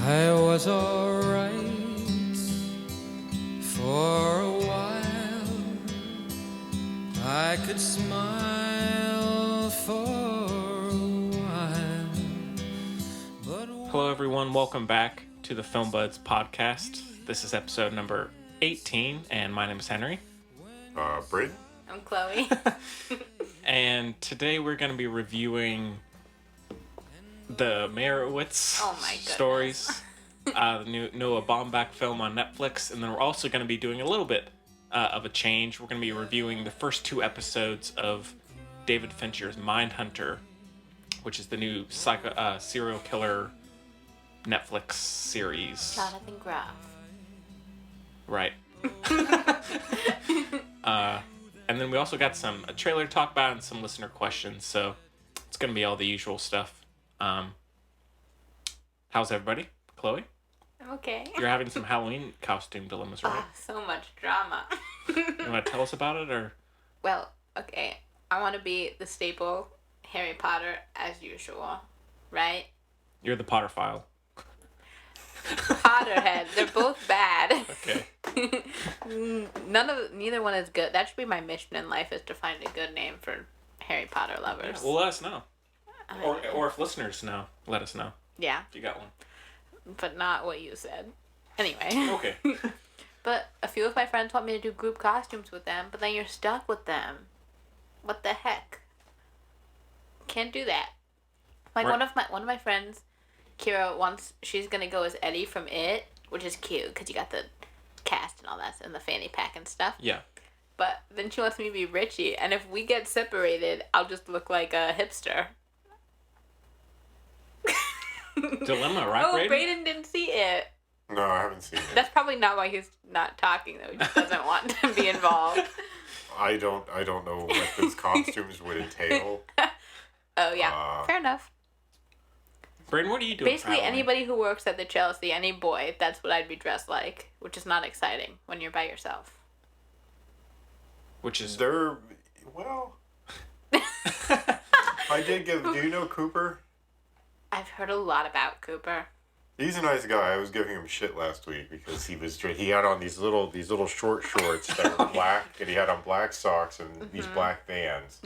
I was alright for a while. I could smile for a while. Hello everyone, welcome back to the Film Buds podcast. This is episode number 18, and my name is Henry. Braden? I'm Chloe. And today we're going to be reviewing the Meyerowitz stories, the new Noah Baumbach film on Netflix, and then we're also going to be doing a little bit of a change. We're going to be reviewing the first two episodes of David Fincher's Mindhunter, which is the new serial killer Netflix series. Jonathan Groff. Right. And then we also got a trailer to talk about and some listener questions, so it's going to be all the usual stuff. How's everybody? Chloe? I'm okay. You're having some Halloween costume dilemmas, right? So much drama. You want to tell us about it, or? Well, okay. I want to be the staple Harry Potter as usual, right? You're the Potterphile. Potterhead. They're both bad. Okay. Neither one is good. That should be my mission in life, is to find a good name for Harry Potter lovers. Yeah, well, let us know. Or if listeners know, let us know. Yeah. If you got one. But not what you said. Anyway. Okay. But a few of my friends want me to do group costumes with them, but then you're stuck with them. What the heck? Can't do that. Like Right. one of my friends, Kira, she's gonna go as Eddie from It, which is cute because you got the cast and all that and the fanny pack and stuff. Yeah. But then she wants me to be Richie, and if we get separated, I'll just look like a hipster. Dilemma, right, Oh, Braden? Braden didn't see it. No, I haven't seen it. That's probably not why he's not talking though. He just doesn't want to be involved. I don't know what those costumes would entail. Oh yeah, fair enough. Braden, what are you doing? Basically, anybody who works at the Chelsea, any boy, that's what I'd be dressed like, which is not exciting when you're by yourself. Which is... Well... I did give... Do you know Cooper? I've heard a lot about Cooper. He's a nice guy. I was giving him shit last week because he had on these little short shorts that were black, and he had on black socks and these black Vans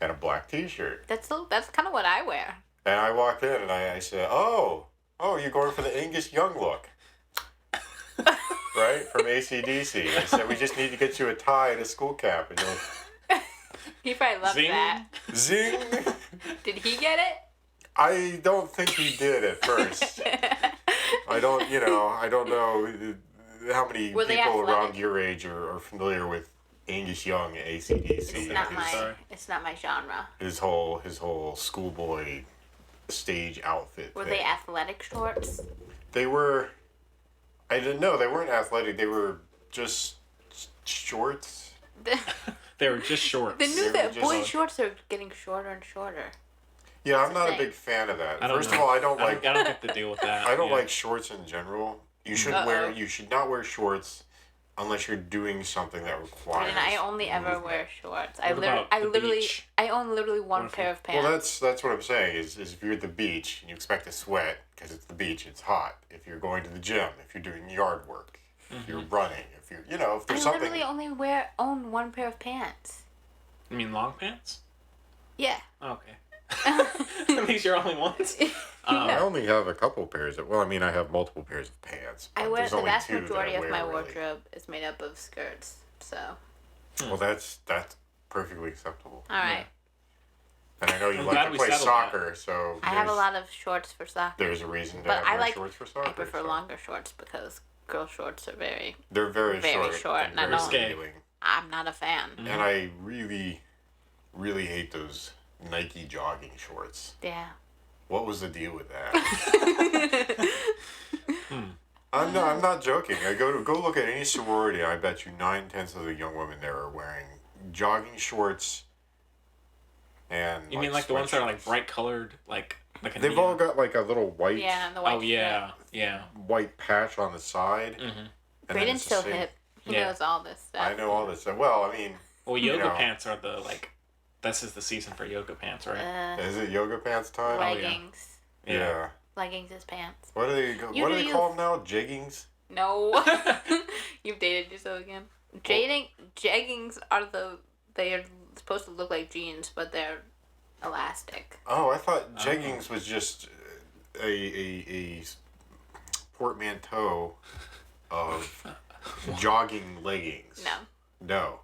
and a black T-shirt. That's kind of what I wear. And I walked in and I said, "Oh, you're going for the Angus Young look." Right? From AC/DC. I said, "We just need to get you a tie and a school cap." And He probably loved Zing. that. Zing! Did he get it? I don't think he did at first. I don't know how many Were they people athletic? around your age are familiar with Angus Young, AC/DC. It's not my genre. His whole schoolboy stage outfit. Were thing. they athletic shorts? They were. I didn't know they weren't athletic. They were just shorts. They were just shorts. The news that just boys' shorts are getting shorter and shorter. Yeah, I'm That's not the a big fan of that. I don't First know. of all, I don't I don't get the deal with that. I don't yeah. like shorts in general. You should not wear shorts unless you're doing something that requires. And I only ever movement. wear shorts. What about the beach? I own literally one pair of pants. Well, that's what I'm saying. Is if you're at the beach and you expect to sweat because it's the beach, it's hot. If you're going to the gym, if you're doing yard work, if you're running, if there's I something. literally only own one pair of pants. You mean long pants? Yeah. Oh, okay. These are your only ones? I only have a couple pairs of. Well, I mean, I have multiple pairs of pants. I but wear there's the only vast two that I majority of wear, my really. wardrobe is made up of skirts. So. Well, that's perfectly acceptable. All right. And I know you I'm like glad to we play settled soccer, so I have a lot of shorts for soccer. there's a reason to But I wear like. shorts for soccer. I prefer so. longer shorts because girl shorts are very. They're very short. and I very don't- revealing. I'm not a fan. Mm-hmm. And I really, really hate those Nike jogging shorts. Yeah. What was the deal with that? I'm not joking. I go look at any sorority. I bet you 9/10 of the young women there are wearing jogging shorts. And You mean like the ones that are like bright colored, like a they've all got like a little white. Yeah, and the white. Oh yeah, yeah. White patch on the side. Mm-hmm. And then Braden's it's the still same- hip. He Yeah. knows all this stuff. I know all this stuff. Well, I mean, Well, yoga know. pants are the like. This is the season for yoga pants, right? is it yoga pants time? yeah. Leggings. Yeah. Leggings is pants. What do they call them now? Jeggings? No. You've dated yourself again. Jeggings are they're supposed to look like jeans, but they're elastic. Oh, I thought jeggings was just a portmanteau of jogging leggings. No.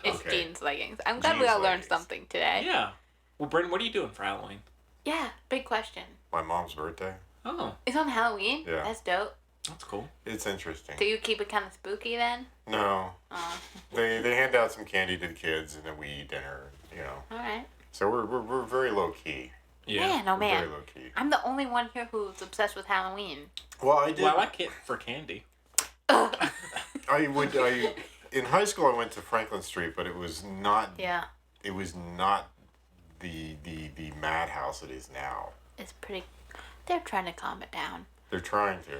It's jeans leggings. I'm glad we all learned something today. Yeah. Well, Braden, what are you doing for Halloween? Yeah, big question. My mom's birthday. Oh. It's on Halloween? Yeah. That's dope. That's cool. It's interesting. Do you keep it kind of spooky then? No. Oh. They hand out some candy to the kids, and then we eat dinner, you know. All right. So we're very low key. Yeah. Man, oh man. Very low key. I'm the only one here who's obsessed with Halloween. Well, I did. Well, I like it for candy. In high school I went to Franklin Street, but it was not. Yeah. It was not the madhouse it is now. It's pretty. They're trying to calm it down. They're trying to.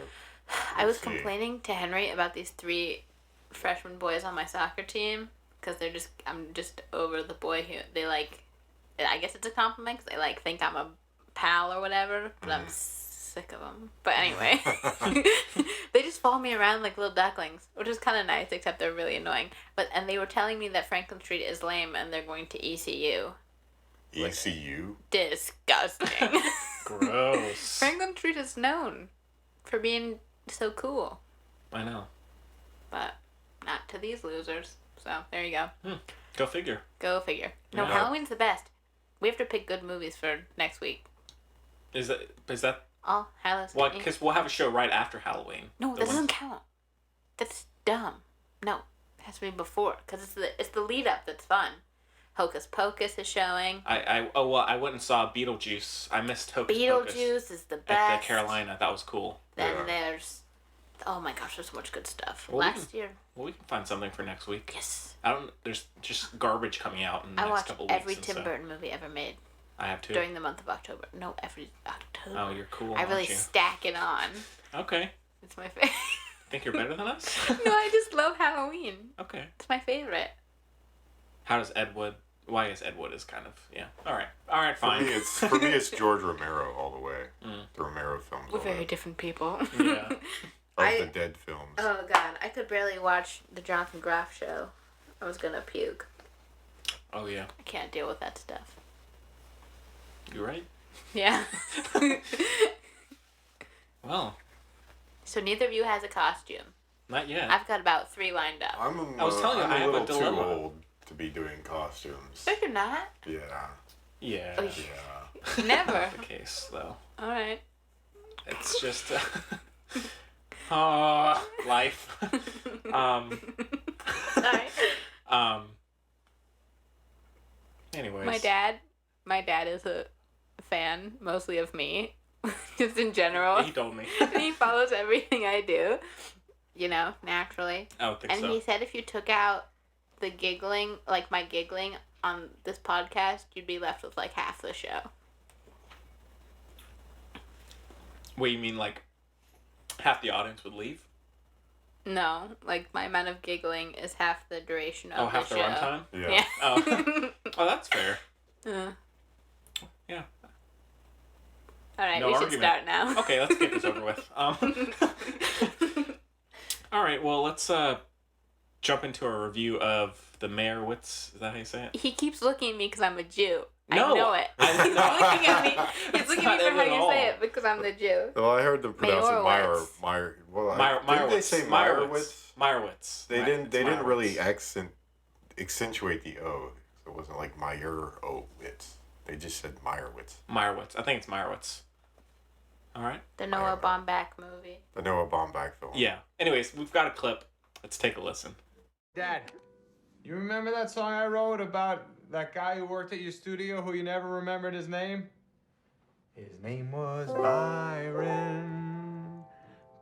I was complaining to Henry about these 3 freshman boys on my soccer team because I'm just over the boy who they like. I guess it's a compliment because they like think I'm a pal or whatever, but I'm sick of them. But anyway, they just follow me around like little ducklings, which is kind of nice, except they're really annoying. And they were telling me that Franklin Street is lame and they're going to ECU. ECU? Disgusting. Gross. Franklin Street is known for being so cool. I know. But not to these losers. So there you go. Go figure. Go figure. No, Yeah. Halloween's the best. We have to pick good movies for next week. Is that? All Hallows. Well, because we'll have a show right after Halloween. No, that doesn't count. That's dumb. No, it has to be before because it's the lead up that's fun. Hocus Pocus is showing. I went and saw Beetlejuice. I missed Hocus Pocus. Beetlejuice is the At best. the Carolina. That was cool. Then there's, oh my gosh, there's so much good stuff. Well, Last year. Well, we can find something for next week. Yes. There's just garbage coming out in the I next watched couple weeks. every Tim Burton movie ever made. I have too. During the month of October. No, every October. Oh, you're cool. I really aren't you? stack it on. Okay. It's my favorite. Think you're better than us? No, I just love Halloween. Okay. It's my favorite. How does Ed Wood? Well, I guess Ed Wood is kind of All right, fine. For me, it's George Romero all the way. The Romero films. We're very different people. Yeah. The Dead films. Oh God, I could barely watch the Jonathan Groff show. I was gonna puke. Oh yeah. I can't deal with that stuff. You right? Yeah. Well. So neither of you has a costume. Not yet. I've got about 3 lined up. I was telling you, I have a little dilemma. too old to be doing costumes. No, you're not. Yeah. Yeah. Oh, Yeah. Never. Not the case though. All right. It's just life. Sorry. Anyways. My dad is a fan mostly of me, just in general. He told me. And he follows everything I do, naturally. I would think And so. he said if you took out the giggling, like my giggling on this podcast, you'd be left with like half the show. What, you mean like half the audience would leave? No, like my amount of giggling is half the duration of half the the show. runtime? Yeah. Oh. Oh, that's fair. Yeah. All right, No we should argument. start now. Okay, let's get this over with. All right, well, let's jump into a review of the Meyerowitz. Is that how you say it? He keeps looking at me because I'm a Jew. No, I know it. I He's know. looking at me. He's It's looking not at me for it how at you all. say it because I'm the Jew. Well, I heard them pronounce it Meyerowitz. Didn't they say Meyerowitz? Meyerowitz. They didn't Meyerowitz. really accentuate the O. So it wasn't like Meyerowitz. They just said Meyerowitz. Meyerowitz. I think it's Meyerowitz. All right. The Noah Baumbach movie. The Noah Baumbach film. Yeah. Anyways, we've got a clip. Let's take a listen. Dad, you remember that song I wrote about that guy who worked at your studio who you never remembered his name? His name was Byron,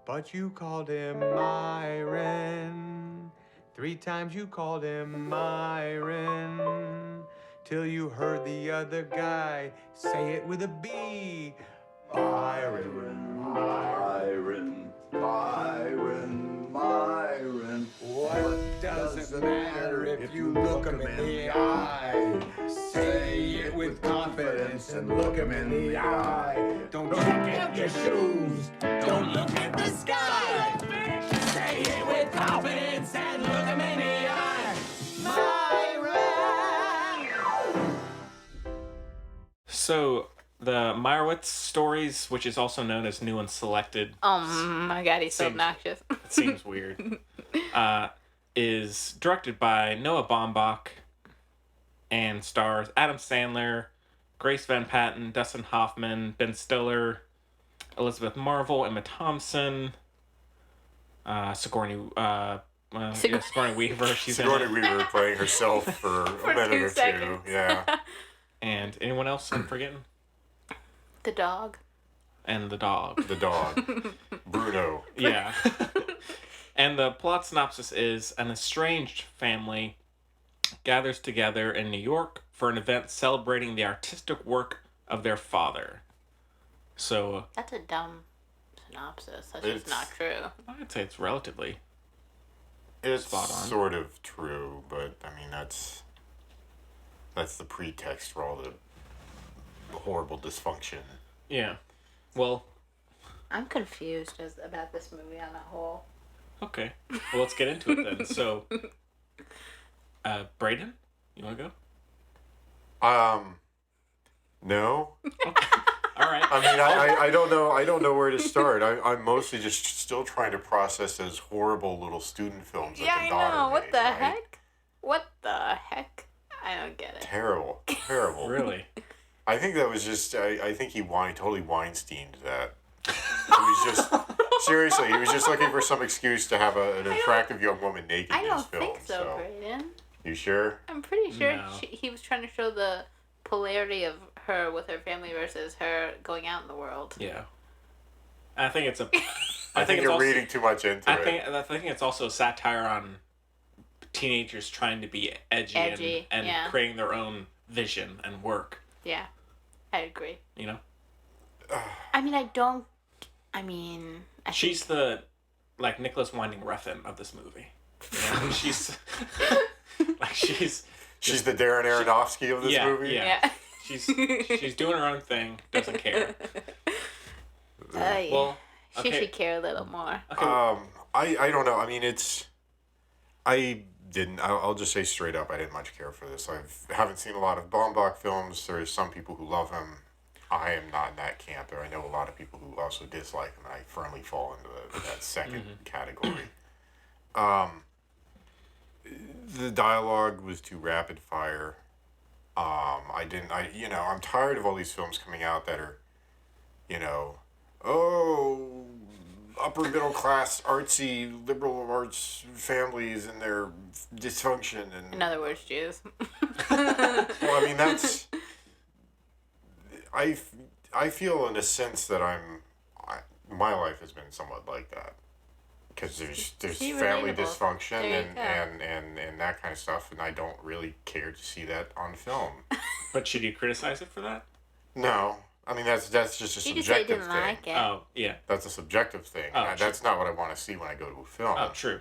but you called him Myron. 3 times you called him Myron, till you heard the other guy say it with a B. Byron, Byron, Byron, Byron. What does it matter if you look him in the eye? Say it with confidence and look him in the eye. Don't you get your shoes. Don't look at the sky. Say it with confidence and look him in the eye. Myron! So, the Meyerowitz stories, which is also known as New and Selected. Oh my god, he's so obnoxious. It seems weird. Is directed by Noah Baumbach and stars Adam Sandler, Grace Van Patten, Dustin Hoffman, Ben Stiller, Elizabeth Marvel, Emma Thompson, Sigourney Weaver. She's Sigourney Weaver playing herself for a minute or two. Yeah. And anyone else I'm forgetting? The dog. And the dog. The dog. Bruno. Yeah. And the plot synopsis is an estranged family gathers together in New York for an event celebrating the artistic work of their father. So... That's a dumb synopsis. That's just not true. I'd say it's relatively... It's spot on. Sort of true, but I mean that's the pretext for all the horrible dysfunction. Yeah. Well... I'm confused about this movie on a whole. Okay. Well, let's get into it then. So... Braden? You want to go? No. Okay. All right. I mean, I don't know where to start. I'm mostly just still trying to process those horrible little student films that the daughter know. What made, the right? heck? What the heck? I don't get it. Terrible. Really? I think that was just. I think he totally Weinsteined that. He was just seriously. He was just looking for some excuse to have an attractive young woman naked I in don't his film. think so, Braden. You sure? I'm pretty sure No. he was trying to show the polarity of her with her family versus her going out in the world. Yeah. I think it's a... I think you're reading too much into it. I think it's also satire on teenagers trying to be edgy and yeah. creating their own vision and work. Yeah, I agree. You know? I mean, She's the, like, Nicholas Winding Refn of this movie. You know? She's She's the Darren Aronofsky of this movie. Yeah. She's doing her own thing, doesn't care. Well, she should care a little more. Okay. I don't know. I mean, I'll just say straight up, I didn't much care for this. I haven't seen a lot of Baumbach films. There's some people who love him. I am not in that camp. There, I know a lot of people who also dislike him, and I firmly fall into that second category. The dialogue was too rapid fire. I'm tired of all these films coming out that are, upper middle class, artsy, liberal arts families and their dysfunction and. In other words, Jews. Well, I mean that's. I feel in a sense that my life has been somewhat like that. Because there's family dysfunction and that kind of stuff, and I don't really care to see that on film. But should you criticize it for that? No. I mean, that's just a subjective thing. Like it. Oh, yeah. That's a subjective thing. Oh, That's not what I want to see when I go to a film. Oh, true.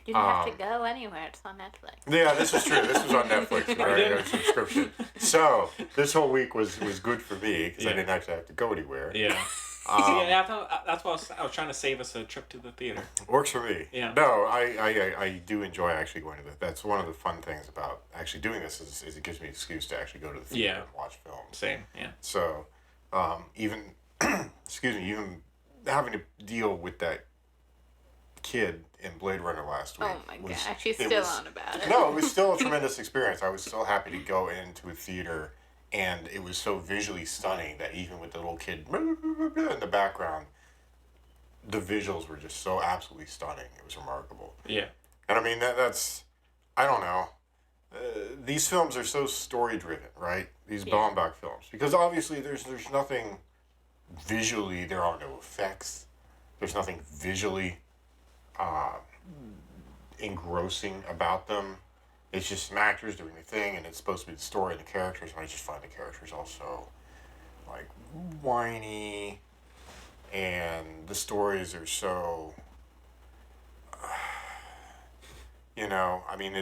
You don't have to go anywhere. It's on Netflix. Yeah, this is true. This was on Netflix, right? A subscription. So, this whole week was good for me, because I didn't actually have to go anywhere. Yeah. Yeah, that's why I was trying to save us a trip to the theater. Works for me. Yeah. No, I do enjoy actually going to that's one of the fun things about actually doing this is it gives me an excuse to actually go to the theater and watch films. Same, yeah. So, even even having to deal with that kid in Blade Runner last week. Oh my gosh, she's still on about it. No, it was still a tremendous experience. I was still happy to go into a theater. And it was so visually stunning that even with the little kid in the background, the visuals were just so absolutely stunning. It was remarkable. Yeah. And I mean, that's, I don't know. These films are so story-driven, right? These Baumbach films. Because obviously there's nothing visually, there are no effects. There's nothing visually engrossing about them. It's just some actors doing their thing, and it's supposed to be the story and the characters, and I just find the characters also, like, whiny, and the stories are so, I mean,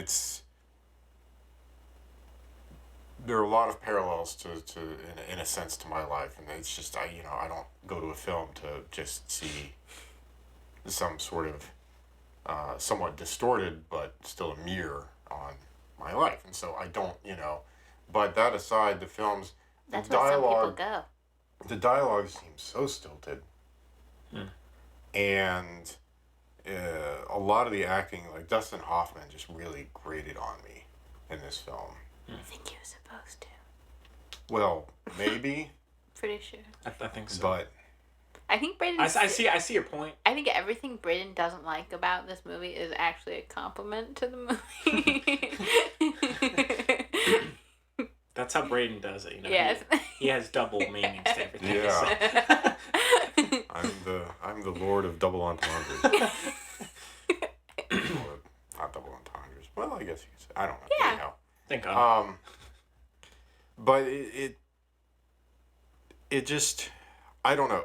there are a lot of parallels to in a sense to my life, and it's just I don't go to a film to just see some sort of somewhat distorted but still a mirror on my life, and so I don't But that aside, the films, That's the where some people dialogue, go. the dialogue seems so stilted, and a lot of the acting, like Dustin Hoffman, just really grated on me in this film. I think he was supposed to. Well, maybe, Pretty sure. I think so. but I think Braden. I see your point. I think everything Braden doesn't like about this movie is actually a compliment to the movie. That's how Braden does it, Yes. He has double meanings to everything. Yeah. I'm the lord of double entendres. Or not double entendres. Well, I guess you could say. I don't know. Yeah. Anyhow. Think on But it just, I don't know.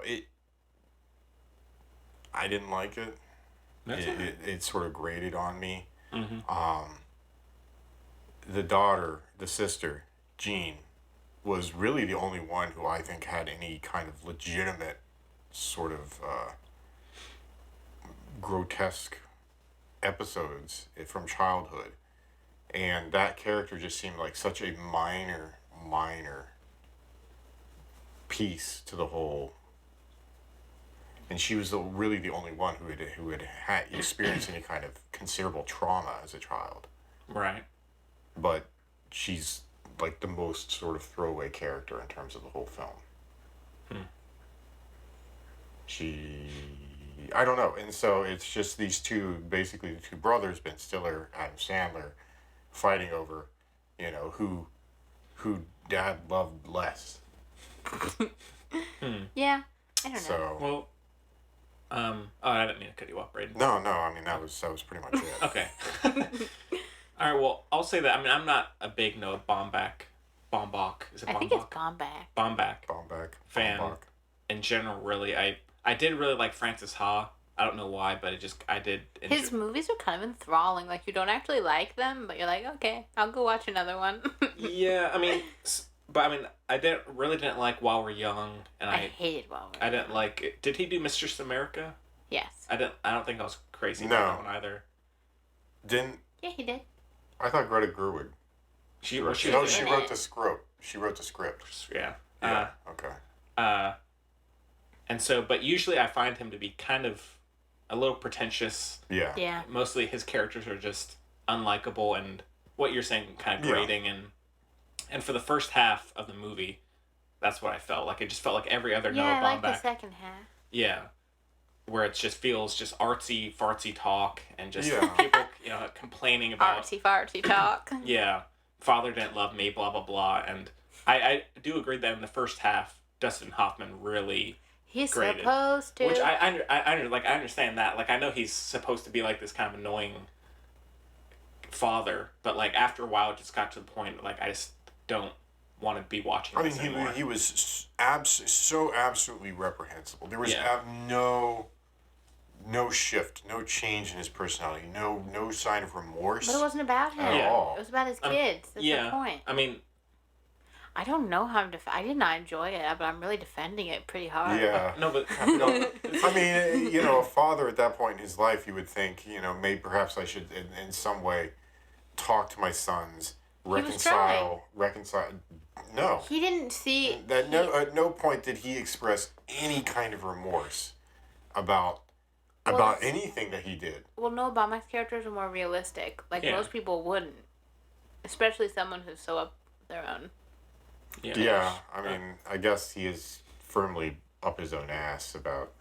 I didn't like it. It sort of grated on me. Mm-hmm. The sister, Jean, was really the only one who I think had any kind of legitimate sort of grotesque episodes from childhood. And that character just seemed like such a minor piece to the whole. And she was really the only one who had experienced any kind of considerable trauma as a child. Right. But she's like the most sort of throwaway character in terms of the whole film. I don't know. And so it's just these two, basically the two brothers, Ben Stiller, Adam Sandler, fighting over, who Dad loved less. Yeah, I don't know. So Well, I didn't mean to cut you off, Braden. no, I mean that was pretty much it. Okay. All right. Well, I'll say that. I mean, I'm not a big Noah Baumbach. Is it Baumbach? I think it's Baumbach. Baumbach. Fan. Baumbach. In general, really, I did really like Francis Ha. I don't know why, but I did. His movies are kind of enthralling. Like, you don't actually like them, but you're like, okay, I'll go watch another one. Yeah, I mean, but I mean, I really didn't like While We're Young, and I hated While We're I didn't like it. Did he do Mistress America? Yes. I don't think I was crazy No. about that one either. Didn't Yeah, he did. I thought Greta Gerwig? She No, she was wrote the script. She wrote the script. yeah. Yeah. Okay. And so, but usually I find him to be kind of a little pretentious. Yeah. Yeah. Mostly his characters are just unlikable, and what you're saying, kind of grating, and for the first half of the movie, that's what I felt like. It just felt like every other Noah Yeah, I Baumbach. like the second half. Yeah, where it just feels just artsy fartsy talk and just Yeah. people complaining about Artsy fartsy talk. yeah, father didn't love me, blah blah blah, and I do agree that in the first half, Dustin Hoffman really. He's Graded. supposed to. Which I understand that. Like, I know he's supposed to be like this kind of annoying father, but like after a while, it just got to the point like I just don't want to be watching. I mean, this anymore. he was so absolutely reprehensible. There was Yeah. no shift, no change in his personality, no sign of remorse. But it wasn't about him. At all. It was about his kids. That's yeah, the point. I mean, I don't know how I did not enjoy it, but I'm really defending it pretty hard. Yeah. no, but I mean, a father at that point in his life, you would think, maybe perhaps I should, in some way, talk to my sons, reconcile. No. He didn't see. At no point did he express any kind of remorse about anything that he did. Well, Noah Baumbach's characters are more realistic. Like, Yeah. most people wouldn't. Especially someone who's so up their own. Yeah, I mean, I guess he is firmly up his own ass about,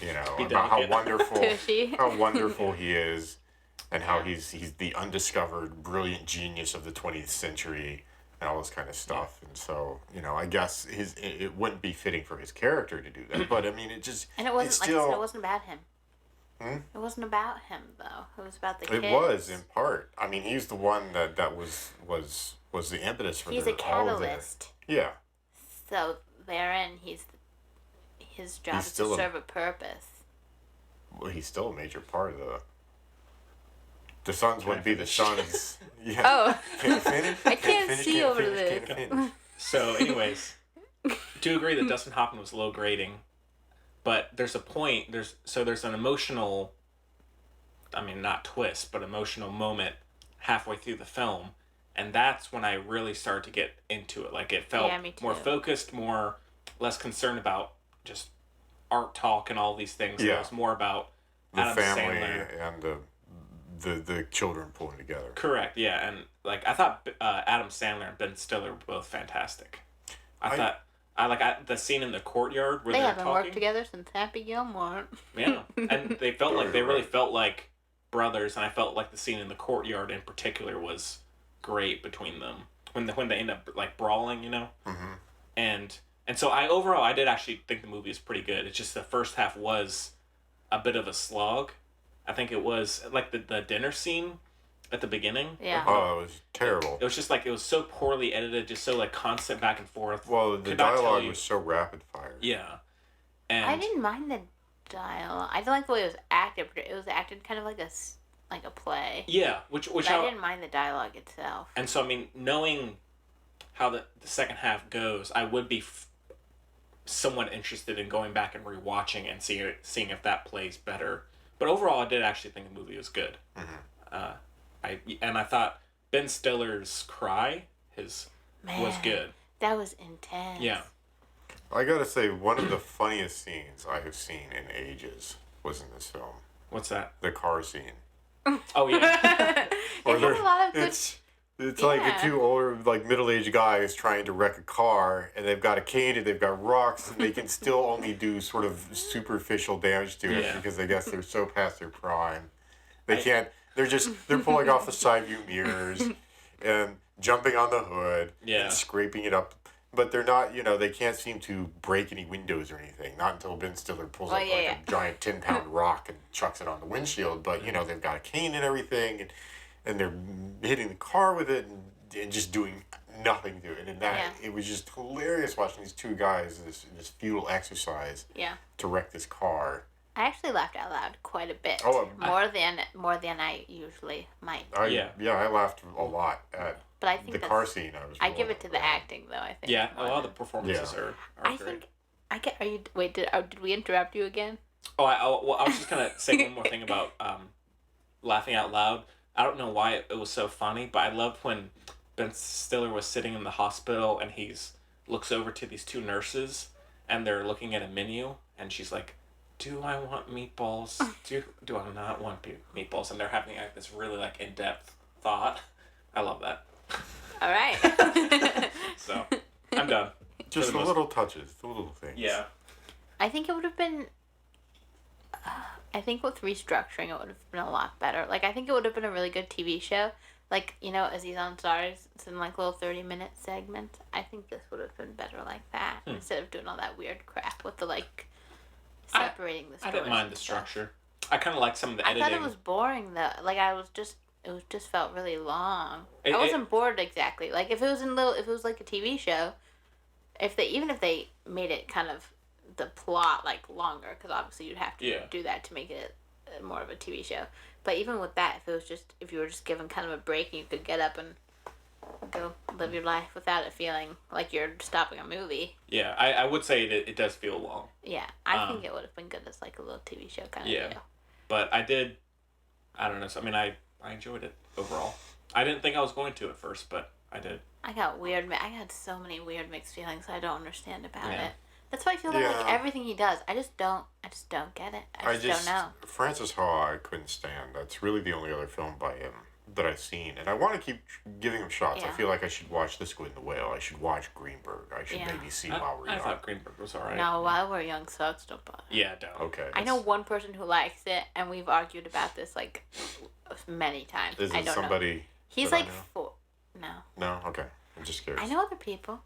about how wonderful he is, and how he's the undiscovered brilliant genius of the 20th century, and all this kind of stuff. And so, I guess it wouldn't be fitting for his character to do that. But I mean, it just And it wasn't, it's like still, I said, it wasn't about him. It wasn't about him, though. It was about the kids. It was, in part. I mean, he's the one that was the impetus for He's a catalyst. Yeah. So, therein, his job He's is to still serve a purpose. Well, he's still a major part of The suns wouldn't be the suns. Yeah. Oh. Can you finish? I can't see over this. this. So, anyways, do agree that Dustin Hoffman was low grading, but there's a point. There's an emotional, I mean, not twist, but emotional moment halfway through the film, and that's when I really started to get into it. Like, it felt more focused, less concerned about just art talk and all these things. Yeah. It was more about the Adam family Sandler. And the children pulling together. Correct, yeah. And, like, I thought Adam Sandler and Ben Stiller were both fantastic. I thought the scene in the courtyard where they they're haven't talking. worked together since Happy Gilmore. Yeah, and they really felt like brothers, and I felt like the scene in the courtyard in particular was great between them when they end up like brawling, you know. Mm-hmm. And so I did actually think the movie is pretty good. It's just the first half was a bit of a slog. I think it was like the dinner scene at the beginning. Yeah. Oh, it was terrible. It was just like, it was so poorly edited, just so like constant back and forth. Well, the dialogue was so rapid fire. Yeah. And I didn't mind the dialogue. I didn't like the way it was acted. But it was acted kind of like a play. Yeah, which I didn't mind the dialogue itself. And so, I mean, knowing how the second half goes, I would be somewhat interested in going back and rewatching and seeing if that plays better. But overall, I did actually think the movie was good. Mm-hmm. I thought Ben Stiller's cry was good. That was intense. Yeah. I gotta say, one of the funniest scenes I have seen in ages was in this film. What's that? The car scene. Oh yeah. It had a lot of good. It's like the two older, like middle-aged guys trying to wreck a car, and they've got a cane and they've got rocks, and they can still only do sort of superficial damage to it because I guess they're so past their prime. They can't. They're pulling off the side view mirrors and jumping on the hood and scraping it up. But they're not, they can't seem to break any windows or anything. Not until Ben Stiller pulls up a giant 10-pound rock and chucks it on the windshield. But, they've got a cane and everything, and they're hitting the car with it and just doing nothing to it. And it was just hilarious watching these two guys, this futile exercise to wreck this car. I actually laughed out loud quite a bit. More than I usually might. I laughed a lot at but I think the car scene. I give it to the acting though. I think. Yeah, a lot of the performances are great. Did we interrupt you again? I was just gonna say one more thing about laughing out loud. I don't know why it was so funny, but I loved when Ben Stiller was sitting in the hospital and looks over to these two nurses and they're looking at a menu and she's like, do I want meatballs? Do I not want meatballs? And they're having like this really like in-depth thought. I love that. All right. So, I'm done. Just the little touches, the little things. Yeah. I think it would have been... I think with restructuring, it would have been a lot better. Like, I think it would have been a really good TV show. Like, Aziz Ansari's, it's in like little 30-minute segments. I think this would have been better like that instead of doing all that weird crap with the like separating the stories. I didn't mind the structure. I kind of like some of the editing. I thought it was boring though. Like it just felt really long. I wasn't bored exactly. Like if it was like a TV show, if they made it kind of the plot like longer, because obviously you'd have to do that to make it more of a TV show. But even with that, if you were just given kind of a break and you could get up and go live your life without it feeling like you're stopping a movie. Yeah, I would say that it does feel long. Yeah, I think it would have been good as like a little TV show kind of deal. But I don't know. So, I mean, I enjoyed it overall. I didn't think I was going to at first, but I did. I got so many weird mixed feelings I don't understand about it. That's why I feel like everything he does, I just don't get it. I just don't know. Francis Ha, I couldn't stand. That's really the only other film by him that I've seen, and I want to keep giving him shots. I feel like I should watch The Squid and the Whale. I should watch Greenberg. I should maybe see While We're Young. I thought Greenberg was alright. No, While We're Young sucks. Don't bother. Yeah, don't. Okay. I know one person who likes it, and we've argued about this like many times. Is it somebody? He's like four. No. No. Okay. I'm just curious. I know other people.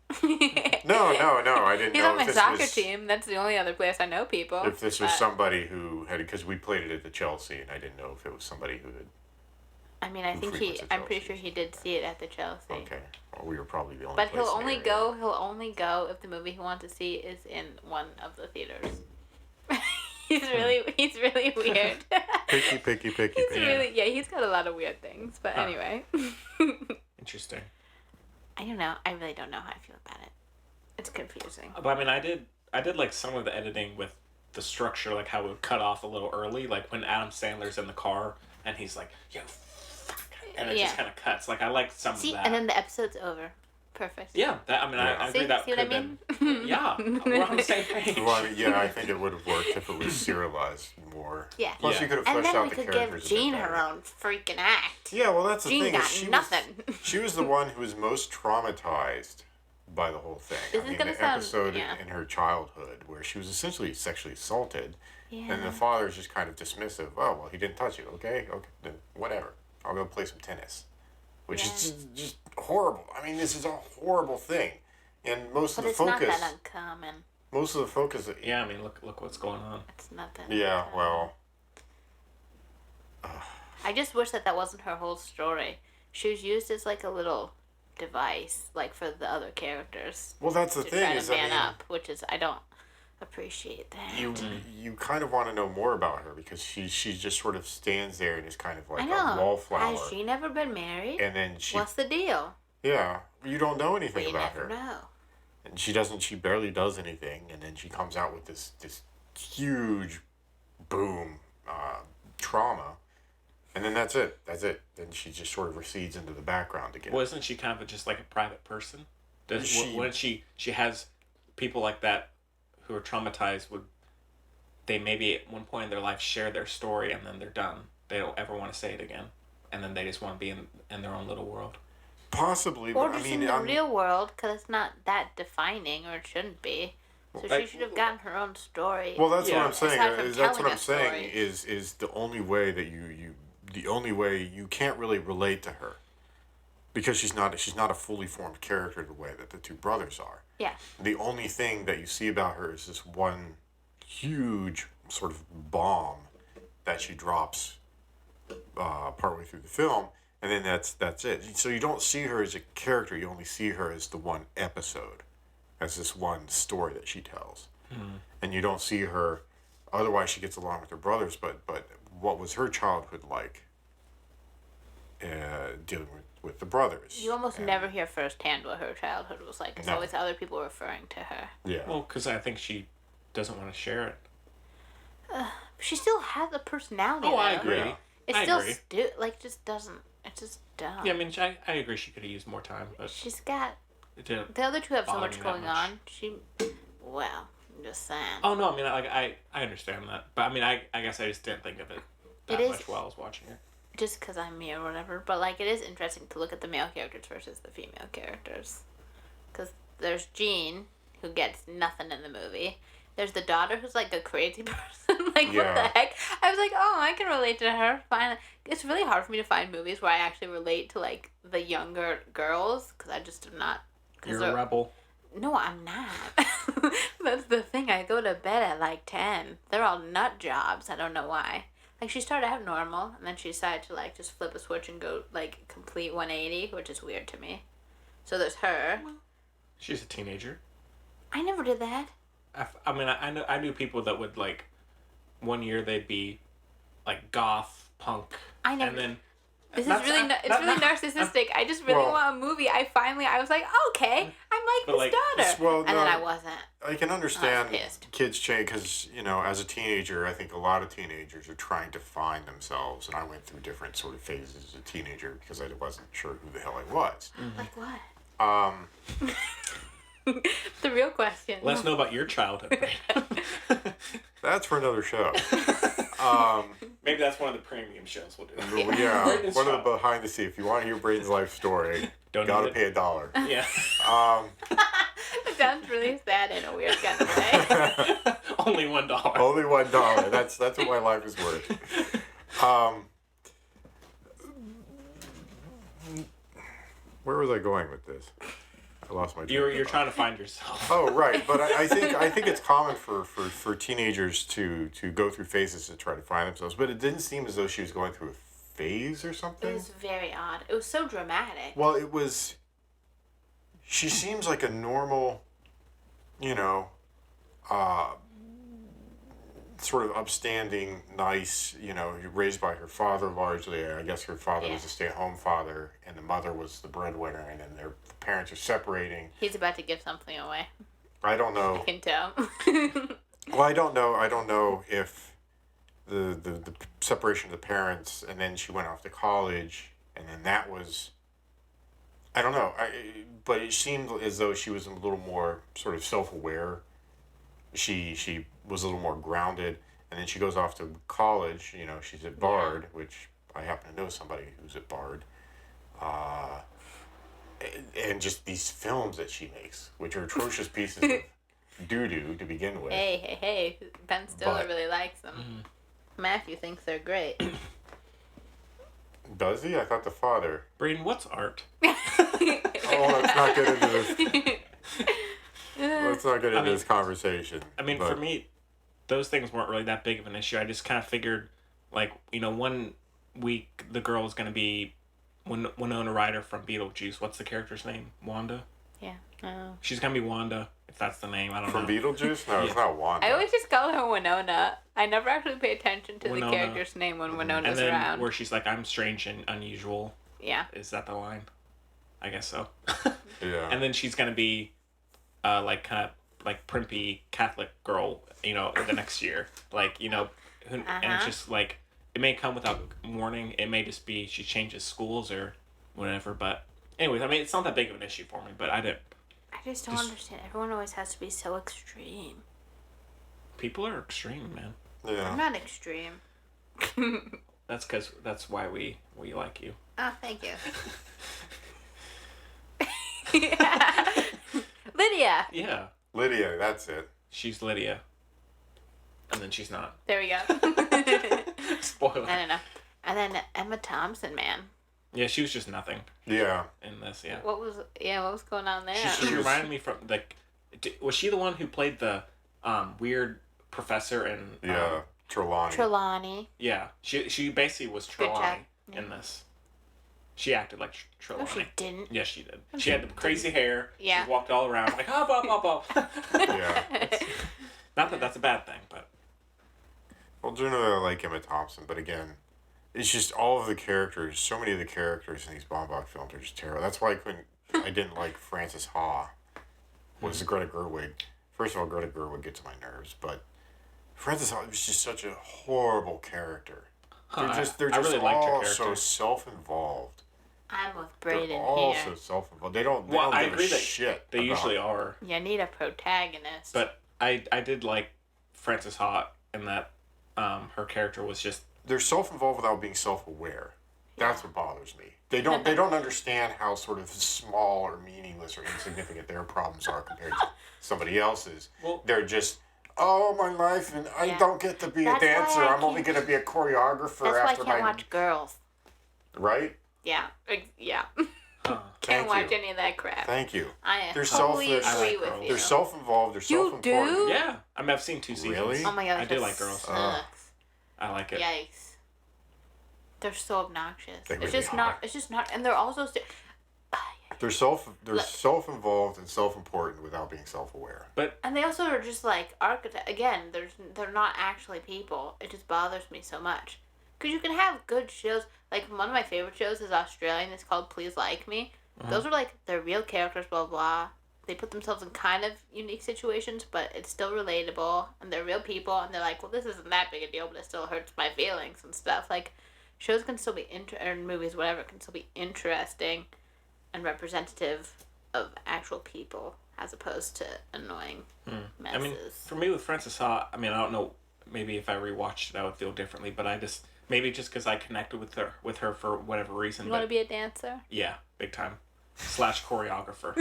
No. I didn't He's know. on my soccer team. That's the only other place I know people. If this was somebody who had, because we played it at the Chelsea, and I didn't know if it was somebody who had. I mean, I'm pretty sure he did see it at the Chelsea. Okay. Well, we were probably the only. But he'll only go if the movie he wants to see is in one of the theaters. He's really weird. Picky. He's really, he's got a lot of weird things. But anyway. Interesting. I don't know. I really don't know how I feel about it. It's confusing. But I mean, I did like some of the editing with the structure, like how it would cut off a little early, like when Adam Sandler's in the car and he's like, yo, fuck, and it just kind of cuts. Like I liked some of that. And then the episode's over. Perfect. Yeah, I agree that could have been. Yeah, we're on the same page. Well, I think it would have worked if it was serialized more. Yeah. Plus, you could have fleshed out the characters. And then we could give Jean her own freaking act. Yeah, well, that's the Jean thing. got nothing. She was the one who was most traumatized by the whole thing. The episode in her childhood where she was essentially sexually assaulted, and the father's just kind of dismissive. Oh, well, he didn't touch you. Okay, then whatever. I'll go play some tennis. Which is just horrible. I mean, this is a horrible thing. And most of the focus... But it's not that uncommon. Most of the focus... Yeah, I mean, look what's going on. It's not that uncommon. Well... I just wish that wasn't her whole story. She was used as, like, a little device, like, for the other characters. Well, that's the thing. To try to man up, which is... I don't appreciate that. You kind of want to know more about her because she just sort of stands there and is kind of like a wallflower. Has she never been married? And then what's the deal? Yeah, you don't know anything about her. We never know. And she barely does anything, and then she comes out with this huge boom trauma, and then that's it. Then she just sort of recedes into the background again. Wasn't she kind of just like a private person? When she has people like that who are traumatized, would they maybe at one point in their life share their story and then they're done? They don't ever want to say it again, and then they just want to be in their own little world. Possibly, or but just in the real world, because it's not that defining, or it shouldn't be. So she should have gotten her own story. Well, that's what I'm saying. Is the only way that the only way you can't really relate to her, because she's not a fully formed character the way that the two brothers are. Yeah. The only thing that you see about her is this one huge sort of bomb that she drops partway through the film, and then that's it. So you don't see her as a character. You only see her as the one episode, as this one story that she tells. And you don't see her. Otherwise, she gets along with her brothers. But what was her childhood like? Dealing with the brothers. You almost never hear firsthand what her childhood was like. It's always other people referring to her. Yeah. Well, because I think she doesn't want to share it. She still has a personality. Oh, I agree. Yeah. It's still just doesn't. It's just dumb. Yeah, I mean, I agree. She could have used more time, but she's got. The other two have so much going on. Well, I'm just saying. Oh no, I mean, I understand that, but I mean, I guess I just didn't think of it that much while I was watching it. Just because I'm me or whatever, but like it is interesting to look at the male characters versus the female characters, because there's Jean who gets nothing in the movie. There's the daughter who's like a crazy person. Like what the heck? I was like, oh, I can relate to her. Fine. It's really hard for me to find movies where I actually relate to like the younger girls because I just am not. You're a rebel. No, I'm not. That's the thing. I go to bed at like 10. They're all nut jobs. I don't know why. Like, she started out normal, and then she decided to, like, just flip a switch and go, like, complete 180, which is weird to me. So there's her. She's a teenager. I never did that. I mean, I knew people that would, like, one year they'd be, like, goth, punk. I never. And then... It's really narcissistic. I just really want a movie. I was like, okay, I'm like this daughter. And then I wasn't. I can understand kids change because, as a teenager, I think a lot of teenagers are trying to find themselves. And I went through different sort of phases as a teenager because I wasn't sure who the hell I was. Like what? The real question. Let us know about your childhood. That's for another show. Maybe that's one of the premium shows we'll do. Yeah, one of the behind the scenes. If you want to hear Braden's life story, gotta pay $1. Yeah. It sounds really sad in a weird kind of way. Only $1. Only $1. That's what my life is worth. Where was I going with this? I lost my. You're trying to find yourself. Oh right, but I think it's common for teenagers to go through phases to try to find themselves. But it didn't seem as though she was going through a phase or something. It was very odd. It was so dramatic. Well, it was. She seems like a normal, sort of upstanding, nice, raised by her father largely. I guess her father was a stay-at-home father, and the mother was the breadwinner, and then their parents are separating. He's about to give something away. I don't know. I can tell. Well, I don't know. I don't know if the separation of the parents, and then she went off to college, and then that was. I don't know. But it seemed as though she was a little more sort of self-aware. She was a little more grounded, and then she goes off to college. She's at Bard, which I happen to know somebody who's at Bard. And just these films that she makes, which are atrocious pieces of doo-doo to begin with. Hey. Ben Stiller really likes them. Matthew thinks they're great. Does he? I thought the father. Braden, what's art? Oh, let's not get into this. Let's not get into this conversation. I mean, for me, those things weren't really that big of an issue. I just kind of figured, 1 week the girl was going to be Winona Ryder from Beetlejuice. What's the character's name? Wanda? Yeah. Oh. She's going to be Wanda, if that's the name. I don't know. From Beetlejuice? No, it's not Wanda. I always just call her Winona. I never actually pay attention to Winona. the character's name when Winona's and then around. where she's like, I'm strange and unusual. Yeah. Is that the line? I guess so. Yeah. And then she's going to be, kind of primpy Catholic girl, the next year. And it's just it may come without warning. It may just be she changes schools or whatever. But anyways, I mean, it's not that big of an issue for me, but I just don't understand. Everyone always has to be so extreme. People are extreme, man. Yeah. I'm not extreme. That's why we like you. Oh, thank you. Lydia. Yeah. Lydia, that's it. She's Lydia. And then she's not. There we go. Spoiler. I don't know. And then Emma Thompson, man. Yeah, she was just nothing. Yeah. In this, yeah. What was going on there? She reminded me from was she the one who played the weird professor in Trelawney. Yeah, she basically was Trelawney in this. She acted like Trelawney. No, she didn't. Yes, she did. She had the crazy hair. Yeah. She walked all around like, hop, hop, hop, hop. Yeah. Not that that's a bad thing, but. Well, generally I like Emma Thompson, but again, it's just all of the characters. So many of the characters in these Baumbach films are just terrible. That's why I didn't like Frances Ha. Was Greta Gerwig. First of all, Greta Gerwig gets on my nerves, but Frances Ha was just such a horrible character. They're just really liked her all character. so self-involved. I'm with Braden They're all here. so self-involved. They don't I give agree a that shit. They usually are. You need a protagonist. But I did like Frances Ha in that her character was just. They're self-involved without being self-aware. That's what bothers me. They don't understand how sort of small or meaningless or insignificant their problems are compared to somebody else's. Well, they're just, oh, my life, and I don't get to be a dancer. I'm only going to be a choreographer That's after why I can't watch girls. Right? Yeah. Yeah. Huh. Can't watch any of that crap. Thank you. I They're totally agree like with girls. you. They're self-involved. They're self-important. do? Yeah, I mean I've seen 2 seasons. Really? Oh my god. I do like girls. Sucks. I like it. Yikes. They're so obnoxious. They It's really just are. not. It's just not. And they're also. They're self-involved and self-important without being self-aware. And they also are just like architect. Again, they're not actually people. It just bothers me so much. Because you can have good shows. Like, one of my favorite shows is Australian. It's called Please Like Me. Those are like, they're real characters, blah, blah. They put themselves in kind of unique situations, but it's still relatable. And they're real people. And they're like, well, this isn't that big a deal, but it still hurts my feelings and stuff. Like, shows can still be, or movies, whatever, can still be interesting and representative of actual people as opposed to annoying messes. I mean, for me with Frances Ha, I mean, I don't know, maybe if I rewatched it, I would feel differently, but I just, maybe just because I connected with her for whatever reason. You want to be a dancer? Yeah, big time. / choreographer.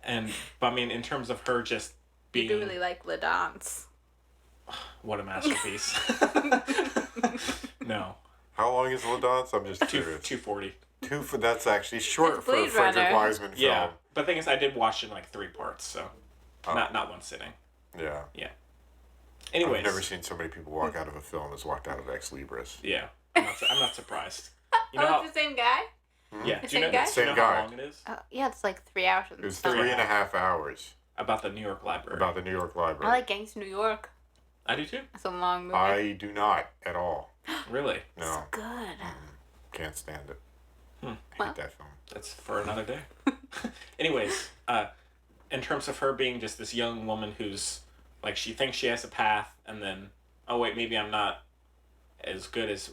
But I mean, in terms of her just being... You do really like La Danse. What a masterpiece. No. How long is La Danse? I'm just curious. 240. That's actually short It's for a Blade Frederick Runner. Wiseman film. Yeah, but the thing is, I did watch it in like 3 parts, so not one sitting. Yeah. Yeah. Anyways. I've never seen so many people walk out of a film as walked out of Ex Libris. Yeah, I'm not surprised. You know Oh, how, it's the same guy? yeah, The do you know, same guy? do you know Same guy. how long it is? Yeah, it's like 3 hours. It was 3.5 hours. About the New York Library. About the New York I Library. like Gangs of New York. I do too. It's a long movie. I do not at all. Really? No. It's good. Can't stand it. I Well. hate that film. That's for another day. Anyways, in terms of her being just this young woman who's like she thinks she has a path, and then oh wait, maybe I'm not as good as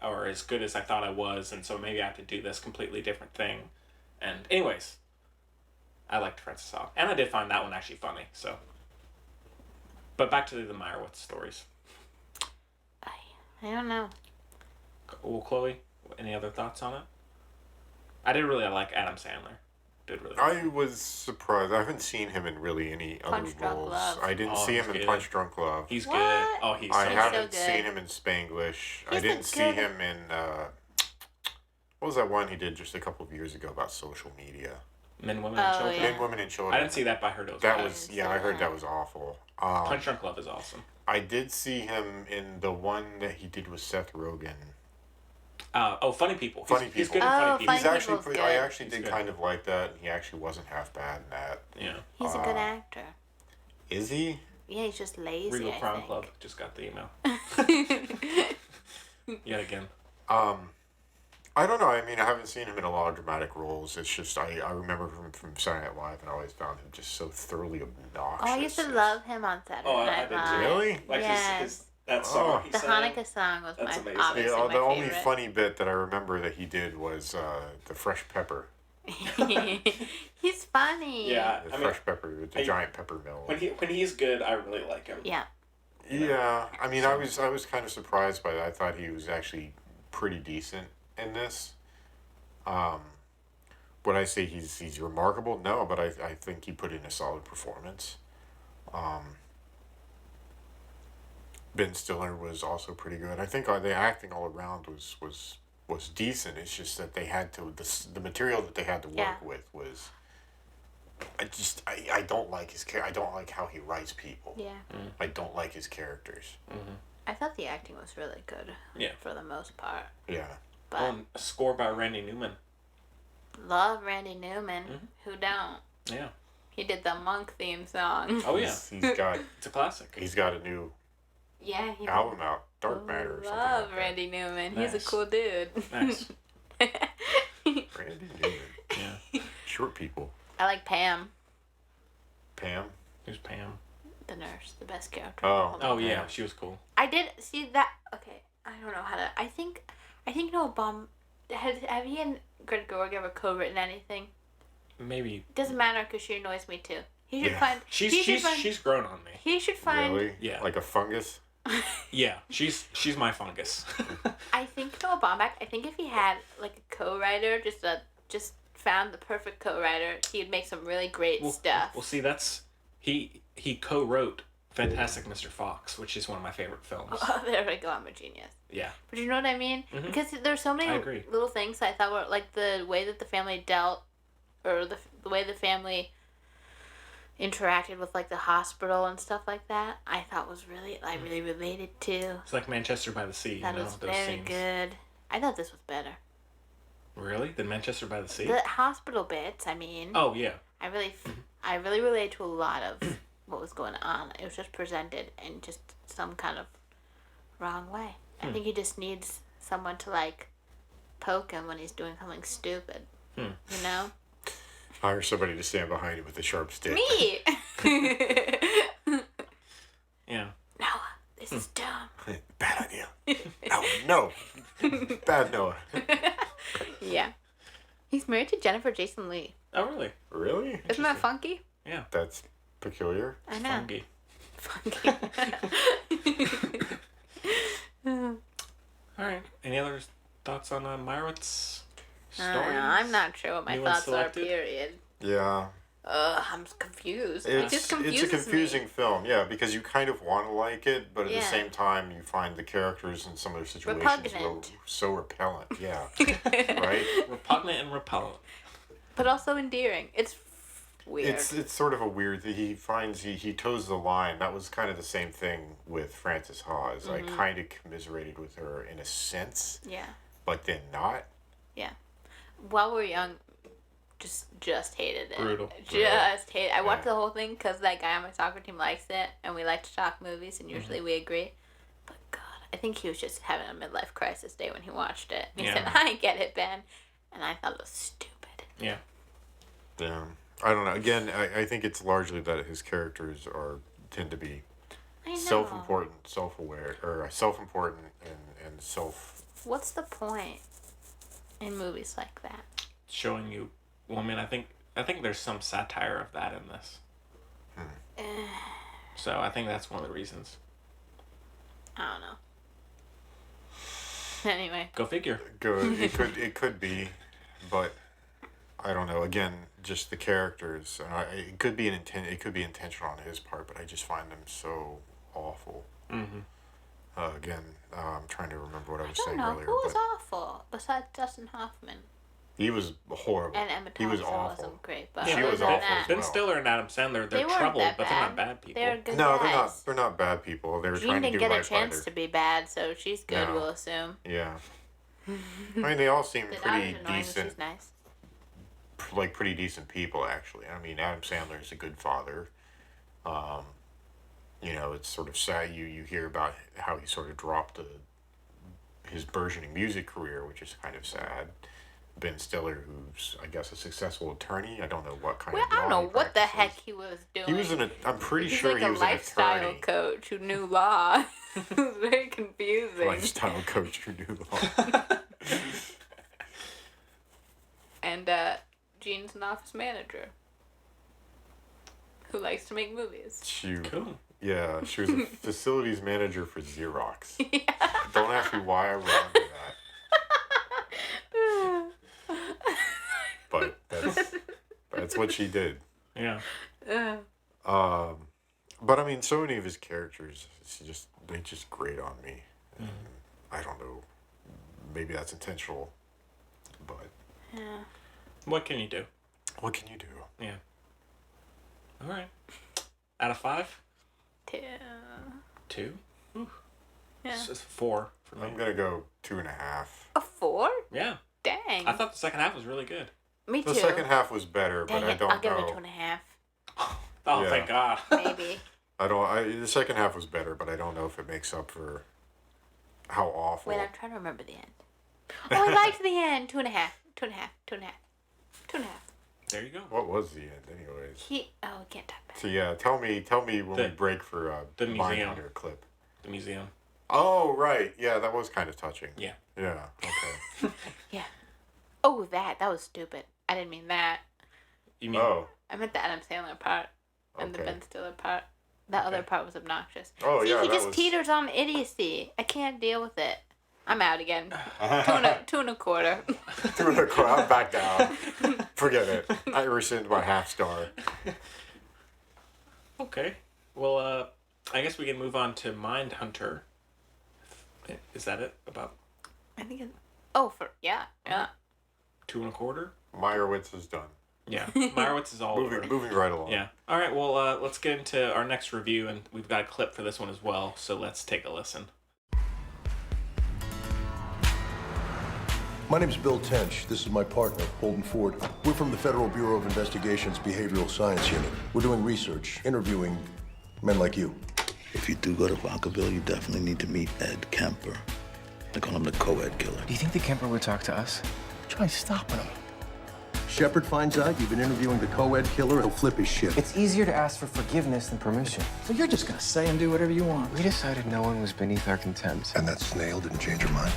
or as good as I thought I was, and so maybe I have to do this completely different thing. And anyways, I liked Frances Ha, and I did find that one actually funny. So, but back to the Meyerowitz stories. I don't know. Well, Chloe, any other thoughts on it? I did really like Adam Sandler. Did really. I was surprised. I haven't seen him in really any Punch other Drunk roles. Love. I didn't Oh, see him he's in good. Punch Drunk Love. He's What? good. Oh, he's I so haven't good. seen him in Spanglish. I He's didn't a see good- him in what was that one he did just a couple of years ago about social media? Men, Women, and Oh, Children. yeah. Men, Women, and Children. I didn't see that, but I heard it was That bad. was I heard that was awful. Punch Drunk Love is awesome. I did see him in the one that he did with Seth Rogen. Funny People. Funny He's People. good in Funny Oh, People. He's Funny actually People's I good. actually He's did good. kind of like that. He actually wasn't half bad in that. Yeah. He's a good actor. Is he? Yeah, he's just lazy. Regal I Crown think. Club just got the email. Yet again. I don't know. I mean, I haven't seen him in a lot of dramatic roles. It's just I remember him from Saturday Night Live, and I always found him just so thoroughly obnoxious. Oh, I used to love him on Saturday Oh, I Night did too. Live. Really? Like Yes. his that song he The sang. Hanukkah song was That's my amazing. obviously The my only favorite. funny bit that I remember that he did was the fresh pepper. He's funny. Yeah, The I mean, fresh pepper, the giant pepper mill. when he's good, I really like him. Yeah. Yeah, I mean, I was kind of surprised by that. I thought he was actually pretty decent in this. Would I say he's remarkable? No, but I think he put in a solid performance. Ben Stiller was also pretty good. I think the acting all around was decent. It's just that they had to the material that they had to work Yeah. with was. I don't like his I don't like how he writes people. Yeah. I don't like his characters. I thought the acting was really good. Yeah. For the most part. Yeah. But Oh, and a score by Randy Newman. love Randy Newman. Who don't? Yeah. He did the Monk theme song. Oh yeah, He's got it's a classic. he's got a new Yeah, he album out, Dark Matter or something love like that. Randy Newman. He's a Nice. cool dude. Nice. Randy Newman. Yeah. Short people. I like Pam, Pam. Who's Pam? the nurse, the best character. Oh. Oh yeah, she was cool. I did see that. Okay, I don't know how to. I think Noah Baum. Have he and Greta Gerwig ever co-written anything? Maybe Doesn't matter because she annoys me too. He should Yeah. find. she's grown on me. He should find. Really? Yeah. Like a fungus? Yeah, she's my fungus. I think Noah Baumbach. I think if he had like a co-writer, just found the perfect co-writer, he'd make some really great stuff. Well, see, that's he co-wrote Fantastic Mr. Fox, which is one of my favorite films. Oh, there we go. I'm a genius. Yeah. But you know what I mean? Because there's so I many agree. little things I thought were like the way that the family dealt, or the way the family interacted with like the hospital and stuff like that. I thought was I really related to. It's like Manchester by the Sea. That you know, was those very scenes. good. I thought this was better. Really? Than Manchester by the Sea? The hospital bits. I mean, Oh yeah. I really related to a lot of what was going on. It was just presented in just some kind of wrong way. I think he just needs someone to like poke him when he's doing something stupid. You know? Hire somebody to stand behind him with a sharp stick. Me! Yeah. Noah, this is dumb. Bad idea. No. Bad Noah. Yeah. He's married to Jennifer Jason Leigh. Oh really? Really? Isn't that funky? Yeah. That's peculiar. I know. Funky. Funky. All right. Any other thoughts on Meyerowitz I stories? don't know. I'm not sure what my New thoughts are, Unselected? period. Yeah. I'm confused. It just confuses It's a confusing me. film, yeah, because you kind of want to like it, but at the Yeah. same time, you find the characters in some of their situations Repugnant. so repellent. Yeah. Right? Repugnant and repellent. But also endearing. It's weird. It's sort of a weird thing. He toes the line. That was kind of the same thing with Frances Ha. Is I kind of commiserated with her in a sense, Yeah. but then not. Yeah. While we're young, just hated it. Brutal. Just hated it. I watched the whole thing because that guy on my soccer team likes it, and we like to talk movies, and usually we agree. But God, I think he was just having a midlife crisis day when he watched it. He said, "I get it, Ben," and I thought it was stupid. Yeah. Damn. I don't know. Again, I think it's largely that his characters tend to be self-important, self-aware, or self-important and self. What's the point in movies like that? Showing you, well, I mean, I think there's some satire of that in this. So I think that's one of the reasons. I don't know. Anyway. Go figure. It could be, but I don't know. Again, just the characters. It could be intentional on his part, but I just find them so awful. Mm-hmm. Again, I'm trying to remember what I was I saying don't know. earlier. Who was awful besides Dustin Hoffman? He was horrible. And Emma He was Thompson awful. wasn't great, but She other was than awful that, as Ben well. Stiller and Adam Sandler, they're weren't troubled, that but they're not bad people. They're good No, guys. they're not bad people. They were Jean trying to didn't do get a right by chance their. to be bad, so she's good, No. we'll assume. Yeah. I mean, they all seem The pretty daughter's annoying, decent. she's nice. Like pretty decent people, actually. I mean, Adam Sandler is a good father. You know, it's sort of sad. You hear about how he sort of dropped his burgeoning music career, which is kind of sad. Ben Stiller, who's I guess a successful attorney. I don't know what kind Well, of. I don't law know he what the heck practices. he was doing. He was I'm pretty He's sure like he a was an lifestyle attorney. coach who knew law. It was very confusing. Lifestyle coach who knew law. And Jean's an office manager who likes to make movies. Cool. Yeah, she was a facilities manager for Xerox. Don't ask me why I remember that. But that's what she did. Yeah. But I mean, so many of his characters, they just grate on me. And I don't know. Maybe that's intentional, but Yeah. What can you do? what can you do? Yeah. All right. Out of 5? 2. 2? Ooh. Yeah. It's just 4 for me. I'm gonna go 2.5. A 4? Yeah. Dang. I thought the second half was really good. Me too. The second half was better, Dang but I it, don't I'll give it know. a 2.5. Oh, Yeah. thank God. Maybe. The second half was better, but I don't know if it makes up for how awful. Wait, I'm trying to remember the end. Oh, I liked the end. 2.5. 2.5. 2.5. 2.5. There you go. What was the end, anyways? We can't talk about it. So yeah, tell me when we break for the museum. Mindhunter clip. The museum. Oh right, yeah, that was kind of touching. Yeah. Yeah. Okay. Yeah. Oh, that was stupid. I didn't mean that. You mean? Oh. I meant the Adam Sandler part and the Okay. Ben Stiller part. That other part was obnoxious. Oh, See, yeah, he that just was- teeters on idiocy. I can't deal with it. I'm out again. 2.25. 2.25. I'm back down. Forget it. I rescind my half star. Okay. Well, I guess we can move on to Mindhunter. Is that it? About I think it's... Oh, yeah. 2.25? Meyerowitz is done. Yeah. Meyerowitz is all over. Moving right along. Yeah. All right. Well, let's get into our next review, and we've got a clip for this one as well. So let's take a listen. My name's Bill Tench. This is my partner, Holden Ford. We're from the Federal Bureau of Investigation's Behavioral Science Unit. We're doing research, interviewing men like you. If you do go to Vacaville, you definitely need to meet Ed Kemper. They call him the co-ed killer. Do you think the Kemper would talk to us? Try stopping him. Shepard finds out you've been interviewing the co-ed killer, he'll flip his shit. It's easier to ask for forgiveness than permission. So you're just gonna say and do whatever you want. We decided no one was beneath our contempt. And that snail didn't change your mind?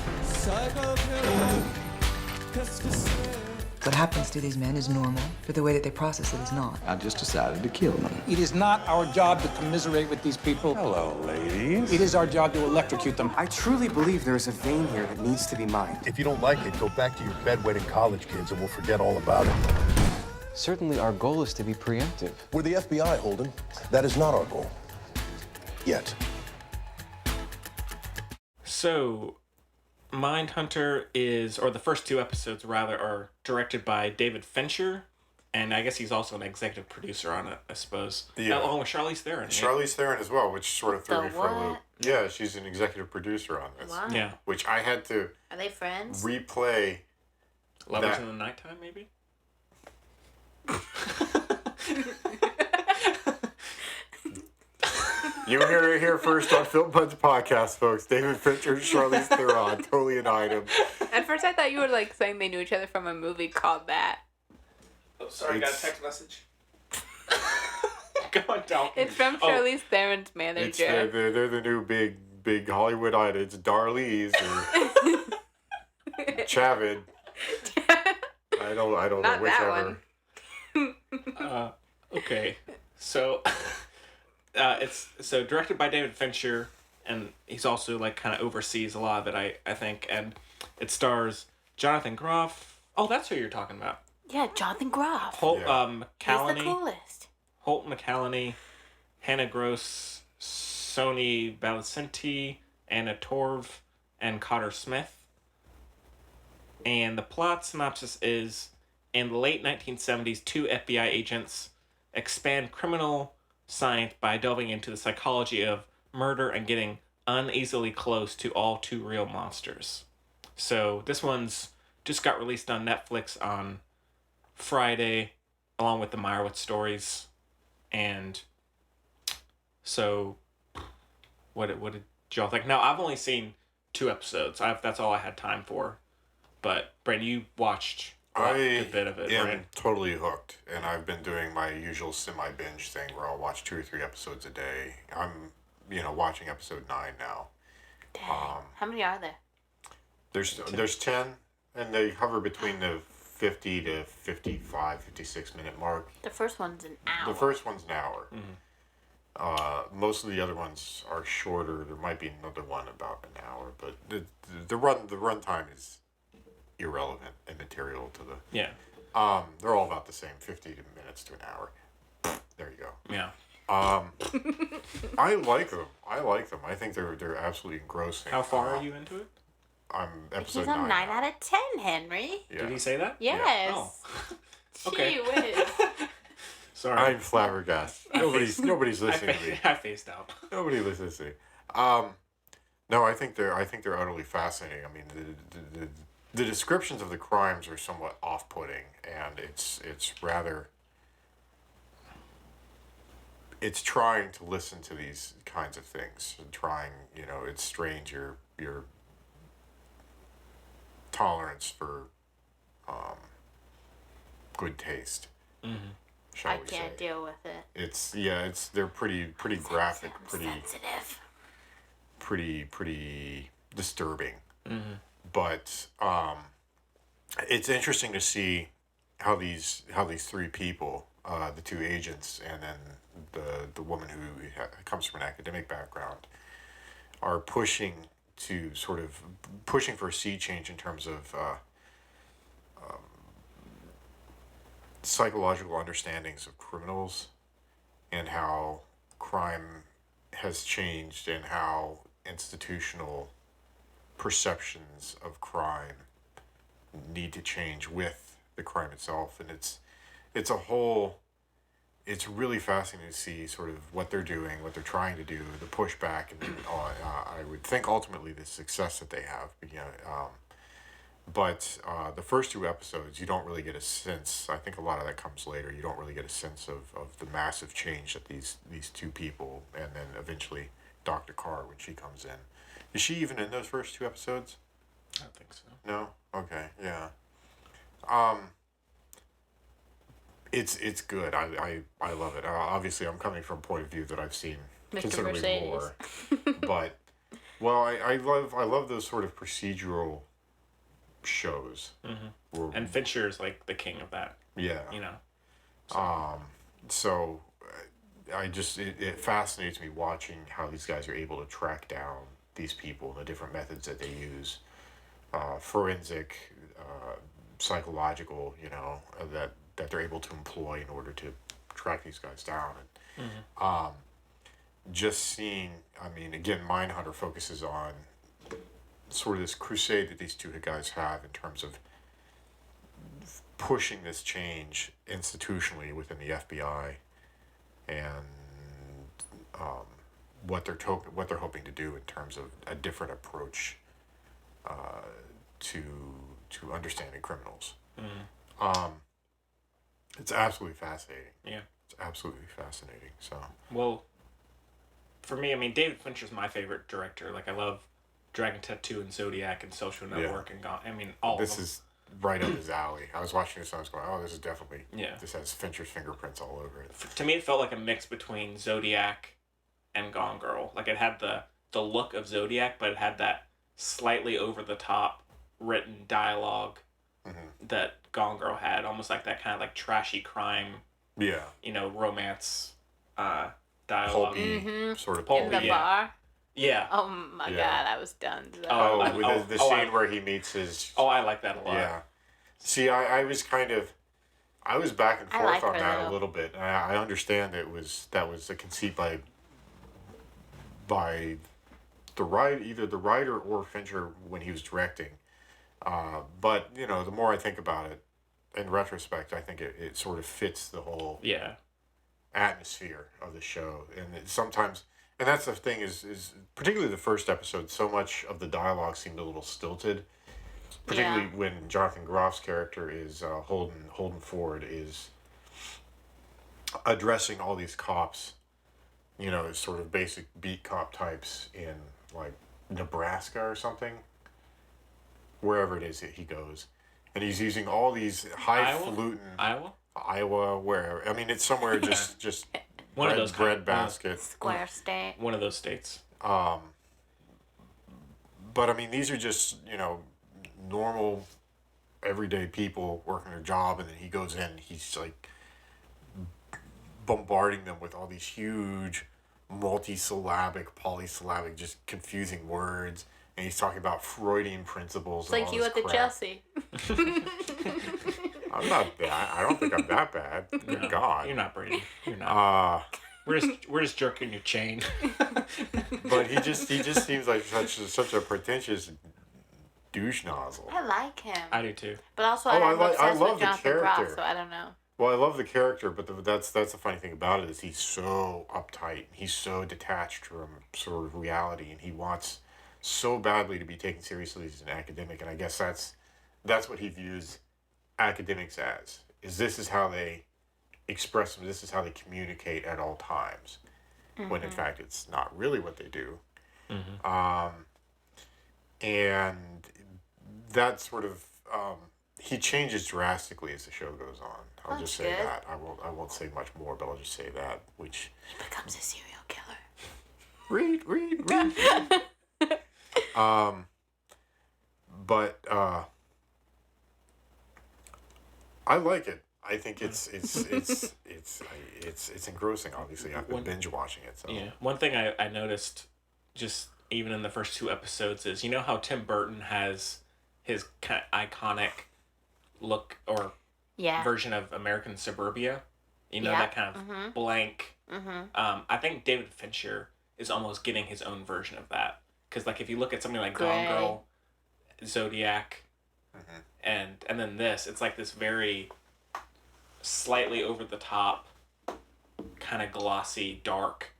What happens to these men is normal, but the way that they process it is not. I just decided to kill them. It is not our job to commiserate with these people. Hello, ladies. It is our job to electrocute them. I truly believe there is a vein here that needs to be mined. If you don't like it, go back to your bedwetting college kids and we'll forget all about it. Certainly our goal is to be preemptive. We're the FBI, Holden. That is not our goal. Yet. So, Mindhunter or the first 2 episodes rather, are directed by David Fincher, and I guess he's also an executive producer on it, I suppose. Yeah. Along with Charlize Theron. Charlize Theron as well, which sort of threw The me for a what? loop. Yeah, she's an executive producer on this. Wow. Yeah. Which I had to Are they friends? replay. Lovers That- in the Nighttime, maybe? You hear it here first on Film Buds Podcast, folks. David Fincher and Charlize Theron, totally an item. At first, I thought you were like saying they knew each other from a movie called that. Oh, sorry, I got a text message. Going down. It's from Charlize Theron's manager. They're the new big Hollywood idol. It's Darlise or Chavid. I don't know whichever. Okay, so it's directed by David Fincher, and he's also like kind of oversees a lot of it. I think, and it stars Jonathan Groff. Oh, that's who you're talking about. Yeah, Jonathan Groff. Holt He's McCallany. the coolest. Holt McCallany, Hannah Gross, Sony Balicenti, Anna Torv, and Cotter Smith. And the plot synopsis is, in the late 1970s, 2 FBI agents expand criminal science by delving into the psychology of murder and getting uneasily close to all too real monsters. So this one's just got released on Netflix on Friday, along with the Meyerowitz stories. And so, what did y'all think? Now, I've only seen 2 episodes. That's all I had time for. But Braden, you watched a good bit of it, am right? totally hooked, and I've been doing my usual semi-binge thing where I'll watch 2 or 3 episodes a day. I'm, watching episode 9 now. Dang. How many are there? There's 10, and they hover between the 50 to 55, 56 minute mark. The first one's an hour. The first one's an hour. Mm-hmm. Most of the other ones are shorter. There might be another one about an hour, but the run time is irrelevant and material to the. Yeah. They're all about the same, 50 minutes to an hour. There you go. Yeah. I like them. I think they're absolutely engrossing. How far are you into it? I'm episode He's a 9 9 now. out of 10, Henry. Yeah. Did he say that? Yes. Oh. Okay. Gee whiz. Sorry. I'm flabbergasted. Nobody's listening to me. I phased out. Nobody listens to me. No, I think they're utterly fascinating. I mean, the descriptions of the crimes are somewhat off-putting, and it's rather. It's trying to listen to these kinds of things, and trying, it's strange your tolerance for good taste. Mm-hmm. Shall I we can't say. deal with it. They're pretty graphic, Sensitive. pretty disturbing. Mm-hmm. But it's interesting to see how these 3 people, the 2 agents, and then the woman who comes from an academic background, are pushing for a sea change in terms of psychological understandings of criminals and how crime has changed and how institutional perceptions of crime need to change with the crime itself. And it's really fascinating to see sort of what they're doing, what they're trying to do, the pushback, and I would think ultimately the success that they have. But the first 2 episodes, you don't really get a sense. I think a lot of that comes later. You don't really get a sense of the massive change that these 2 people, and then eventually Dr. Carr when she comes in. Is she even in those first 2 episodes? I don't think so. No? Okay, yeah. It's good. I love it. Obviously, I'm coming from a point of view that I've seen Mr. considerably Mercedes. more. But, well, I love those sort of procedural shows. Mm-hmm. And Fincher's like the king of that. Yeah. So it fascinates me watching how these guys are able to track down these people and the different methods that they use, forensic, psychological, that they're able to employ in order to track these guys down. And just seeing, again, Mindhunter focuses on sort of this crusade that these 2 guys have in terms of pushing this change institutionally within the FBI, and what they're hoping to do in terms of a different approach to understanding criminals. It's absolutely fascinating. Yeah. It's absolutely fascinating. So. Well, for me, I mean, David Fincher's my favorite director. Like, I love Dragon Tattoo and Zodiac and Social Network and I mean, all this of them. is right up his alley. I was watching this and I was going, oh, this is definitely, Yeah. this has Fincher's fingerprints all over it. To me, it felt like a mix between Zodiac and Gone Girl. Like, it had the look of Zodiac, but it had that slightly over-the-top written dialogue that Gone Girl had. Almost like that kind of, like, trashy crime, romance dialogue. Pulpy, sort of in the bar. Yeah. Oh my god, I was done. With the scene where he meets his... Oh, I like that a lot. Yeah. See, I was kind of... I was back and forth on that a little bit. I understand that was a conceit by the either the writer or Fincher when he was directing. But, the more I think about it, in retrospect, I think it sort of fits the whole atmosphere of the show. And sometimes... And that's the thing is particularly the first episode, so much of the dialogue seemed a little stilted. Particularly when Jonathan Groff's character is Holden Ford is addressing all these cops, sort of basic beat cop types in like Nebraska or something, wherever it is that he goes, and he's using all these highfalutin Iowa, wherever. I mean, it's somewhere just one of those bread basket, square state, one of those states. But I mean, these are just normal, everyday people working their job, and then he goes in, he's like bombarding them with all these huge, multi-syllabic, polysyllabic, just confusing words, and he's talking about Freudian principles. It's like you at the Chelsea. I'm not bad. I don't think I'm that bad. Good God. You're not, Braden. You're not. We're just jerking your chain. But he just seems like such a pretentious douche nozzle. I like him. I do too. But also, I'm obsessed love with the Jonathan Groff, character. so I don't know. Well, I love the character, but that's the funny thing about it is he's so uptight. He's so detached from sort of reality, and he wants so badly to be taken seriously as an academic. And I guess that's what he views academics as. This is how they express them. This is how they communicate at all times. When in fact it's not really what they do. And that sort of he changes drastically as the show goes on. I'll just say that. I won't say much more, but I'll just say that. Which he becomes a serial killer. Read. But I like it. I think it's engrossing. Obviously, I've been binge watching it. So yeah, one thing I noticed, just even in the first 2 episodes, is how Tim Burton has his kind of iconic look or version of American suburbia. That kind of blank. I think David Fincher is almost getting his own version of that, because like if you look at something like Gone Girl, Zodiac, and then this, it's like this very slightly over the top, kind of glossy, dark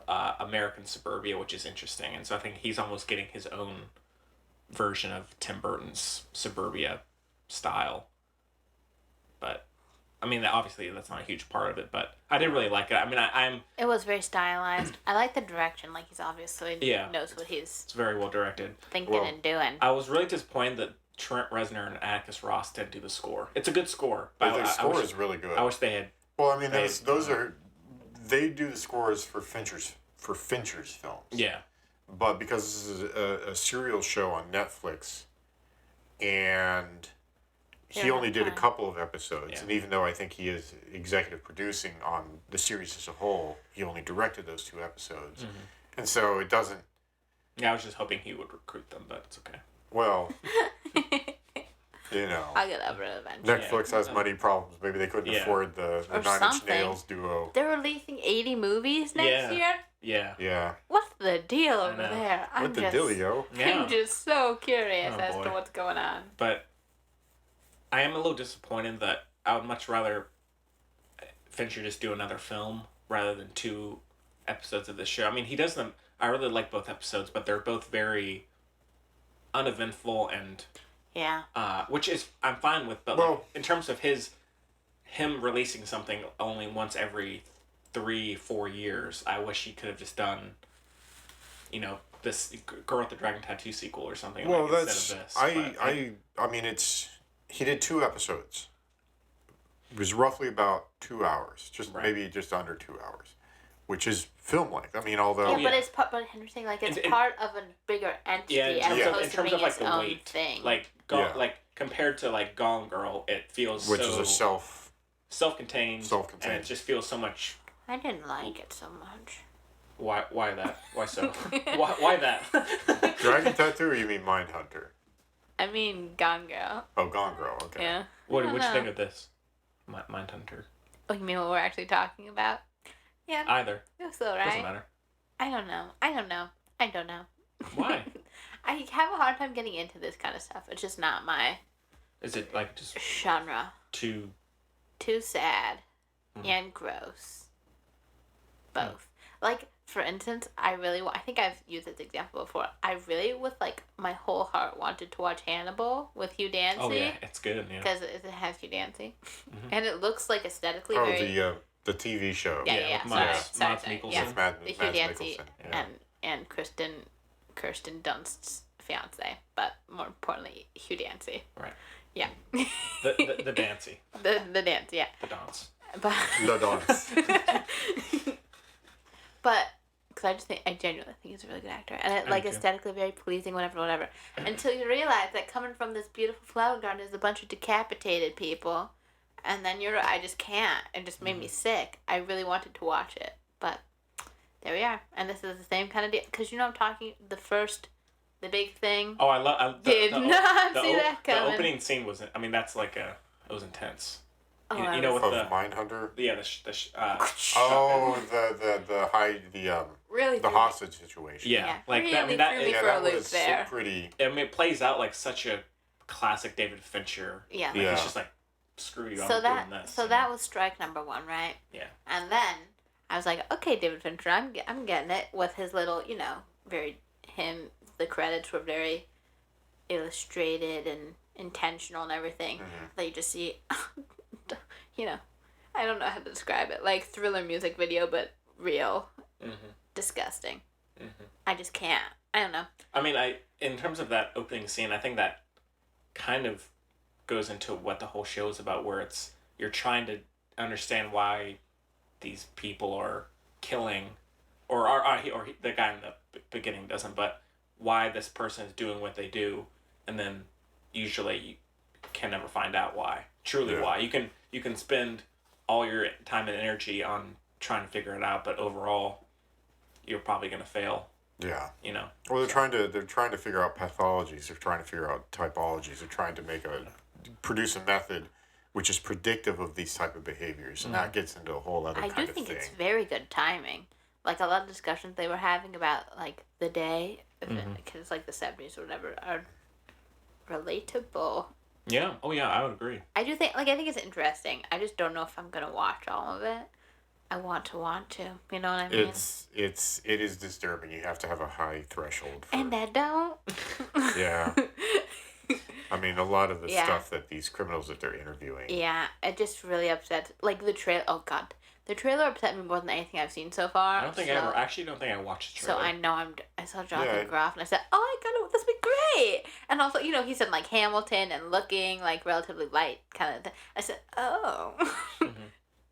American suburbia, which is interesting. And so I think he's almost getting his own version of Tim Burton's suburbia style. But I mean, obviously that's not a huge part of it, but I did really like it. I mean, It was very stylized. I like the direction. Like he's obviously knows what he's. It's very well directed. Thinking and doing. I was really disappointed that Trent Reznor and Atticus Ross didn't do the score. It's a good score. But the score is really good. I wish they had. Well, I mean, they do the scores for Fincher's films. Yeah. But because this is a serial show on Netflix, and he only did a couple of episodes, and even though I think he is executive producing on the series as a whole, he only directed those 2 episodes, and so it doesn't. Yeah, I was just hoping he would recruit them, but it's okay. Well, I'll get over it eventually. Netflix has money problems. Maybe they couldn't afford the 9 Inch Nails duo. They're releasing 80 movies next year? Yeah. What's the deal over there? What the dealio? I'm just so curious as to what's going on. But I am a little disappointed that I would much rather Fincher just do another film rather than 2 episodes of this show. I mean, he does them. I really like both episodes, but they're both very uneventful and which is I'm fine with, but like, in terms of his him releasing something only once every 3-4 years. I wish he could have just done, this Girl with the Dragon Tattoo sequel or something. Well, like, that's instead of this. I mean, he did 2 episodes. It was roughly about 2 hours, maybe just under 2 hours, which is film length. I mean, although but it's but Henry's saying like it's part of a bigger entity as opposed to being its own thing. Like compared to like Gone Girl, it feels which is a self-contained, and it just feels so much. I didn't like it so much. Why that? Why so? why that? Dragon Tattoo, or you mean Mindhunter? I mean Gone Girl. Oh, Gone Girl. Okay. Yeah. What you think of this? Mindhunter. Oh, you mean what we're actually talking about? Yeah. Either. It's all right. Doesn't matter. I don't know. Why? I have a hard time getting into this kind of stuff. It's just not my. Is it like just genre? Too sad and gross. Both. Like, for instance, I think I've used this example before. I really, with like my whole heart, wanted to watch Hannibal with Hugh Dancy. Oh yeah, it's good. Yeah. Because it has Hugh Dancy, and it looks like aesthetically very. The TV show. Yeah. Mads Mikkelsen. Yeah. Mads Hugh Dancy Mikkelsen, and Kirsten Dunst's fiance, but more importantly, Hugh Dancy. Right. Yeah. The Dancy. The dance, yeah. The dance. But the dance. But because I genuinely think he's a really good actor, and it like aesthetically very pleasing, whatever. Until you realize that coming from this beautiful flower garden is a bunch of decapitated people, and then I just can't. It just made me sick. I really wanted to watch it, but there we are, and this is the same kind of deal. Because I'm talking the big thing. Oh, I love. Did not see that coming. The opening scene was. I mean, that's like it was intense. Oh, you know, with of the Mindhunter. Yeah, really the hostage situation. Yeah, like really that. I mean, that threw me for a loop was there. Pretty. I mean, it plays out like such a classic David Fincher. Yeah. Like, it's just like screw you. So I'm doing this. So that was strike number 1, right? Yeah. And then I was like, okay, David Fincher, I'm getting it with his little, the credits were very illustrated and intentional and everything. That you just see, I don't know how to describe it, like thriller music video, but real. Disgusting. I just can't. I don't know. I mean, in terms of that opening scene, I think that kind of goes into what the whole show is about, where you're trying to understand why these people are killing, or the guy in the beginning doesn't, but why this person is doing what they do, and then usually you can never find out why. Truly why. You can spend all your time and energy on trying to figure it out, but overall you're probably going to fail. Yeah. Well, they're trying to figure out pathologies. They're trying to figure out typologies. They're trying to produce a method which is predictive of these type of behaviors, and that gets into a whole other kind of thing. I do think it's very good timing. Like a lot of discussions they were having about like the day, because like the 70s or whatever, are relatable. Yeah. Oh yeah, I would agree. I do think I think it's interesting. I just don't know if I'm gonna watch all of it. I want to. You know what I mean? It is disturbing. You have to have a high threshold. And I don't. Yeah. I mean, a lot of the stuff that these criminals that they're interviewing. Yeah, it just really upsets. Like the trailer. Oh God, the trailer upset me more than anything I've seen so far. I don't think I watched the trailer. So I know I saw Jonathan Groff and I said, oh, I got it. This would be great. And also, he said like Hamilton and looking like relatively light kind of thing. I said, oh,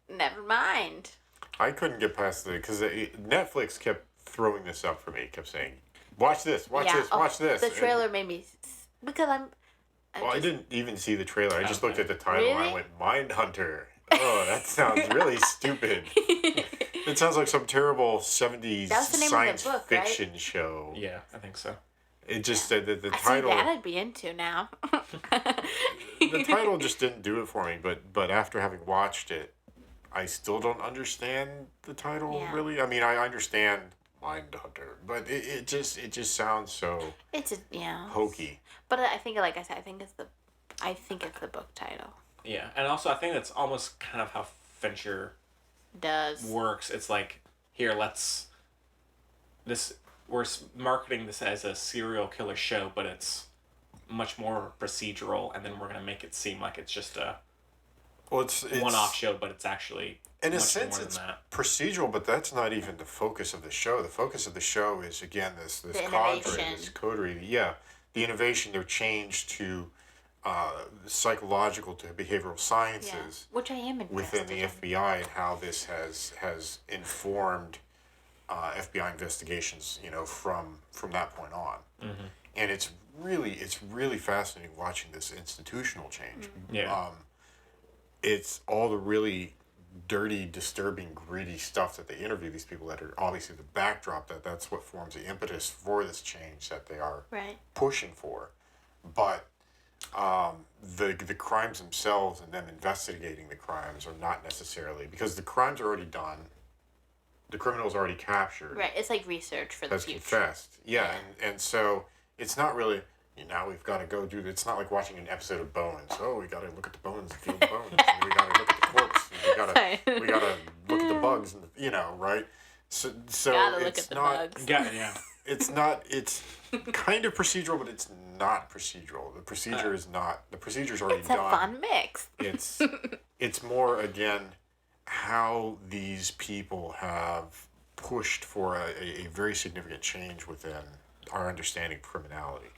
never mind. I couldn't get past because Netflix kept throwing this up for me. Kept saying, watch this, watch this. The trailer made me because I didn't even see the trailer. I just looked at the title and I went, Mindhunter. Oh, that sounds really stupid. It sounds like some terrible 70s science fiction show. Yeah, I think so. It just said that the title... I see that I'd be into now. The title just didn't do it for me, but after having watched it, I still don't understand the title, really. I mean, I understand Mindhunter, but it just sounds so hokey. But I think, like I said, I think it's the book title. Yeah, and also I think that's almost kind of how Fincher works. It's like, here, we're marketing this as a serial killer show, but it's much more procedural, and then we're gonna make it seem like it's just a Well, it's one-off show, but it's actually in a much sense more it's than that. procedural, but that's not even the focus of the show. The focus of the show is again this The cadre, innovation. this coterie. Yeah, the innovation. They're changed to psychological to behavioral sciences. Which I am within the invested in. FBI and how this has informed FBI investigations. From that point on, and it's really fascinating watching this institutional change. Yeah. It's all the really dirty, disturbing, gritty stuff that they interview these people that are obviously the backdrop that's what forms the impetus for this change that they are pushing for. But the crimes themselves and them investigating the crimes are not necessarily, because the crimes are already done. The criminal's already captured. Right, it's like research for the That's future. confessed. Yeah. And so it's not really, now we've got to go do, it's not like watching an episode of Bones. Oh, we got to look at the bones and feel the bones. And we got to look at the corpse. And we got to look at the bugs. And right? So Gotta look it's at the not, bugs. Yeah. it's kind of procedural, but it's not procedural. The procedure's already It's done. a fun mix. It's more, again, how these people have pushed for a very significant change within our understanding of criminality.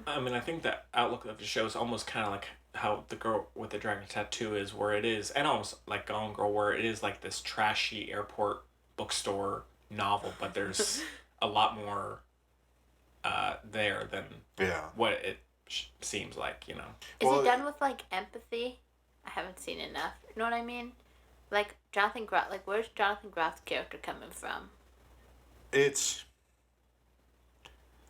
I mean, I think the outlook of the show is almost kind of like how The Girl with the Dragon Tattoo is, where it is, and almost like Gone Girl, where it is like this trashy airport bookstore novel, but there's a lot more there than what it seems like, Is it done with like empathy? I haven't seen enough. You know what I mean? Like Jonathan Groff. Like, where's Jonathan Groff's character coming from?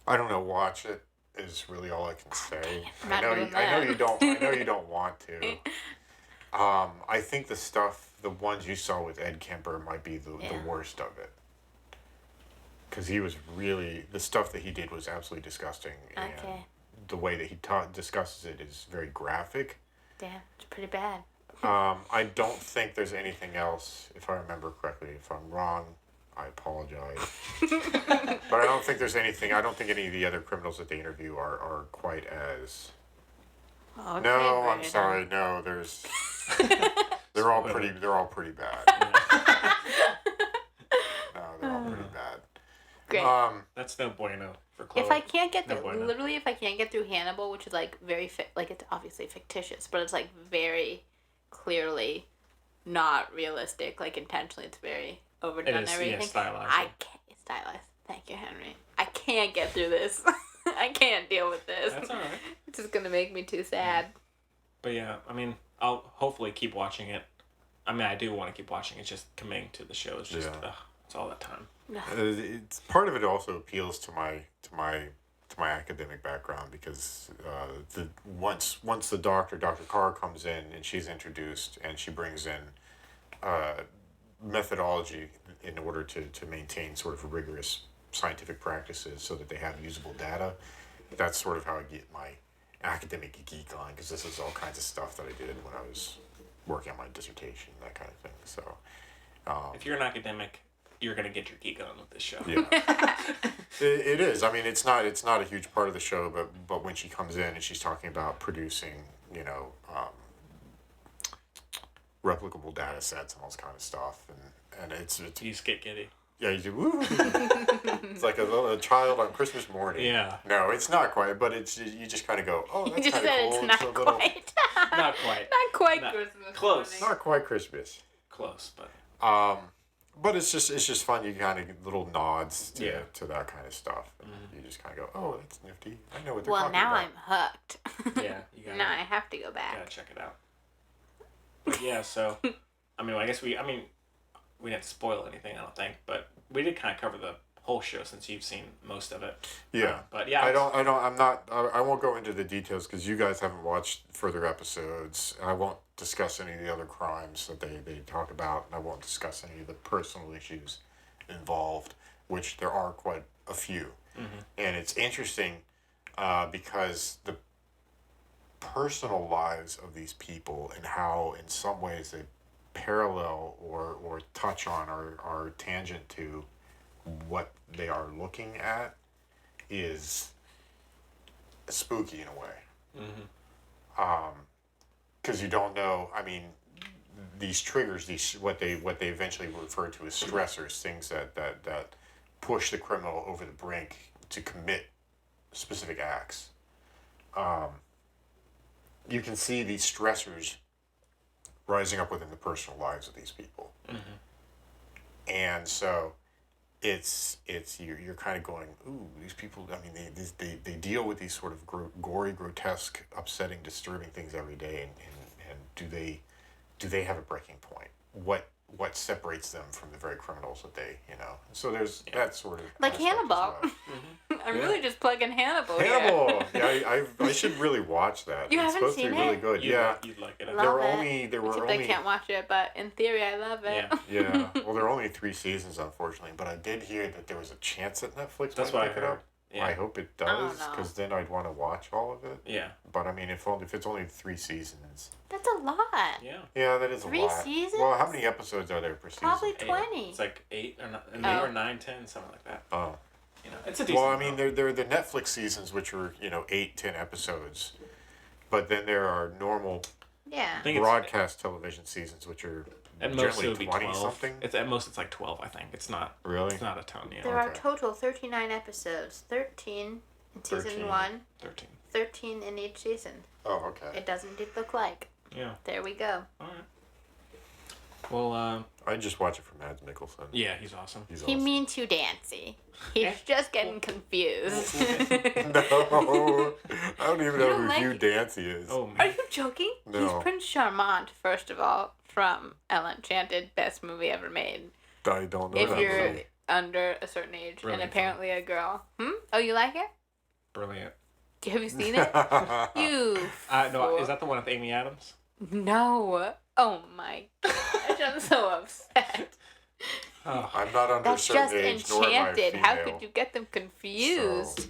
I don't know. Watch it is really all I can say. I know you don't. I know you don't want to. I think the ones you saw with Ed Kemper might be the worst of it. Because he was really, the stuff that he did was absolutely disgusting. And the way that he discusses it is very graphic. Damn, it's pretty bad. I don't think there's anything else, if I remember correctly. If I'm wrong, I apologize. But I don't think there's anything, I don't think any of the other criminals that they interview are quite as... Okay, no, I'm Braden. sorry, no, there's... they're all pretty bad. No, they're all pretty bad. Great. That's no bueno for Chloe. If I can't get through, No bueno. literally, if I can't get through Hannibal, which is like very, like it's obviously fictitious, but it's like very clearly not realistic. Like intentionally, it's very overdone. It is, everything. yeah, stylized. I can't stylized. Thank you, Henry. I can't get through this. I can't deal with this. That's all right. It's just gonna make me too sad. But yeah, I mean, I'll hopefully keep watching it. I mean, I do want to keep watching. It's just committing to the show is just it's all that time. It's part of it also appeals to my academic background, because once the Dr. Carr comes in and she's introduced and she brings in methodology in order to maintain sort of rigorous scientific practices so that they have usable data. That's sort of how I get my academic geek on, because this is all kinds of stuff that I did when I was working on my dissertation, that kind of thing. So if you're an academic, you're gonna get your geek on with this show. Yeah, it is. I mean, it's not a huge part of the show, but when she comes in and she's talking about producing, replicable data sets and all this kind of stuff, and it's You just get giddy. yeah, you do. Woo. It's like a child on Christmas morning. Yeah. No, it's not quite, but you just kind of go, oh, that's You just kind of said cool. it's not a little, quite. Not quite. Not quite Not- Christmas. close. morning. not quite Christmas. Close, but But it's just fun. You kind of get little nods to Yeah. to that kind of stuff. And you just kind of go, oh, that's nifty. I know what they're Well, talking now about. I'm hooked. yeah, you gotta, Now I have to go back. gotta check it out. But yeah, so I mean, I guess we didn't spoil anything, I don't think, but we did kind of cover the whole show since you've seen most of it. Yeah, but yeah, I won't go into the details because you guys haven't watched further episodes. I won't discuss any of the other crimes that they talk about, and I won't discuss any of the personal issues involved, which there are quite a few. And it's interesting because the personal lives of these people and how in some ways they parallel or touch on or tangent to what they are looking at is spooky in a way. Because you don't know, I mean, these triggers, these what they eventually refer to as stressors, things that push the criminal over the brink to commit specific acts. You can see these stressors rising up within the personal lives of these people, and so it's you're kind of going, ooh, these people. I mean, they deal with these sort of gory, grotesque, upsetting, disturbing things every day, and do they have a breaking point? What separates them from the very criminals that they, So there's that sort of like aspect as Hannibal. well. I'm really just plugging Hannibal. Hannibal. Yeah, I should really watch that. You it's haven't supposed seen to be really it? good. You'd like it. There were Except only I can't watch it, but in theory, I love it. yeah. Well, there are only 3 seasons, unfortunately. But I did hear that there was a chance that Netflix That's might what I pick it heard. up. Yeah. I hope it I don't does, know. because then I'd want to watch all of it. Yeah. But I mean, if it's only 3 seasons. That's a lot. Yeah. Yeah, that is a 3 lot. seasons? Well, how many episodes are there per season? Probably 8. 20. It's like 8 or 9, Oh. 8 or 9, 10, something like that. Oh. It's a decent. Well, I mean, there are the Netflix seasons, which are 8, 10 episodes, but then there are normal Yeah. I think broadcast television seasons, which are at most it generally would be 20 12. something. At most it's like 12. I think it's not Really? It's not a ton. Yeah. There are Okay. total 39 episodes. 13 in season 13. 1. 13. 13 in each season. Oh, okay. It does indeed look like. Yeah. There we go. All right. Well, I just watch it for Mads Mikkelsen. yeah, he's awesome. He's He awesome. means you, Dancy. He's just getting confused. No, I don't even know don't who like Hugh it? Dancy is. Oh Are man. you joking? No. He's Prince Charmant, first of all, from El Enchanted, best movie ever made. I don't know If that you're movie. under a certain age, Brilliant and apparently a girl. Oh, you like it? Brilliant. Have you seen it? You. No, fool. is that the one with Amy Adams? No. Oh my gosh, I'm so upset. Oh. I'm not under a That's certain just age, nor am I Enchanted. How female. could you get them confused? So-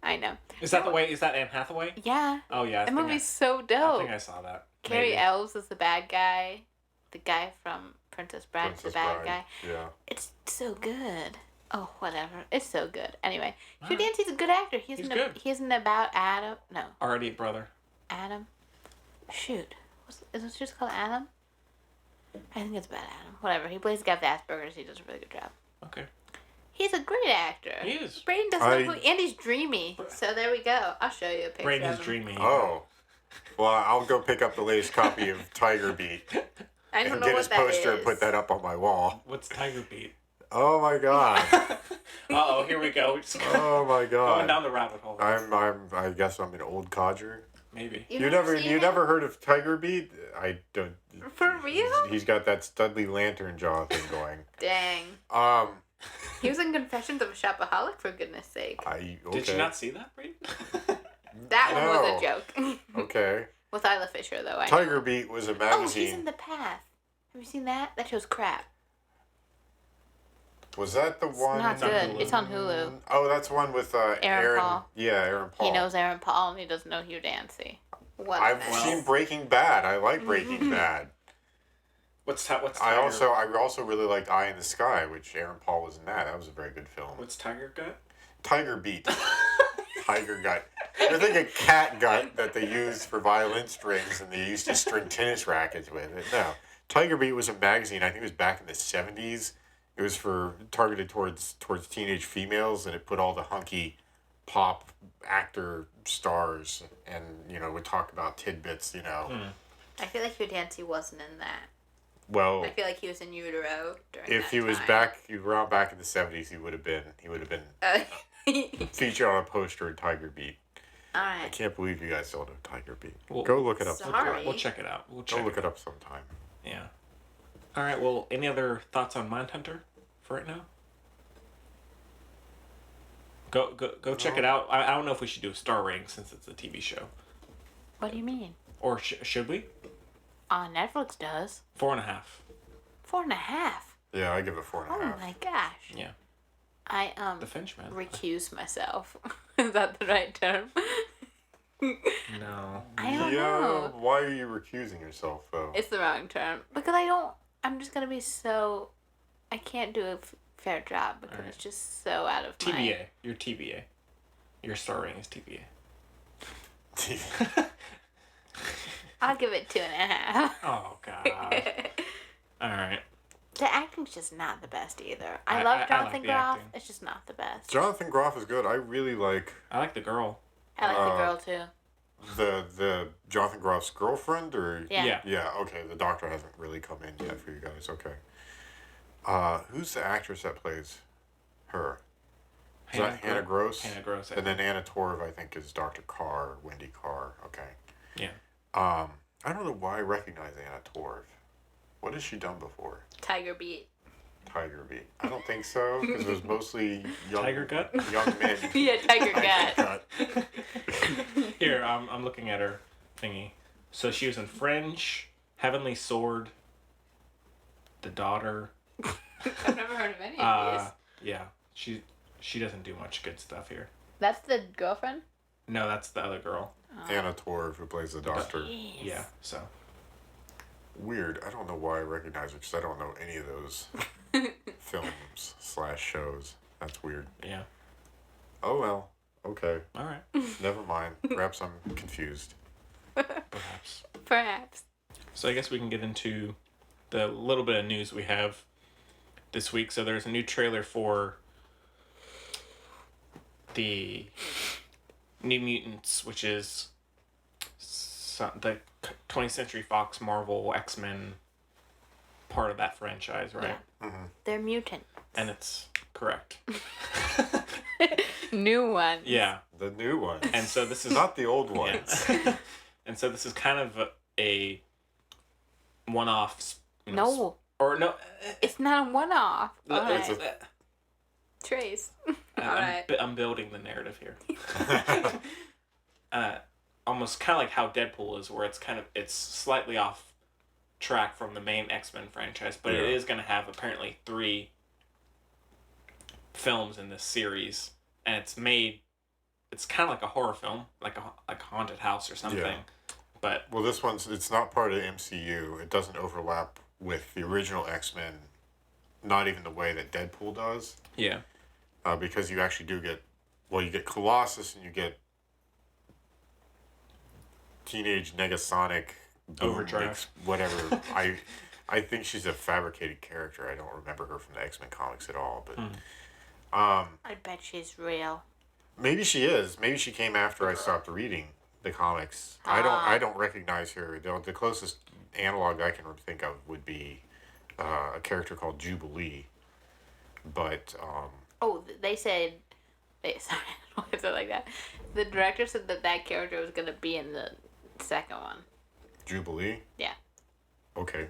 I know. Is that the way? Is that Anne Hathaway? Yeah. Oh yeah. That movie's so dope. I think I saw that. Carrie Maybe. Elves is the bad guy. The guy from Princess Bride is the Princess bad Bride. guy. Yeah. It's so good. Oh, whatever. It's so good. Anyway, Hugh Alright. Dancy's a good actor. He's good. He isn't about Adam. No, Already brother. Adam. Shoot. Is it just called Adam? I think it's about Adam. Whatever. He plays the guy with Asperger's. He does a really good job. Okay. He's a great actor. He is. Braden doesn't know who, and he's dreamy. So there we go. I'll show you a picture Braden of is him. dreamy. Oh. Well, I'll go pick up the latest copy of Tiger Beat I don't and know get what his that poster is. and put that up on my wall. What's Tiger Beat? Oh my god. Oh, here we go. We're just Oh my going god. down the rabbit hole. I guess I'm an old codger. Maybe. You never heard of Tiger Beat? I don't. For real? He's got that Studley Lantern jaw thing going. Dang. He was in Confessions of a Shopaholic, for goodness sake. Okay. Did you not see that, Braden? That one was No. a joke. Okay. With Isla Fisher, though. I know. Tiger Beat was a Oh, he's in magazine. The Path. Have you seen that? That show's crap. Was that the one? Not good. It's on Hulu. Oh, that's one with Aaron Paul. Yeah, Aaron Paul. He knows Aaron Paul, and he doesn't know Hugh Dancy. What? I've seen Breaking Bad. I like Breaking Bad. What's I Tiger? also really liked Eye in the Sky, which Aaron Paul was in that. That was a very good film. What's Tiger Gut? Tiger Beat. Tiger gut. You're thinking cat gut that they used for violin strings and they used to string tennis rackets with it. No. Tiger Beat was a magazine, I think it was back in the 70s. It was targeted towards teenage females, and it put all the hunky pop actor stars and, would talk about tidbits, I feel like Hugh Dancy wasn't in that. Well, I feel like he was in utero during if that he was time. around back in the 70s, he would have been featured on a poster in Tiger Beat. I Alright. can't believe you guys don't know Tiger Beat. Well, Go look it up. sorry. We'll check it out. Go look it up sometime. Yeah. All right. Well, any other thoughts on Mindhunter for right now? Go check it out. I don't know if we should do a star rating since it's a TV show, What do you mean? or should we? Netflix does. 4.5. 4.5. Yeah, I give it 4.5. Oh my gosh. Yeah. I The Finch man. recuse myself. Is that the right term? No. I don't know. Why are you recusing yourself, though? It's the wrong term. Because I'm just going to be so... I can't do a fair job because Alright. it's just so out of my... TBA. Your TBA. Your star rating is TBA. I'll give it 2.5. Oh God. acting's just not the best either. I love Jonathan like the Groff. acting. It's just not the best. Jonathan Groff is good. I really like I like the girl. I like the girl too. the Jonathan Groff's girlfriend, or Yeah. yeah. Okay, the doctor hasn't really come in yet for you guys. Okay. Who's the actress that plays her? Is that Hannah Gross? Hannah Gross. And then Anna Torv, I think, is Dr. Carr, Wendy Carr. Okay. Yeah. I don't know why I recognize Anna Torv. What has she done before? Tiger Beat. Tiger Beat. I don't think so, because it was mostly young, Tiger Gut? young men. Yeah, Tiger Gut. Here, I'm looking at her thingy. So she was in Fringe, Heavenly Sword, The Daughter. I've never heard of any of these. Yeah, she doesn't do much good stuff here. That's the girlfriend? No, that's the other girl. Anna Torv, who plays the doctor. Jeez. Yeah, so. Weird. I don't know why I recognize her, because I don't know any of those films/shows. That's weird. Yeah. Oh well. Okay. All right. Never mind. Perhaps I'm confused. Perhaps. Perhaps. So I guess we can get into the little bit of news we have this week. So there's a new trailer for the New Mutants, which is the 20th Century Fox Marvel X-Men part of that franchise, right? Yeah. They're mutants. And it's correct. New one. Yeah. The new one. And so this is not the old ones. Yeah. And so this is kind of a one-off. No. Or no. It's not a one-off. All It's right. Trace. I'm building the narrative here. Almost kind of like how Deadpool is, where it's slightly off track from the main X-Men franchise, but it is going to have apparently 3 films in this series, and it's kind of like a horror film, like a haunted house or something. Yeah. But well, this it's not part of the MCU. It doesn't overlap with the original X-Men, not even the way that Deadpool does. Yeah. Because you actually do get, you get Colossus and you get Teenage Negasonic Overdrive. Whatever. I think she's a fabricated character. I don't remember her from the X-Men comics at all, but I bet she's real. maybe she is. Maybe she came after I stopped reading the comics. I don't recognize her. The closest analog I can think of would be a character called Jubilee. But Oh, they said. Sorry, I don't know why I said it like that. The director said that character was gonna be in the second one. Jubilee? Yeah. Okay.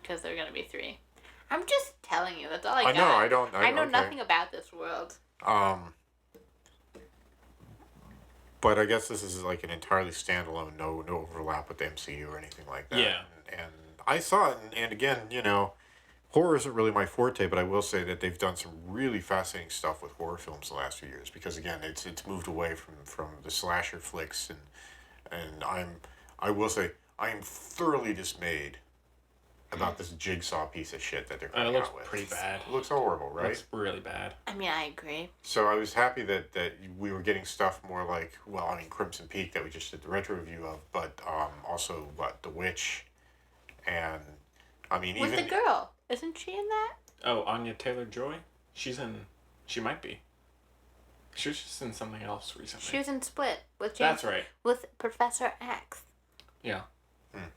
Because there are gonna be 3. I'm just telling you. That's all I got. I know. I know okay. nothing about this world. But I guess this is like an entirely standalone, no overlap with the MCU or anything like that. Yeah. And I saw it, and again, horror isn't really my forte, but I will say that they've done some really fascinating stuff with horror films the last few years, because again, it's moved away from the slasher flicks, and I will say I am thoroughly dismayed about this Jigsaw piece of shit that they're coming it looks out with. pretty bad. It looks horrible, right? It looks really bad. I mean, I agree. So I was happy that we were getting stuff more like, Crimson Peak that we just did the retro review of, but also The Witch, and With the girl, isn't she in that? Oh, Anya Taylor-Joy? She might be. She was just in something else recently. She was in Split with James. That's right. With Professor X. Yeah.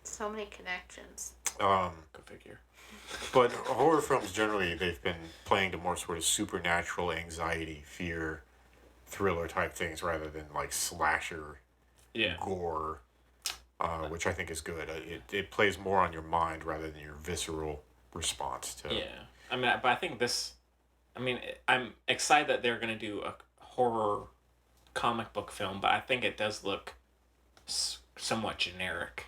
So many connections. Go figure. But horror films generally, they've been playing to more sort of supernatural anxiety, fear, thriller type things rather than like slasher gore, which I think is good. It plays more on your mind rather than your visceral response to. Yeah. But I think I'm excited that they're going to do a horror comic book film, but I think it does look somewhat generic.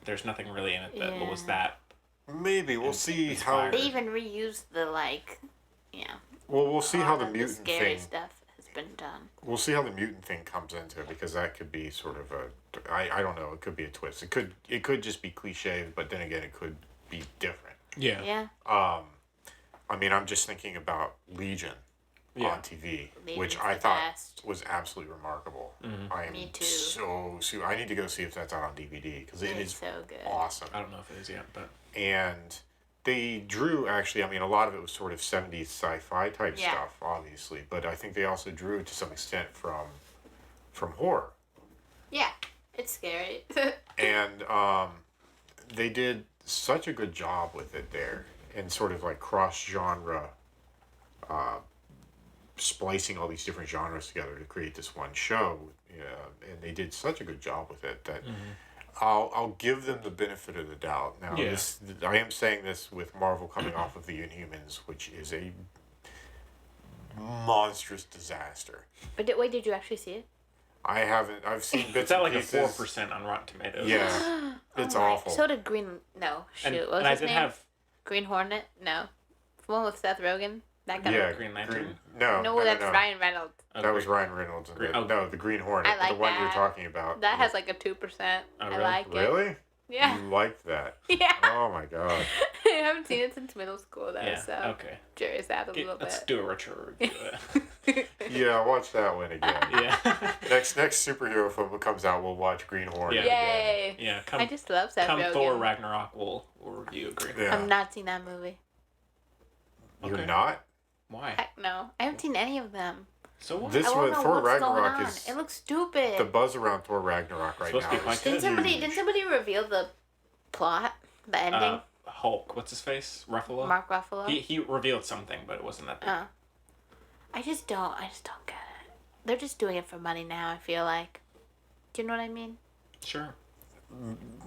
There's nothing really in it that was that. Maybe we'll see how they even reused the Well, we'll see how the the mutant scary thing. stuff has been done. We'll see how the mutant thing comes into it, because that could be sort of I don't know. It could be a twist. It could just be cliche, but then again, it could be different. Yeah. Yeah. I'm just thinking about Legion on TV, which I the thought best. was absolutely remarkable. I am Me too. so I need to go see if that's out on DVD, because it is so good. awesome. I don't know if it is yet, but. And they drew, actually, I mean, a lot of it was sort of 70s sci-fi type Yeah. stuff, obviously, but I think they also drew to some extent from horror. Yeah, it's scary. And they did such a good job with it there, and sort of like cross-genre, splicing all these different genres together to create this one show. And they did such a good job with it that I'll give them the benefit of the doubt. Now, Yeah. I am saying this with Marvel coming off of the Inhumans, which is a monstrous disaster. But wait, did you actually see it? I haven't. I've seen bits It's at and like pieces. a 4% on Rotten Tomatoes. Yeah, it's awful. So did Green. No, shoot. And, What was and I his did name? have Green Hornet? No. The one with Seth Rogen? That guy? Yeah, Green Lantern. No, that's no. Ryan Reynolds. Oh, That was Green- Ryan Reynolds. Green- No, the Green Hornet. I like the one you're that. talking about. That has like a 2%. Oh, I really? like it. Really? Yeah. You liked that? Yeah. Oh my god. I haven't seen it since middle school though, Yeah, so okay. jury's out a little Let's bit. do a retro review. Yeah, watch that one again. Yeah. Next superhero film that comes out, we'll watch Green Hornet. Yeah. Yay! Yeah, come, I just love Seth come Rogen. Thor Ragnarok, we'll review Green Yeah. I'm not seeing that movie. You're Okay. not? Why? Heck no. I haven't seen any of them. So what? This I one, won't know Thor what's Ragnarok going on. is It looks stupid. the buzz around Thor Ragnarok right Supposed to now. be quite is good. huge. Didn't somebody reveal the plot? The ending? Hulk, what's his face? Ruffalo? Mark Ruffalo? He revealed something, but it wasn't that big. I just don't get it. They're just doing it for money now, I feel like. Do you know what I mean? Sure.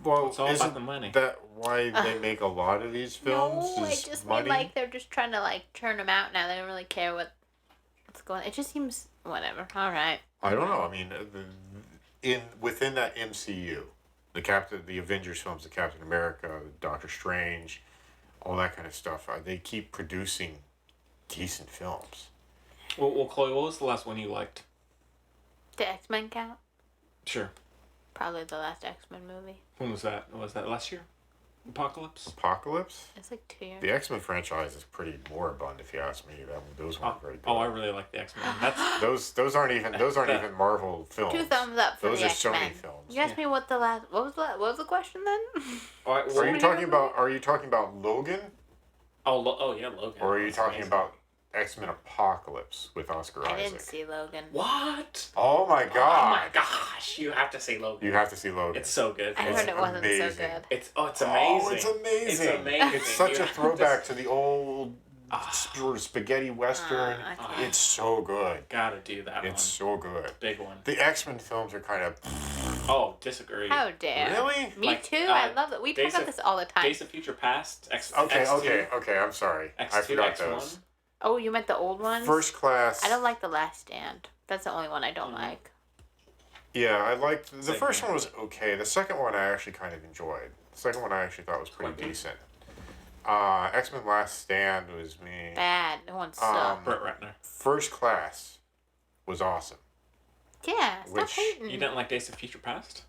Well, It's all isn't about the money. that why they make a lot of these films? No, I is just money? mean like they're just trying to like churn them out now. They don't really care what's going on. It just seems whatever. All right. I don't know. I mean, within that MCU, the Avengers films, the Captain America, Doctor Strange, all that kind of stuff. They keep producing decent films. Well, Chloe, what was the last one you liked? The X-Men count? Sure. Probably the last X-Men movie. When was that? Was that last year? Apocalypse? Apocalypse? It's like 2 years. The X-Men franchise is pretty moribund, if you ask me. Those weren't very good. Oh, I really like the X-Men. That's Those aren't even Marvel films. 2 thumbs up for Those the are X-Men. Sony films. You asked me what was the question then? Are you talking about Logan, oh yeah, Logan. or are you That's talking amazing. about X-Men Apocalypse with Oscar I Isaac? didn't see Logan. What? Oh my Oh god! my gosh! You have to see Logan. You have to see Logan. It's so good. I heard it wasn't amazing. so good. It's amazing. Oh, it's amazing! It's amazing. It's such You a have to throwback to the old sort of spaghetti western. I can't. It's so good. Gotta do that It's one. so good. Big one. The X-Men films are kind of Oh, disagree. How dare. really. Me Like, too. I love that. We talk Days about of- this all the time. Days of Future Past. Okay, X2, okay. I'm sorry. I X2, forgot X1. those. Oh, you meant the old ones? First Class. I don't like The Last Stand. That's the only one I don't like. Yeah, I liked the Same first here. one was okay. The second one I actually kind of enjoyed. The second one I actually thought was pretty Quite good. decent. X-Men Last Stand was me. Bad. No one sucked. Brett Ratner. First Class was awesome. Yeah, stop Which- hating. You didn't like Days of Future Past?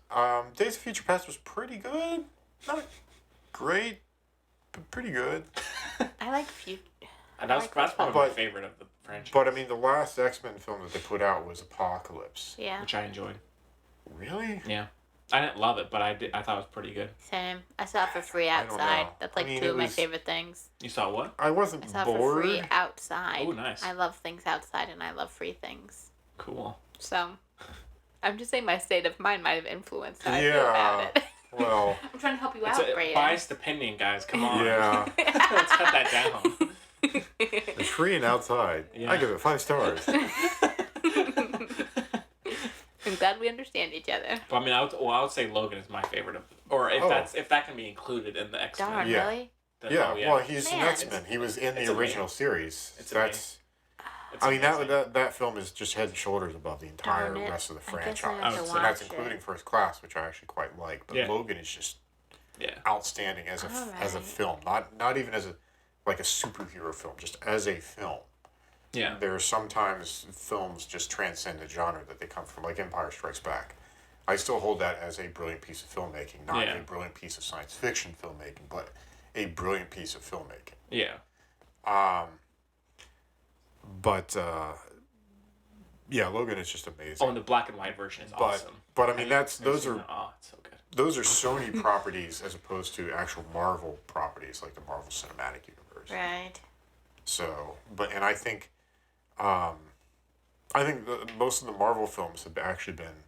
Days of Future Past was pretty good. Not great, but pretty good. That's I like probably my But- favorite of the franchise. But I mean, the last X-Men film that they put out was Apocalypse. Yeah, which I enjoyed. Really? Yeah. I didn't love it, but I thought it was pretty good. same. I saw it for free I don't outside. know. That's I like mean, 2 it of my was- favorite things. You saw what? I wasn't I saw it bored. for free outside. Oh, nice. I love things outside and I love free things. Cool. So, I'm just saying my state of mind might have influenced how I feel Yeah. about it. Well, I'm trying to help you It's out, a Braden. biased opinion, guys. Come on. yeah. Let's cut that down. It's free and outside. Yeah. I give it 5 stars. I'm glad we understand each other. But I mean, I would say Logan is my favorite of, or if Oh. if that can be included in the X-Men. Darn, Yeah. really? then, Yeah, oh, well, he's an Man. X-Men. He was in the It's original series. It's That's. It's I mean, amazing. that film is just head and shoulders above the entire Darn it. rest of the I guess I franchise. have to And that's watch including it. First Class, which I actually quite like. But Yeah. Logan is just Yeah. outstanding as a Alright. film, not even as a superhero film, just as a film. Yeah. There are sometimes films just transcend the genre that they come from, like Empire Strikes Back. I still hold that as a brilliant piece of filmmaking, not Yeah. a brilliant piece of science fiction filmmaking, but a brilliant piece of filmmaking. Yeah. But yeah, Logan is just amazing. Oh, and the black and white version is awesome. But I mean, Have you those seen are that? Oh, it's so good. those are Sony properties as opposed to actual Marvel properties, like the Marvel Cinematic Universe. Right. So, and I think most of the Marvel films have actually been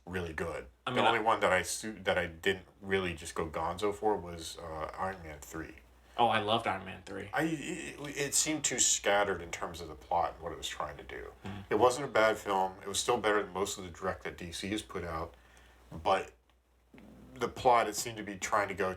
really good. I mean, the only one that I didn't really just go gonzo for was Iron Man 3. Oh, I loved Iron Man 3. It seemed too scattered in terms of the plot and what it was trying to do. It wasn't a bad film. It was still better than most of the direct that DC has put out. But the plot, it seemed to be trying to go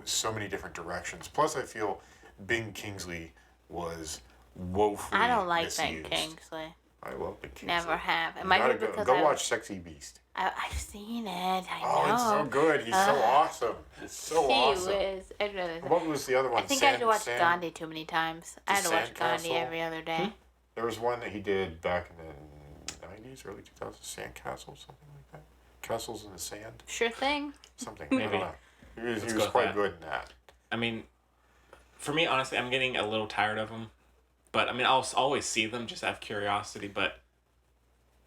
so many different directions. Plus, I feel Ben Kingsley was woefully I don't like misused. Ben Kingsley. I love Ben Kingsley. Never have. It You might gotta be because go watch Sexy Beast. I've seen it. I Oh, know. it's so good. He's so awesome. It's so awesome. I'd rather. What was the other one? I think I had to watch Gandhi too many times. I had to watch Gandhi Sandcastle? every other day. There was one that he did back in the 90s, early 2000s, Sandcastle, something like that. Castles in the Sand. Sure thing. Something. Maybe. I don't know. He Let's was go with quite that. good in that. I mean, for me, honestly, I'm getting a little tired of them. But, I mean, I'll always see them just out of curiosity. But,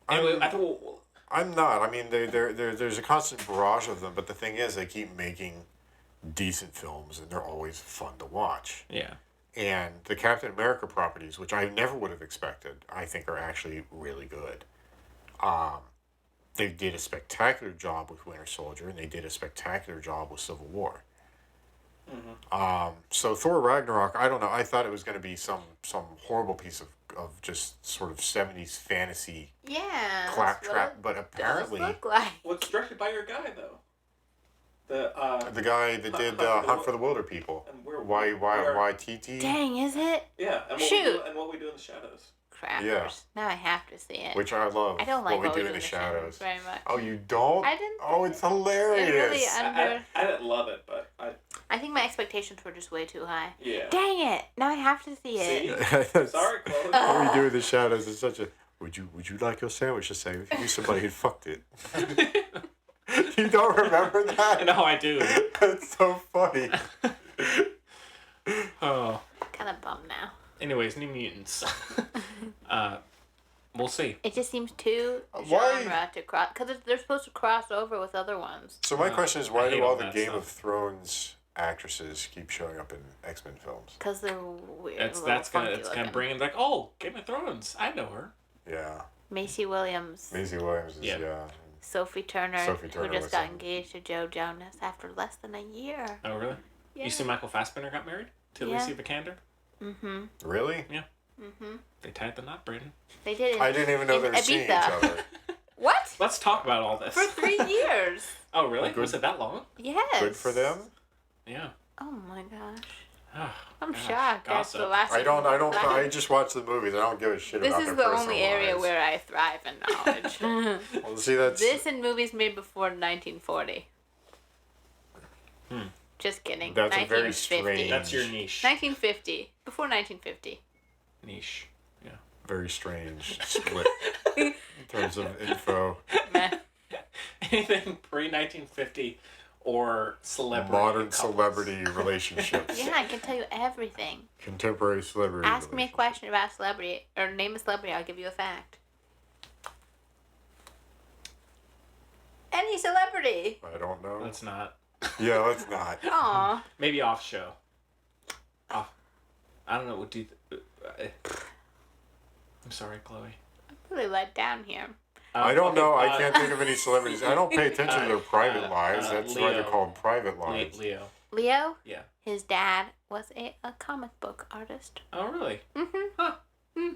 anyway, I thought... I'm not. I mean, there's a constant barrage of them, but the thing is, they keep making decent films, and they're always fun to watch. Yeah. And the Captain America properties, which I never would have expected, I think are actually really good. They did a spectacular job with Winter Soldier, and they did a spectacular job with Civil War. So Thor Ragnarok, I don't know. I thought it was going to be some horrible piece of just sort of 70s fantasy claptrap, but apparently Look like. Well, it's directed by your guy, though. the guy that did Hunt for the Wilder People. YTT. Dang, is it? Yeah. And Shoot. What we do in the shadows. Crackers. Yeah. Now I have to see it. Which I love. I don't like what we do in the shadows shadows. very much. Oh, you don't? I didn't. Oh, it's hilarious. It really under. I didn't love it, but I think my expectations were just way too high. Yeah. Dang it! Now I have to see it. Sorry, Chloe. What we do in the shadows is such a. Would you like your sandwich the same if you knew somebody had fucked it? You don't remember that? No, I do. That's so funny. Oh. Kind of bummed now. Anyways, New Mutants. We'll see. It just seems too Why? genre to cross because they're supposed to cross over with other ones. So my question is, I why hate do all all the that Game stuff. of Thrones actresses keep showing up in X-Men films? Because they're weird. That's gonna bring in like, oh, Game of Thrones. I know her. Yeah. Maisie Williams, Maisie Williams is, yeah. Sophie Turner, Sophie Turner who just was got in- engaged to Joe Jonas after less than a year. Oh, really? Yeah. You see Michael Fassbender got married to Yeah. Alicia Vikander? Mm-hmm. Really? Yeah. They tied the knot, Braden. They did it. I didn't even know in they were seeing each Ibiza. other. What? Let's talk about all this. For 3 years. Oh, really? Good. Was it that long? Yes. Good for them. Yeah. Oh my gosh. Ah, I'm gosh, shocked. That's the gossip. last. I just watch the movies. I don't give a shit This about is their the personal only area lives. where I thrive in knowledge. Well, see, that's... This and movies made before 1940. Just kidding. That's a very 1950. strange... That's your niche. 1950. Before 1950. Niche. Yeah. Very strange split in terms of info. Meh. Anything pre-1950 or celebrity. Modern couples. celebrity relationships. Yeah, I can tell you everything. Contemporary celebrity Ask me a relationships. question about a celebrity, or name a celebrity, I'll give you a fact. Any celebrity. I don't know. Let's not. Yeah, let's not. Aw. Maybe off show. Off. I don't know what do. I'm sorry, Chloe. I'm really let down here. I don't okay, know. I can't think of any celebrities. I don't pay attention to their private lives. That's why they're Leo. called private lives. Leo. Leo? Yeah. His dad was a comic book artist. Oh, really? Mm-hmm. Huh.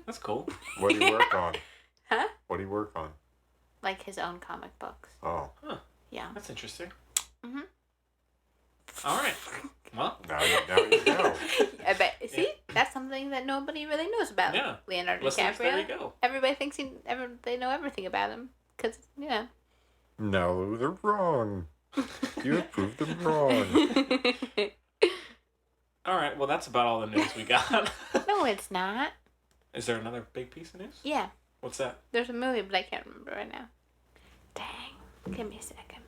That's cool. What do you work on? Huh? What do you work on? Like his own comic books. Oh. Huh. Yeah. That's interesting. Mm-hmm. All right. Well. Now you know. I bet. See, that's something that nobody really knows about. Yeah. Leonardo Listeners, there you DiCaprio. go. Everybody thinks they know everything about him. Cause yeah. No, they're wrong. You have proved them wrong. All right. Well, that's about all the news we got. No, it's not. Is there another big piece of news? Yeah. What's that? There's a movie, but I can't remember right now. Dang. Give me a second.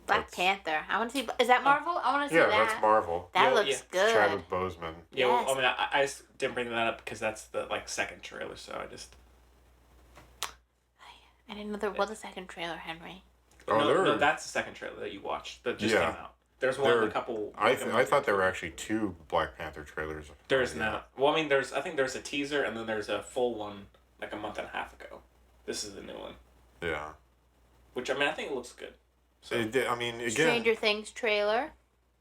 Black Panther. I want to see. Is that Marvel? I want to see Yeah, that. that's Marvel. That Yeah, looks yeah. good. Chadwick Boseman. Yeah. Yes. Well, I mean, I just didn't bring that up because that's the second trailer. So I just. I didn't know there was a second trailer, Henry. Oh, no, that's the second trailer that you watched that just came out. There's one a couple. I thought there were actually 2 Black Panther trailers. There's not. Well, I mean, I think there's a teaser and then there's a full one like a month and a half ago. This is the new one. Yeah. Which, I mean, I think it looks good. So. I mean, again... Stranger Things trailer.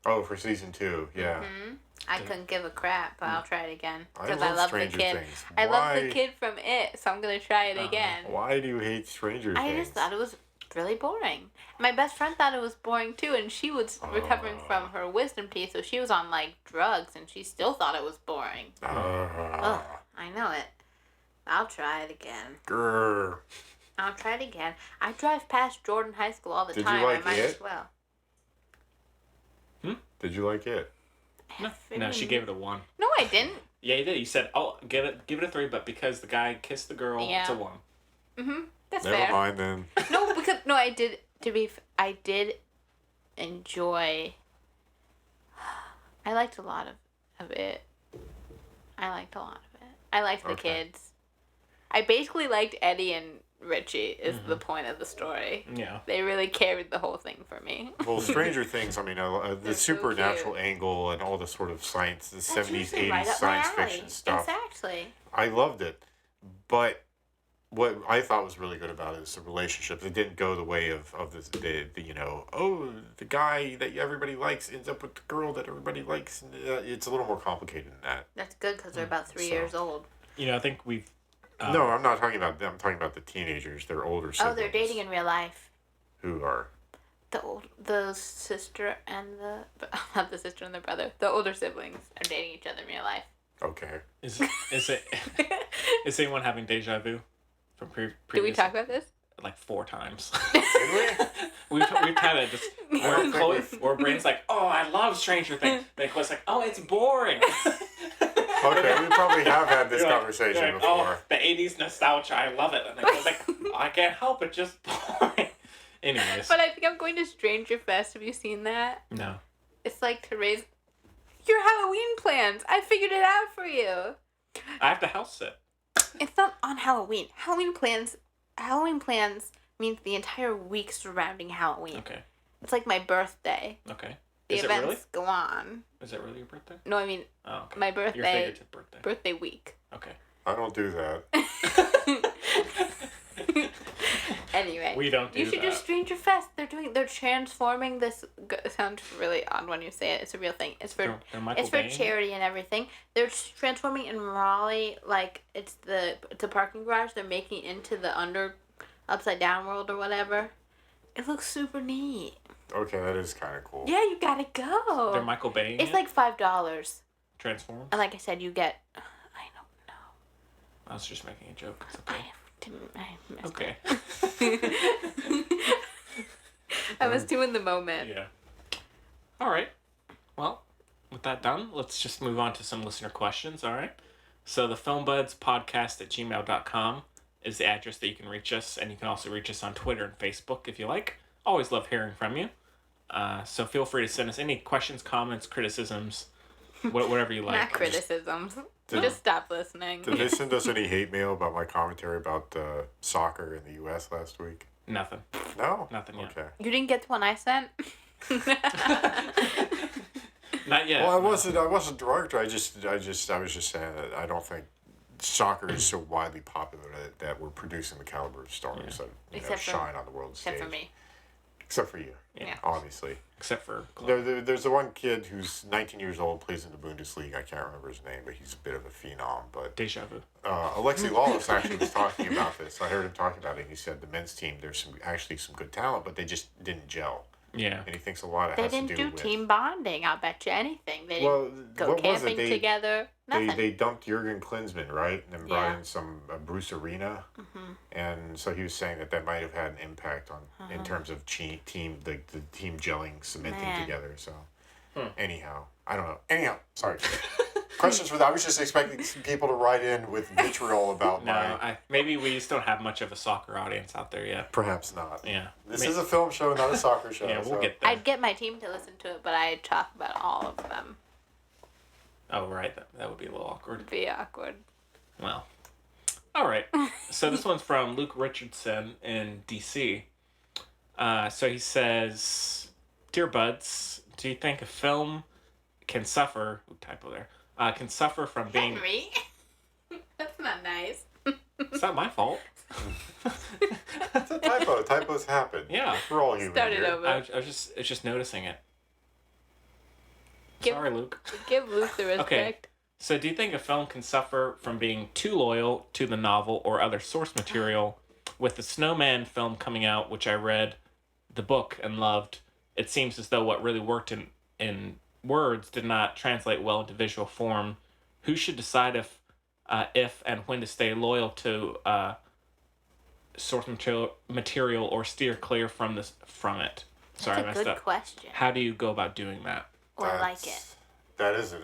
Oh, for season 2, yeah. Mm-hmm. I couldn't give a crap, but I'll try it again. Because I love Stranger the kid. Things. I love the kid from It, so I'm going to try it again. Why do you hate Stranger Things? I just thought it was really boring. My best friend thought it was boring too, and she was recovering from her wisdom teeth, so she was on like drugs, and she still thought it was boring. Ugh, I know it. I'll try it again. Grr. I'll try it again. I drive past Jordan High School all the Did time. You like I might it? as well. Did you like it? No, she gave it a 1. No, I didn't. Yeah, you did. You said, "Oh, give it a 3," but because the guy kissed the girl, it's a 1. That's Never fair. mind then. No, because I did. I did enjoy. I liked a lot of it. I liked a lot of it. I liked the kids. I basically liked Eddie and Richie. Is the point of the story? Yeah. They really carried the whole thing for me. Well, Stranger Things. I mean, the supernatural angle and all the sort of science, the 70s, 80s science fiction stuff. Exactly. I loved it, but what I thought was really good about it is the relationships. It didn't go the way of the the guy that everybody likes ends up with the girl that everybody likes. And, it's a little more complicated than that. That's good because they're about 3 years old. I think we've. No, I'm not talking about them. I'm talking about the teenagers. They're older siblings. Oh, they're dating in real life. Who are? The sister and not the sister and the brother. The older siblings are dating each other in real life. Okay. Is is anyone having deja vu from previous? Did we talk about this? Like 4 times. Did we? We've kind of just where Braden's like, "Oh, I love Stranger Things." Then Chloe's like, "Oh, it's boring." Okay, we probably have had this conversation like, before. Oh, the 80s nostalgia, I love it. And then Chloe's like, I can't help it, just boring. Anyways. But I think I'm going to Stranger Fest. Have you seen that? No. It's like to raise your Halloween plans. I figured it out for you. I have to house sit. It's not on Halloween. Halloween plans means the entire week surrounding Halloween. Okay. It's like my birthday. Okay. The Is events it really? go on. Is it really your birthday? No, I mean okay. my birthday. Your figurative birthday. Birthday week. Okay. I don't do that. Anyway. We don't do You should that. do Stranger Fest. They're transforming this. It sounds really odd when you say it. It's a real thing. It's for Michael it's for Bain? charity and everything. They're transforming in Raleigh like it's a parking garage. They're making into the upside down world or whatever. It looks super neat. Okay, that is kind of cool. Yeah, you gotta go. They're Michael Bay. It's like $5. Transformed. And like I said, you get. I don't know. I was just making a joke. It's okay. I messed Okay. I was too in the moment. Yeah. All right. Well, with that done, let's just move on to some listener questions. All right. So the filmbudspodcast@gmail.com is the address that you can reach us, and you can also reach us on Twitter and Facebook if you like. Always love hearing from you. So feel free to send us any questions, comments, criticisms, whatever you like. Not criticisms. Just stop listening. Did they send us any hate mail about my commentary about soccer in the U.S. last week? Nothing. No? Nothing yet. Okay. You didn't get the one I sent? Not yet. Well, I wasn't derogatory. I was just saying that I don't think soccer is so widely popular that we're producing the caliber of stars that shine on the world stage. Except for me. Except for you. Yeah. Obviously. Except for there's the one kid who's 19 years old, plays in the Bundesliga. I can't remember his name, but he's a bit of a phenom. But Deja vu. Alexi Lawless actually was talking about this. I heard him talking about it. He said the men's team, there's some good talent, but they just didn't gel. Yeah. And he thinks a lot of They has to didn't do do with team bonding. I'll bet you anything. They didn't go camping together. Nothing. They dumped Jurgen Klinsmann, right? And then brought in some Bruce Arena. Mm-hmm. And so he was saying that might have had an impact on in terms of the team gelling, cementing together. So anyhow, I don't know. Anyhow, sorry. Questions for that? I was just expecting some people to write in with vitriol about maybe we just don't have much of a soccer audience out there yet. Perhaps not. Yeah. This is a film show, not a soccer show. Yeah, we'll get there. I'd get my team to listen to it, but I'd talk about all of them. Oh, right. That would be a little awkward. It'd be awkward. Well. All right. So this one's from Luke Richardson in D.C. So he says, "Dear Buds, do you think a film can suffer?" Ooh, typo there. Can suffer from being. Henry. That's not nice. It's not my fault. It's a typo. Typos happen. Yeah. We're all human Start it here. over. I was just noticing it. Give- Sorry, Luke. Give Luke the respect. Okay. So, do you think a film can suffer from being too loyal to the novel or other source material? With the Snowman film coming out, which I read the book and loved, it seems as though what really worked in words did not translate well into visual form. Who should decide if and when to stay loyal to source material or steer clear from it? Sorry, I That's a messed good up. question. How do you go about doing that? I like it. That is a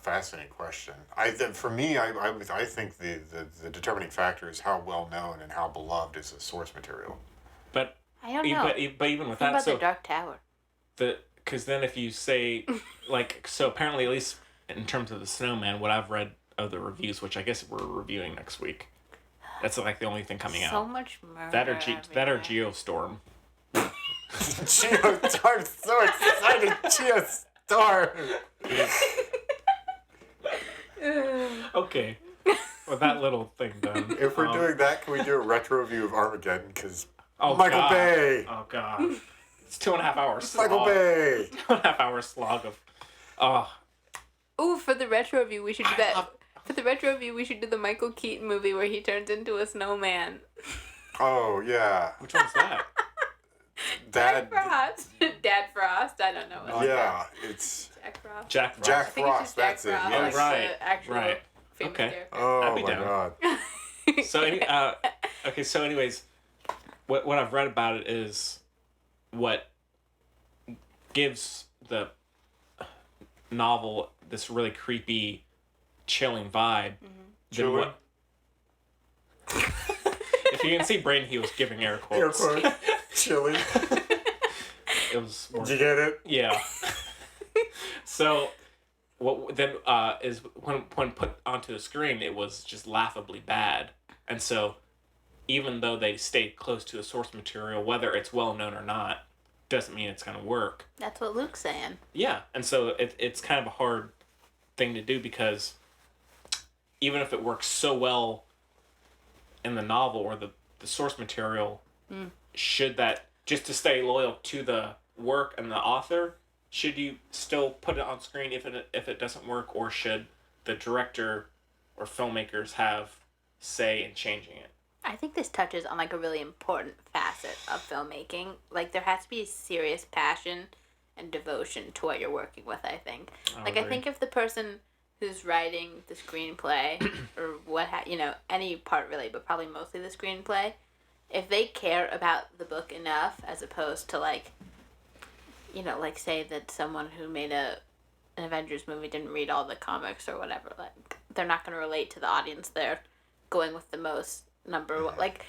fascinating question. For me, I think the determining factor is how well known and how beloved is the source material. But I don't know. But even with Think that, about the Dark Tower. Because then if you say, like, so apparently at least in terms of the Snowman, what I've read of the reviews, which I guess we're reviewing next week, that's like the only thing coming out. So much murder. That or Geostorm. Geostorm, I'm so excited. Geostorm. Okay. With that little thing done. If we're doing that, can we do a retro review of Armageddon? Because Oh, Michael God. Bay. Oh, God. It's 2.5 hours slog. Michael Bay. 2.5 hours slog of... Oh. Ooh, for the retro review, we should do that. For the retro review, we should do the Michael Keaton movie where he turns into a snowman. Oh, yeah. Which one's that? Dad Frost. Dad Frost. I don't know. What's Yeah, it's Jack Frost. Jack Frost. Jack I think it's Frost. just Jack That's it. Frost, Yes. like Right, the actual right. famous Okay. character. Oh I'd be my down. God. So, okay, so anyways, what I've read about it is what gives the novel this really creepy, chilling vibe. Then Chilling? what? If you can see Braden, he was giving air Air quotes. quotes. Chilling. It was more, Did you get it? yeah. So, what then is when put onto the screen, it was just laughably bad, and so even though they stayed close to the source material, whether it's well known or not, doesn't mean it's gonna work. That's what Luke's saying. Yeah, and so it's kind of a hard thing to do because even if it works so well in the novel or the source material, should that, just to stay loyal to the work and the author, should you still put it on screen if it doesn't work, or should the director or filmmakers have say in changing it? I think this touches on like a really important facet of filmmaking. Like there has to be serious passion and devotion to what you're working with, I think. I think if the person who's writing the screenplay or any part really, but probably mostly the screenplay, if they care about the book enough as opposed to like say that someone who made an Avengers movie didn't read all the comics or whatever, like they're not going to relate to the audience they're going with the most number one. Like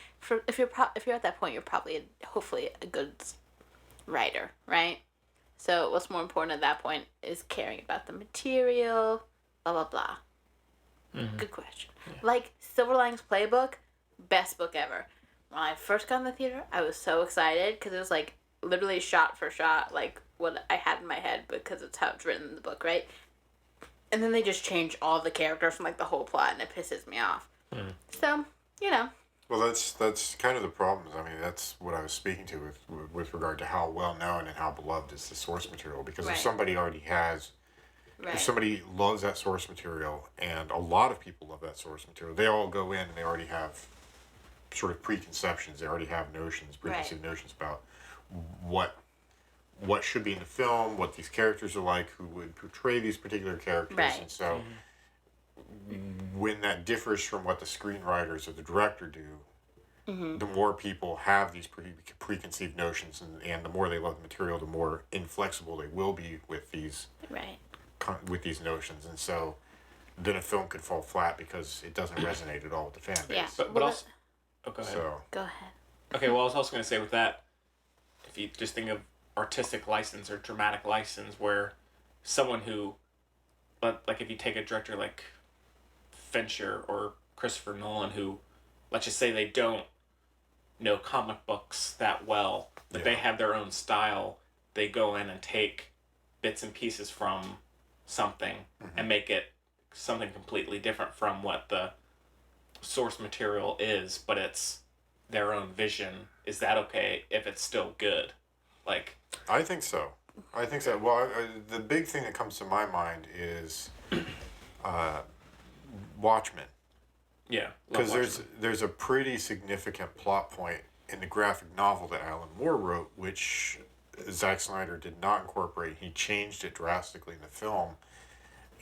if you're at that point, you're probably hopefully a good writer, right? So what's more important at that point is caring about the material, blah blah blah. Good question. Yeah. Like Silver Linings Playbook, best book ever. When I first got in the theater, I was so excited because it was like literally shot for shot like what I had in my head because it's how it's written in the book, right? And then they just change all the characters from like the whole plot, and it pisses me off. So, Well, that's kind of the problems. I mean, that's what I was speaking to with regard to how well known and how beloved is the source material. Because if somebody already has, if somebody loves that source material, and a lot of people love that source material, they all go in and they already have sort of preconceptions. They already have preconceived notions about what should be in the film, what these characters are like, who would portray these particular characters, and so. When that differs from what the screenwriters or the director do, the more people have these preconceived notions, and the more they love the material, the more inflexible they will be with these with these notions, and so then a film could fall flat because it doesn't resonate at all with the fan base. Yeah, but also, go ahead. Go ahead. Okay, well, I was also going to say with that, if you just think of artistic license or dramatic license, where someone who, like if you take a director like Fincher or Christopher Nolan, who, let's just say they don't know comic books that well, but they have their own style. They go in and take bits and pieces from something and make it something completely different from what the source material is, but it's their own vision. Is that okay if it's still good? Like, I think so. Well, the big thing that comes to my mind is Watchmen. Yeah, because there's a pretty significant plot point in the graphic novel that Alan Moore wrote, which Zack Snyder did not incorporate. He changed it drastically in the film,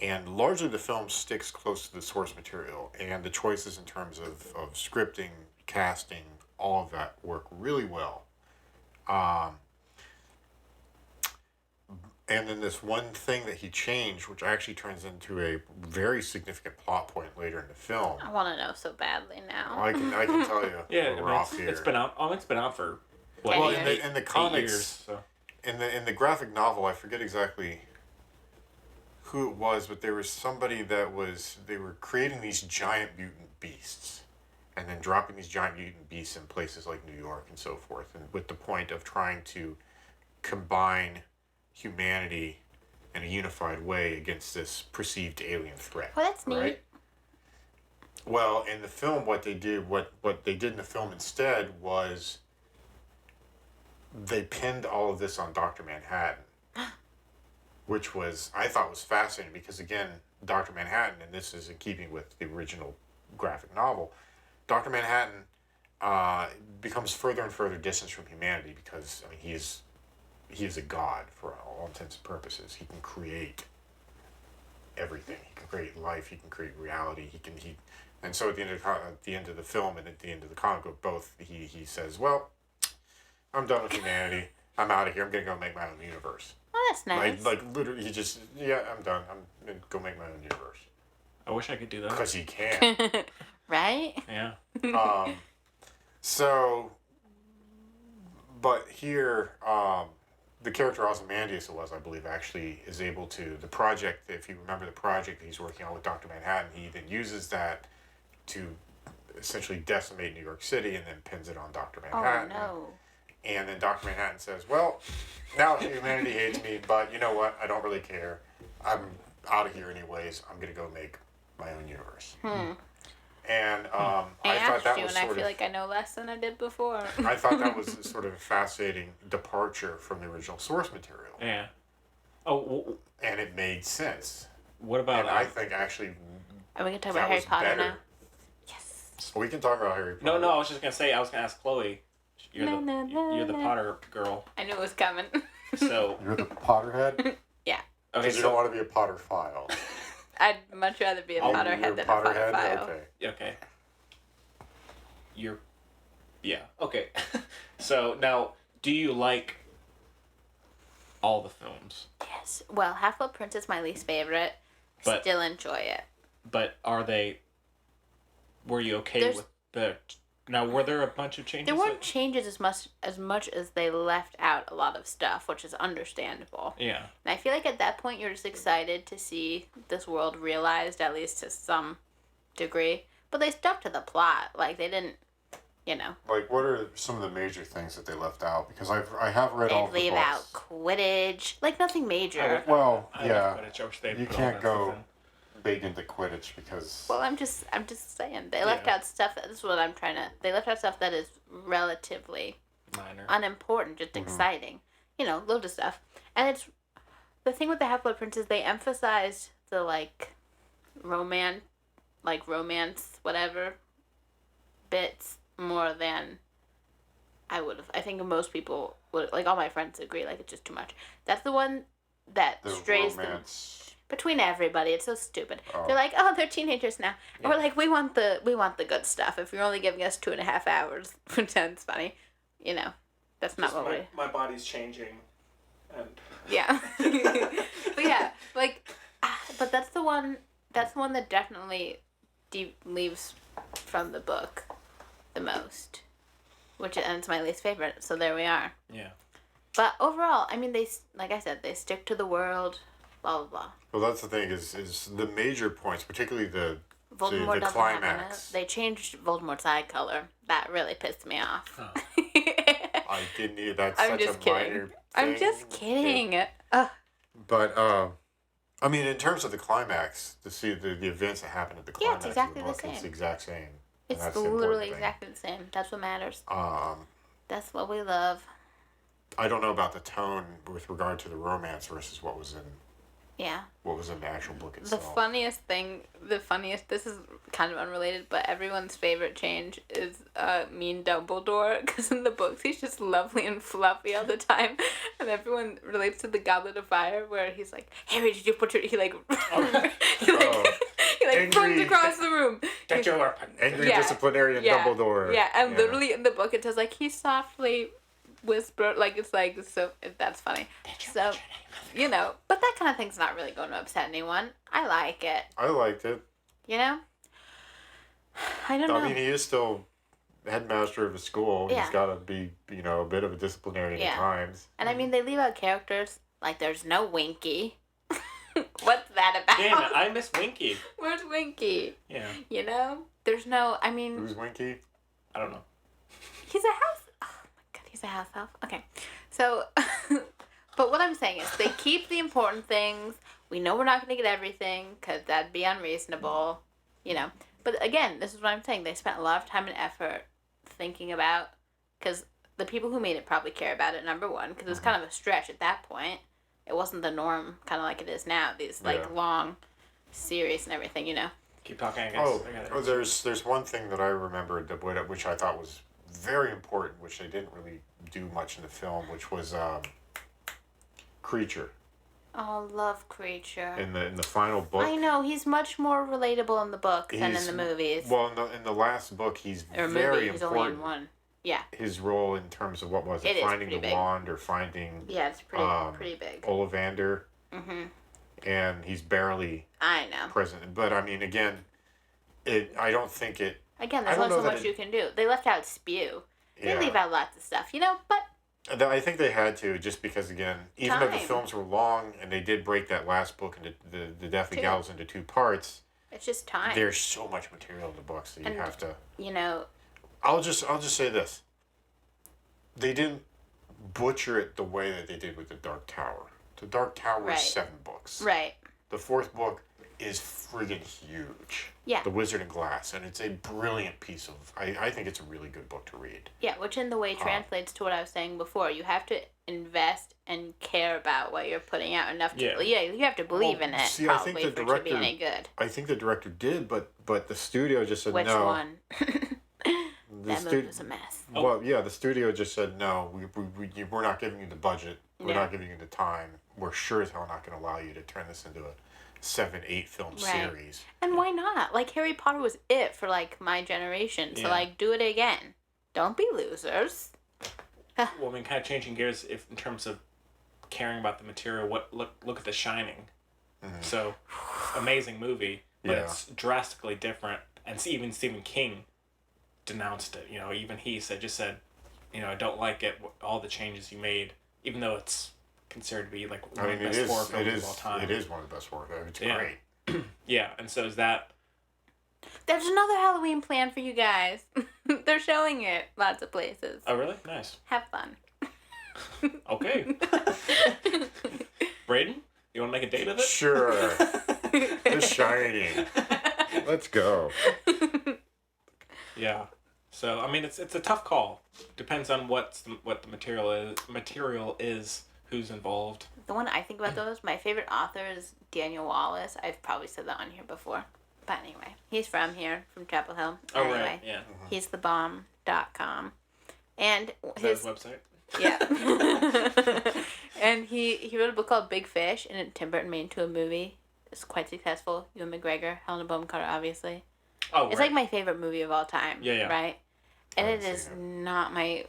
and largely the film sticks close to the source material, and the choices in terms of scripting, casting, all of that work really well. And then this one thing that he changed, which actually turns into a very significant plot point later in the film. I want to know so badly now. I can tell you. Yeah, we're off here. It's been out. Oh, it's been out for what? Well, in the comics, years, so. in the graphic novel, I forget exactly who it was, but there was somebody they were creating these giant mutant beasts, and then dropping these giant mutant beasts in places like New York and so forth, and with the point of trying to combine humanity in a unified way against this perceived alien threat. Well, that's neat. Right? Well, in the film, what they did in the film instead was they pinned all of this on Dr. Manhattan, which I thought was fascinating because, again, Dr. Manhattan, and this is in keeping with the original graphic novel, Dr. Manhattan becomes further and further distanced from humanity because, I mean, he is a god for all intents and purposes. He can create everything. He can create life. He can create reality. And so at the end of the film and at the end of the comic book, both he says, "Well, I'm done with humanity. I'm out of here. I'm gonna go make my own universe." Oh, that's nice. Like literally, I'm done. I'm gonna go make my own universe. I wish I could do that. Because he can. Right? Yeah. But here, the character Ozymandias, I believe, actually is able to, the project, if you remember the project that he's working on with Dr. Manhattan, he then uses that to essentially decimate New York City and then pins it on Dr. Manhattan. Oh, no. And then Dr. Manhattan says, "Well, now humanity hates me, but you know what? I don't really care. I'm out of here anyways. I'm going to go make my own universe." And I thought that was I feel like I know less than I did before. I thought that was sort of a fascinating departure from the original source material. Yeah. Oh, and it made sense. What about? And I think actually. Are we gonna talk about Harry Potter now? Yes. We can talk about Harry Potter. No. I was just gonna say. I was gonna ask Chloe. You're the Potter girl. I knew it was coming. So you're the Potterhead. Yeah. Okay. You don't want to be a Potterphile. I'd much rather be a Potterhead than a Potterphile. Okay. Okay. So now, do you like all the films? Yes. Well, Half-Blood Prince is my least favorite. But still enjoy it. But were you okay with the? Now, were there a bunch of changes? There weren't changes as much as they left out a lot of stuff, which is understandable. Yeah. And I feel like at that point you're just excited to see this world realized, at least to some degree. But they stuck to the plot. Like, they didn't, Like, what are some of the major things that they left out? Because I have read all the books. They leave out Quidditch. Like, nothing major. I love Quidditch. You can't go big into Quidditch because... Well, I'm just saying. They left out stuff, this is what I'm trying to... They left out stuff that is relatively... minor. Unimportant, just exciting. Loads of stuff. And it's... The thing with the Half-Blood Prince is they emphasized the, romance, whatever, bits more than I would have. I think most people would... all my friends agree, it's just too much. That's the one that strays romance... Between everybody, it's so stupid. They're like, "Oh, they're teenagers now." Yeah. We're like, "We want the good stuff. If you're only giving us 2.5 hours, pretends funny, that's not what we." My body's changing, and yeah, but yeah, but that's the one. That's the one that definitely leaves from the book the most, and it's my least favorite. So there we are. Yeah. But overall, I mean, they they stick to the world. Blah blah blah. Well, that's the thing is the major points, particularly the Voldemort climax. They changed Voldemort's eye color. That really pissed me off. Huh. I didn't either. That's I'm such just a kidding. minor thing. I'm just kidding. Ugh. But I mean, in terms of the climax, to see the events that happen at the Yeah, climax it's exactly of the the book, it's the same. exact same. And It's that's the important literally thing. exactly the same. That's what matters. Um, That's what we love. I don't know about the tone with regard to the romance versus what was in Yeah. the actual book The itself. funniest, this is kind of unrelated, but everyone's favorite change is mean Dumbledore, because in the books he's just lovely and fluffy all the time, and everyone relates to the Goblet of Fire, where he's like, Harry, did you put your, he like, he like runs across the room. Get your weapon. Angry Yeah. disciplinarian Yeah. Dumbledore. Yeah, and literally in the book it says, like, he softly whispered, like, it's like, so, that's funny. So, you know, but that kind of thing's not really going to upset anyone. I like it. I liked it. You know? I don't know. I mean, he is still headmaster of a school. Yeah. He's got to be, a bit of a disciplinarian at times. And I mean, they leave out characters. Like, there's no Winky. What's that about? Damn it, I miss Winky. Where's Winky? Yeah. You know? There's no, I mean... Who's Winky? I don't know. He's a house... Oh my god, he's a house elf. Okay. So... But what I'm saying is, they keep the important things. We know we're not going to get everything, because that'd be unreasonable. You know? But again, this is what I'm saying. They spent a lot of time and effort thinking about... Because the people who made it probably care about it, number one. Because it was kind of a stretch at that point. It wasn't the norm, kind of like it is now. These, like, long series and everything, you know? Keep talking, I guess. There's one thing that I remembered, which I thought was very important, which they didn't really do much in the film, which was Creature. Oh, love Creature. In the final book. I know, he's much more relatable in the books than in the movies. Well, in the last book, he's or very movie, he's important. only in one. Yeah. His role in terms of what was it? Finding the wand or finding... Yeah, it's pretty big. Ollivander. Mm-hmm. And he's barely... I know. Present. But, I mean, again, I don't think it... Again, there's only so much you can do. They left out Spew. They leave out lots of stuff, you know, but... I think they had to, just because, again, even though the films were long, and they did break that last book into the Deathly Gallows into 2 parts... It's just time. There's so much material in the books that you have to... You know... I'll just say this. They didn't butcher it the way that they did with the Dark Tower. The Dark Tower is 7 books. Right. The 4th book is friggin' huge. Yeah. The Wizard in Glass, and it's a brilliant piece of... I think it's a really good book to read. Yeah, which in the way translates to what I was saying before. You have to invest and care about what you're putting out enough to... Yeah, you have to believe in it, see, probably, I think the for it to director, be any good. I think the director did, but the studio just said Which no. one? That movie was a mess. Well, yeah, the studio just said, no, we're not giving you the budget. We're not giving you the time. We're sure as hell not going to allow you to turn this into a 7-8 film series. And why not? Like, Harry Potter was it for, like, my generation. So, like, do it again. Don't be losers. Well, I mean, kind of changing gears in terms of caring about the material. Look at The Shining. Mm-hmm. So, amazing movie, but it's drastically different. And even Stephen King denounced it. You know, even he said, I don't like it. All the changes he made, even though it's considered to be like one of the best horror films of all time. It is one of the best horror films. It's great. Yeah, and so is that. There's another Halloween plan for you guys. They're showing it lots of places. Oh, really? Nice. Have fun. Okay. Braden, you want to make a date of it? Sure. The Shining. Let's go. Yeah. So I mean, it's a tough call. Depends on what the material is, who's involved. The one I think about those, my favorite author is Daniel Wallace. I've probably said that on here before. But anyway, he's from here, from Chapel Hill. Oh, anyway, right, yeah. He's thebomb.com. And his website? Yeah. And he wrote a book called Big Fish, and Tim Burton made into a movie. It's quite successful. Ewan McGregor, Helena Bonham Carter, obviously. Oh, it's like my favorite movie of all time. Yeah. Right? And it is not my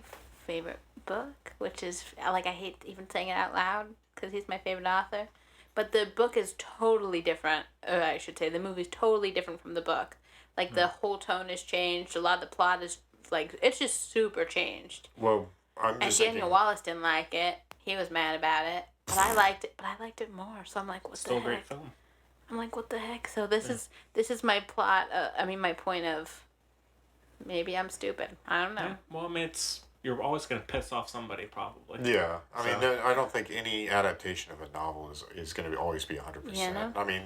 favorite book, which is, like, I hate even saying it out loud, because he's my favorite author. But the book is totally different. Or I should say, the movie's totally different from the book. Like, the whole tone has changed. A lot of the plot is, like, it's just super changed. Well, I'm just And Daniel Wallace didn't like it. He was mad about it. But I liked it. But I liked it more. So I'm like, what the heck? Still a great film. I'm like, what the heck? So this is my plot. My point of maybe I'm stupid. I don't know. Yeah. Well, I mean, it's you're always going to piss off somebody, probably. Yeah, I mean, I don't think any adaptation of a novel is going to always be 100%. Yeah, no? I mean,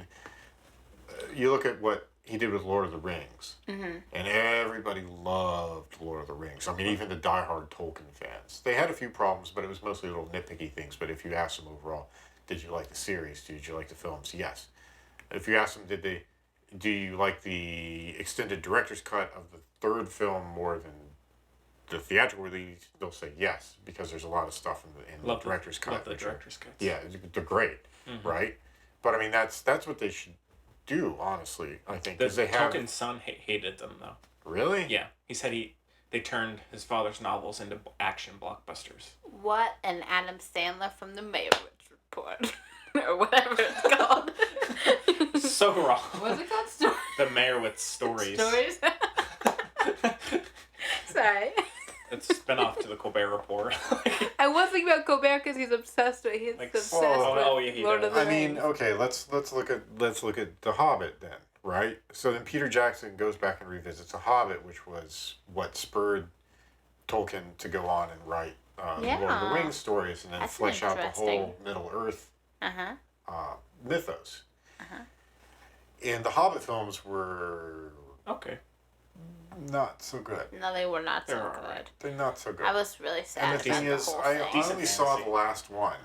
you look at what he did with Lord of the Rings, and everybody loved Lord of the Rings. I mean, even the diehard Tolkien fans. They had a few problems, but it was mostly little nitpicky things. But if you ask them overall, did you like the series? Did you like the films? Yes. If you ask them, do you like the extended director's cut of the third film more than the theatrical release? They'll say yes, because there's a lot of stuff in the director's cut. Love the director's cuts. Yeah, they're great, right? But I mean, that's what they should do, honestly. I think because Tolkien's son hated them though. Really? Yeah, he said they turned his father's novels into action blockbusters. What an Adam Sandler from the Meyerowitz Report, or whatever it's called. So wrong. What's it called? The Meyerowitz stories. Stories. Sorry. It's a spin-off to the Colbert Report. I was thinking about Colbert because he's obsessed with Lord of the Rings. I mean, okay, let's look at The Hobbit then, right? So then Peter Jackson goes back and revisits The Hobbit, which was what spurred Tolkien to go on and write Lord of the Rings stories, and then flesh out the whole Middle Earth mythos. And the Hobbit films were not so good. No, they were not so good. Right. They're not so good. I was really sad. And the thing is, I only saw the last one.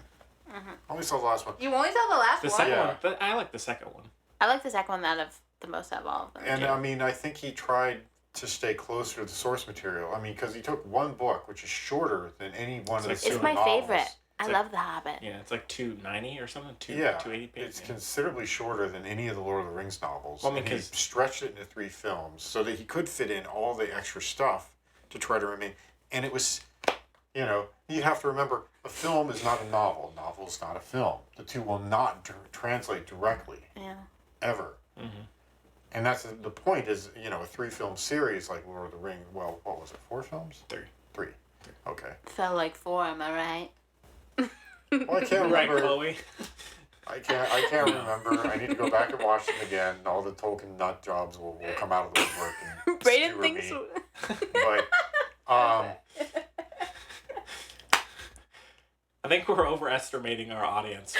Only saw the last one. You only saw the last one? The second one. But I like the second one. I like the second one out of the most out of all of them. And I mean, I think he tried to stay closer to the source material. I mean, because he took one book, which is shorter than any one of the It's my favorite. I love The Hobbit. Yeah, it's like 290 or something. 280 pages. It's considerably shorter than any of the Lord of the Rings novels. Well, I mean, and he stretched it into 3 films so that he could fit in all the extra stuff to try to remain. And it was, you have to remember, a film is not a novel. A novel is not a film. The two will not translate directly. Yeah. Ever. And that's the point is, a 3-film series like Lord of the Rings. Well, what was it? 4 films? 3. Okay. Felt like 4, am I right? Well, I can't remember. Right, Chloe. I can't remember. I need to go back and watch them again. All the Tolkien nut jobs will come out of the woodwork and Braden skewer thinks. me. But I think we're overestimating our audience.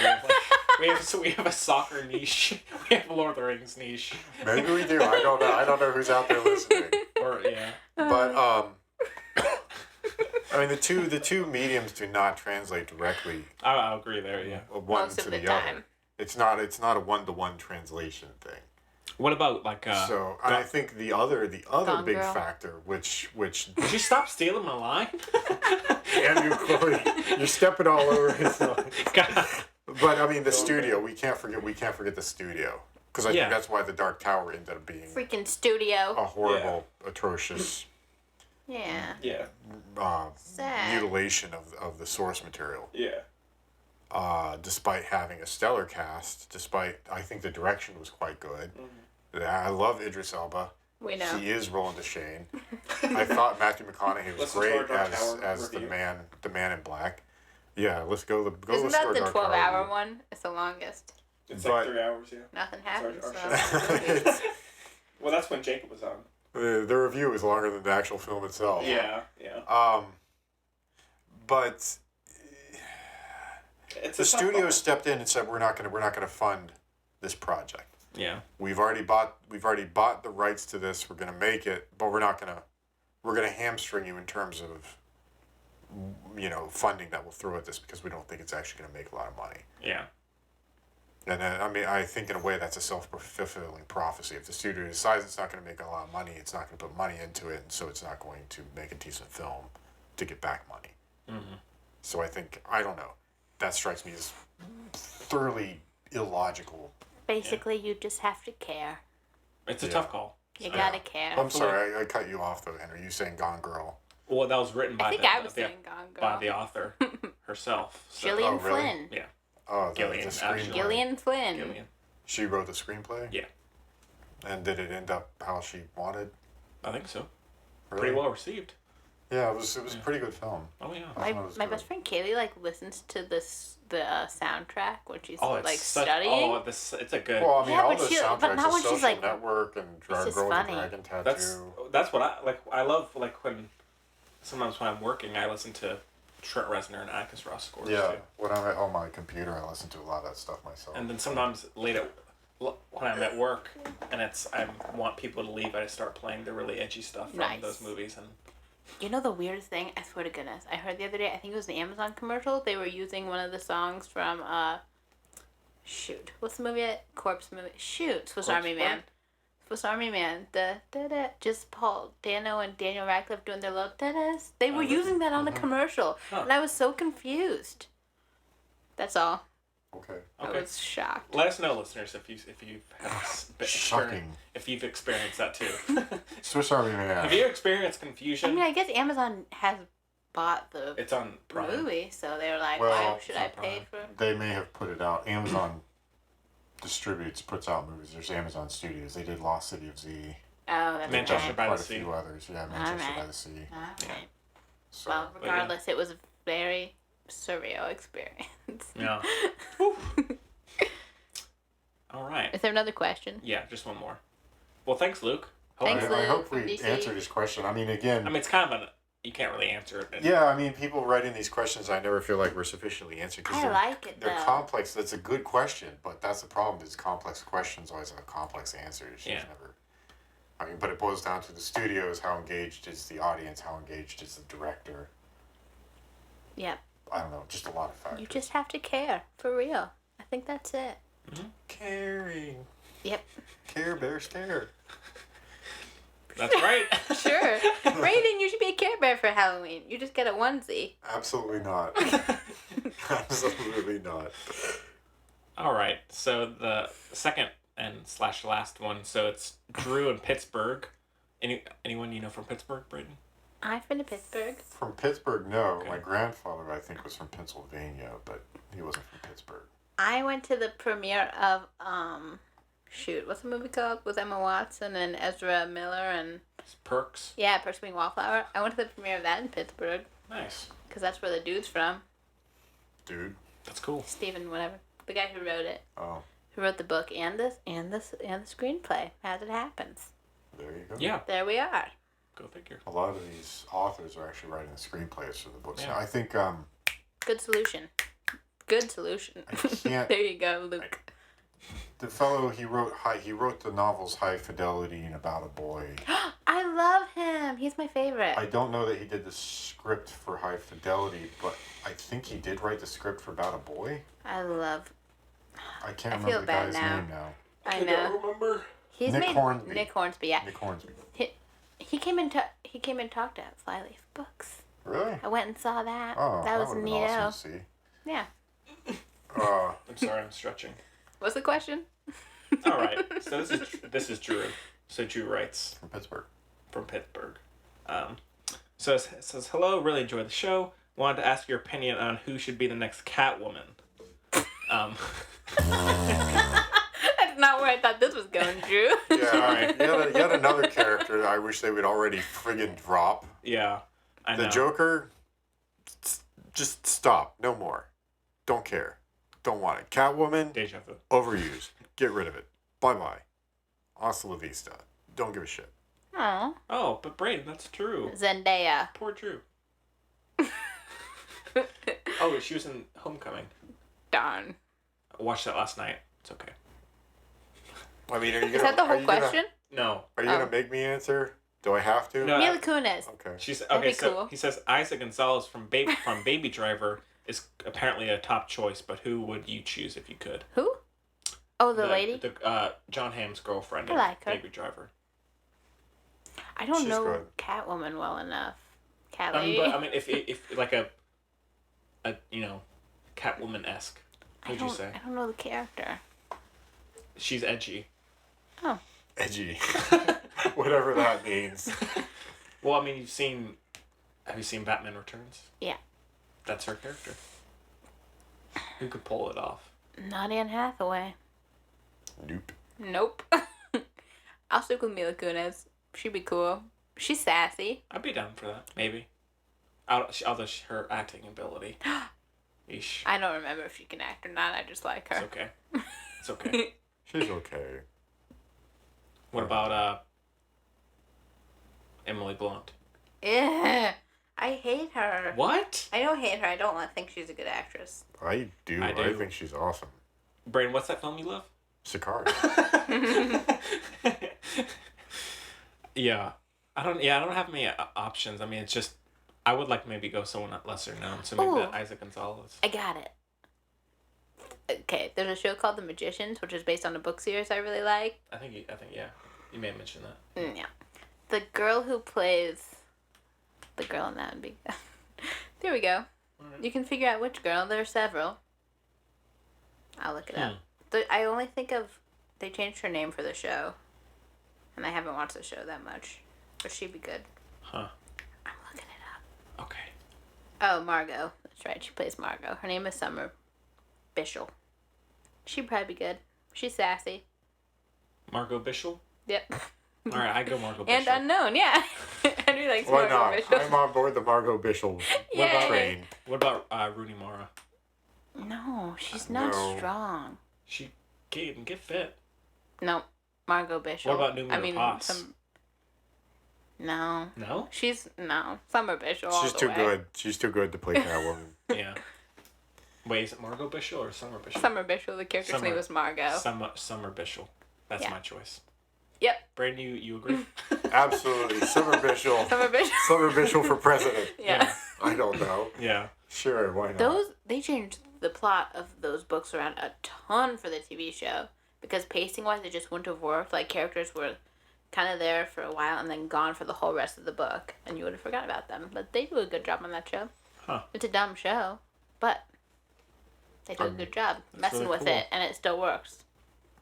We have a soccer niche. We have a Lord of the Rings niche. Maybe we do. I don't know. I don't know who's out there listening. But I mean, the two mediums do not translate directly. I'll agree there. Yeah. One to the other. It's not a 1-to-1 translation thing. What about like? So I think the other Gone big Girl. factor, which Did you stop stealing my line? Andrew Chloe, you're stepping all over his line. But I mean, the studio. We can't forget the studio, because I think that's why the Dark Tower ended up being Freaking studio. a horrible, atrocious. Yeah. Yeah. Sad. Mutilation of the source material. Yeah. Despite having a stellar cast, I think the direction was quite good. I love Idris Elba. We know. He is Roland Deschain. I thought Matthew McConaughey was great as the man in black. Yeah, let's go. Isn't that the 12-hour one? It's the longest. It's like 3 hours. Yeah. Nothing happens. Well, that's when Jacob was on. The review is longer than the actual film itself. Yeah. But the studio stepped in and said we're not gonna fund this project. Yeah. We've already bought the rights to this. We're gonna make it, but we're gonna hamstring you in terms of funding that we'll throw at this because we don't think it's actually gonna make a lot of money. Yeah. And I mean, I think in a way that's a self-fulfilling prophecy. If the studio decides it's not going to make a lot of money, it's not going to put money into it, and so it's not going to make a decent film to get back money. So I don't know. That strikes me as thoroughly illogical. Basically, you just have to care. It's a tough call. You gotta care. I'm sorry, I cut you off though, Henry. You saying Gone Girl? Well, that was written by the author herself. So. Gillian Flynn. Yeah. Oh, Gillian Flynn. Gillian. She wrote the screenplay? Yeah. And did it end up how she wanted? I think so. Really? Pretty well received. Yeah, it was a pretty good film. Oh yeah. My best friend Kaylee listens to the soundtrack when she's studying. It's a good. Well, I mean, all the soundtracks, but not The when she's Social like Network and Girl with the Dragon Tattoo. That's what I like. I love like when sometimes when I'm working, I listen to Trent Reznor and Atticus Ross scores Yeah, too. when I'm on my computer, I listen to a lot of that stuff myself. And then sometimes when I'm at work and I want people to leave, I just start playing the really edgy stuff from those movies. And you know the weirdest thing? I swear to goodness, I heard the other day. I think it was an Amazon commercial. They were using one of the songs from what's the movie? Corpse movie. Swiss Army Man. Swiss Army Man. Just Paul Dano and Daniel Radcliffe doing their little da-das. They were using that on the commercial, and I was so confused. That's all. Okay. I was shocked. Let us know, listeners, if you've experienced that too. Swiss Army Man. Have you experienced confusion? I mean, I guess Amazon has bought the It's on Prime. movie, so they were like, why should I pay for it? They may have put it out. Amazon puts out movies. There's Amazon Studios. They did Lost City of Z. Oh, that's Manchester by the Quite a Sea. few others. Yeah, Manchester by the Sea. Alright. So, Well, regardless, it was a very surreal experience. Yeah. All right. Is there another question? Yeah, just one more. Well, thanks, Luke. Thanks, Luke. I hope from we DC. answered his question. I mean, again. It's kind of you can't really answer it. Yeah, I mean, people writing these questions, I never feel like we're sufficiently answered. I like it, They're though. complex. That's a good question, but that's the problem. Is complex questions always have complex answers. Yeah. Never. I mean, but it boils down to the studios. How engaged is the audience? How engaged is the director? Yep. I don't know. Just a lot of factors. You just have to care. For real. I think that's it. Mm-hmm. Caring. Yep. Care Bears care. That's right. Sure. Braden, you should be a Care Bear for Halloween. You just get a onesie. Absolutely not. Absolutely not. All right. So the second and / last one. So it's Drew in Pittsburgh. Anyone you know from Pittsburgh, Braden? I'm from Pittsburgh. From Pittsburgh, no. Okay. My grandfather, I think, was from Pennsylvania, but he wasn't from Pittsburgh. I went to the premiere of what's the movie called? With Emma Watson and Ezra Miller and Perks. Yeah, Perks Being Wallflower. I went to the premiere of that in Pittsburgh. Nice. Because that's where the dude's from. Dude. That's cool. Stephen, whatever. The guy who wrote it. Oh. Who wrote the book and the screenplay as it happens. There you go. Yeah. There we are. Go figure. A lot of these authors are actually writing the screenplays for the books. Yeah. Now, I think Good solution. Good solution. I can't. There you go, Luke. The fellow he wrote the novels High Fidelity and About a Boy. I love him. He's my favorite. I don't know that he did the script for High Fidelity, but I think he did write the script for About a Boy. I can't feel remember the bad guy's now. name now. I know. Remember? He's Nick made Hornsby. Nick Hornsby, yeah. Nick Hornsby. He came and talked at Flyleaf Books. Really? I went and saw that. Oh, that was would've been neato. awesome to see. Yeah. I'm sorry, I'm stretching. What's the question? All right. So this is Drew. So Drew writes From Pittsburgh. So it says, hello, really enjoyed the show. Wanted to ask your opinion on who should be the next Catwoman. That's not where I thought this was going, Drew. Yeah, all right. Yet another character I wish they would already friggin' drop. Yeah, I know. The Joker, just stop. No more. Don't care. Don't want it. Catwoman, Deja vu. overused. Get rid of it. Bye-bye. Hasta la vista. Don't give a shit. Aw. Oh, but Braden, that's true. Zendaya. Poor Drew. Oh, she was in Homecoming. Darn. I watched that last night. It's okay. I mean, are you gonna... Is that the are whole you gonna- question? No. Are you going to make me answer? Do I have to? No. Mila Kunis. Okay. She's That'd okay. be So cool. he says Isaac Gonzalez from Baby Driver is apparently a top choice, but who would you choose if you could? Who? Oh, the lady? John Hamm's girlfriend. I in like her. Baby Driver. I don't She's know good. Catwoman well enough. But if like a Catwoman-esque, who'd you say? I don't know the character. She's edgy. Oh. Edgy. Whatever that means. Well, I mean, have you seen Batman Returns? Yeah. That's her character. Who could pull it off? Not Anne Hathaway. Nope. I'll stick with Mila Kunis. She'd be cool. She's sassy. I'd be down for that, maybe. Although her acting ability. Eesh. I don't remember if she can act or not. I just like her. It's okay. It's okay. She's okay. What about Emily Blunt? Yeah. I hate her. What? I don't hate her. I don't think she's a good actress. I do. I think she's awesome. Braden, what's that film you love? Sicario. Yeah. I don't have many options. I mean, it's just, I would like maybe go someone lesser known. So maybe that Isaac Gonzalez. I got it. Okay, there's a show called The Magicians, which is based on a book series I really like. I think yeah. You may have mentioned that. Yeah. The girl who plays the girl in that would be good. There we go. Right. You can figure out which girl. There are several. I'll look it up. I only think of, they changed her name for the show. And I haven't watched the show that much. But she'd be good. Huh. I'm looking it up. Okay. Oh, Margot. That's right. She plays Margot. Her name is Summer Bishel. She'd probably be good. She's sassy. Margot Bishel? Yep. All right, I go Margot Bishel. And unknown, yeah. Henry likes Why Margot not? Bishel. I'm on board the Margot Bishel train. What about Rooney Mara? No, she's not strong. She can get fit. No, Margot Bishel. What about Numero Pass? No. No? Summer Bishel. She's too good. She's too good to play Catwoman. Yeah. Wait, is it Margot Bishel or Summer Bishel? Summer Bishel. The character's name was Margot. Summer Bishel. That's my choice. Yep. Braden, you agree? Absolutely. Summer Bishel. Summer Bishel. Summer Bishel for president. Yeah. I don't know. Yeah. Sure, why not? They changed the plot of those books around a ton for the TV show because pacing-wise, it just wouldn't have worked. Like, characters were kind of there for a while and then gone for the whole rest of the book, and you would have forgot about them. But they do a good job on that show. Huh. It's a dumb show, but they do a good job messing really with cool. it, and it still works.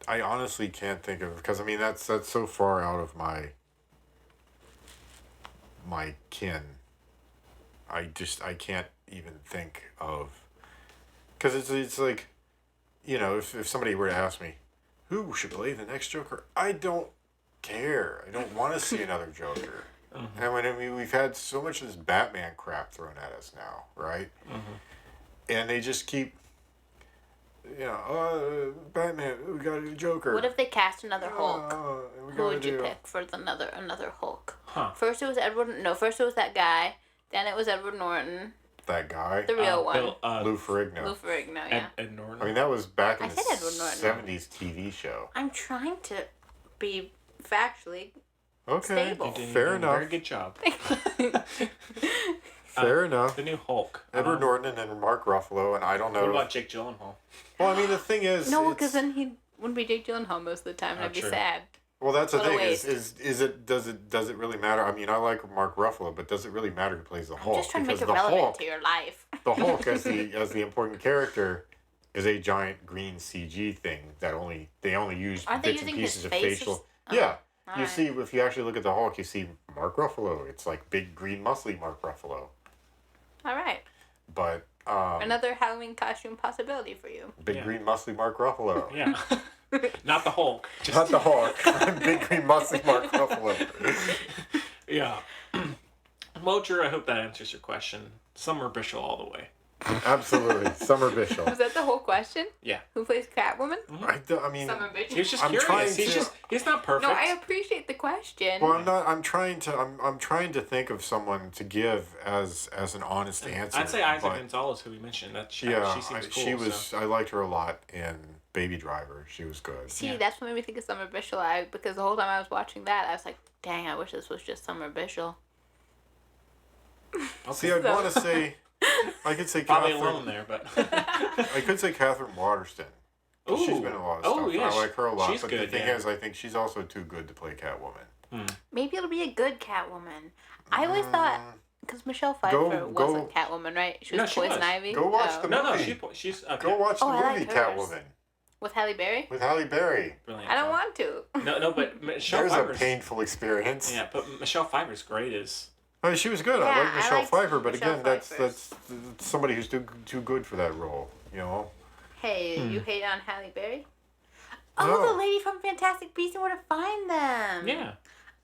I honestly can't think of, because I mean that's so far out of my kin. I can't even think of, because it's like, you know, if somebody were to ask me, who should play the next Joker, I don't care. I don't want to see another Joker. Mm-hmm. And I mean, we've had so much of this Batman crap thrown at us now, right? Mm-hmm. And they just keep, you know, Batman, we got a Joker. What if they cast another Hulk? Who would you pick for another Hulk? Huh. First it was that guy. Then it was Edward Norton. That guy? The real one. Lou Ferrigno. Lou Ferrigno, yeah. Ed Norton. I mean, that was back in the Edward Norton. 70s TV show. I'm trying to be factually Okay. stable. Fair enough. Very good job. Fair enough. The new Hulk. Edward Norton and then Mark Ruffalo, and I don't know. What about Jake Gyllenhaal? Well, I mean, the thing is... No, because then he wouldn't be Jake Gyllenhaal most of the time, and I'd be sad. Well, that's the What a thing. waste. Does it really matter? I mean, I like Mark Ruffalo, but does it really matter who plays the Hulk? I'm just trying to make Because it the relevant Hulk, to your life. the Hulk as the important character is a giant green CG thing that they only use Aren't they bits and using pieces his of face facial. Oh, yeah, you right. see if you actually look at the Hulk, you see Mark Ruffalo. It's like big green muscly Mark Ruffalo. All right. But Another Halloween costume possibility for you. big green muscly Mark Ruffalo. Yeah. Not the Hulk. Not the Hulk. Big green muscly Mark Ruffalo. Yeah. Well, Drew, I hope that answers your question. Summer Bishel all the way. Absolutely. Summer Bishel. Was that the whole question? Yeah. Who plays Catwoman? I mean, Summer Bishel. He was just curious. He's not perfect. No, I appreciate the question. Well, I'm trying to think of someone to give as an honest answer. I'd say Isaac Gonzalez, who we mentioned. She seems cool. I liked her a lot in Baby Driver. She was good. See, that's what made me think of Summer Bishel. Because the whole time I was watching that, I was like, dang, I wish this was just Summer Bishel. See, I'd want to say, I could say probably Catherine, alone there, but I could say Catherine Waterston. She's been in a lot of stuff. Yeah, I like her a lot. She's but good, the thing is, I think she's also too good to play Catwoman. Maybe it'll be a good Catwoman. I always thought, because Michelle Pfeiffer wasn't Catwoman, right? She was Poison Ivy. Go watch the movie. No, she's okay. Go watch the movie Catwoman. With Halle Berry? With Halle Berry. Brilliant. I don't want to. No, but Michelle There's Pfeiffer's a painful experience. Yeah, but Michelle Pfeiffer's great as... I mean, she was good. Yeah, I like Michelle Pfeiffer, but Michelle again, that's somebody who's too good for that role, you know? Hey, you hate on Halle Berry? Oh, the lady from Fantastic Beasts and Where to Find Them. Yeah.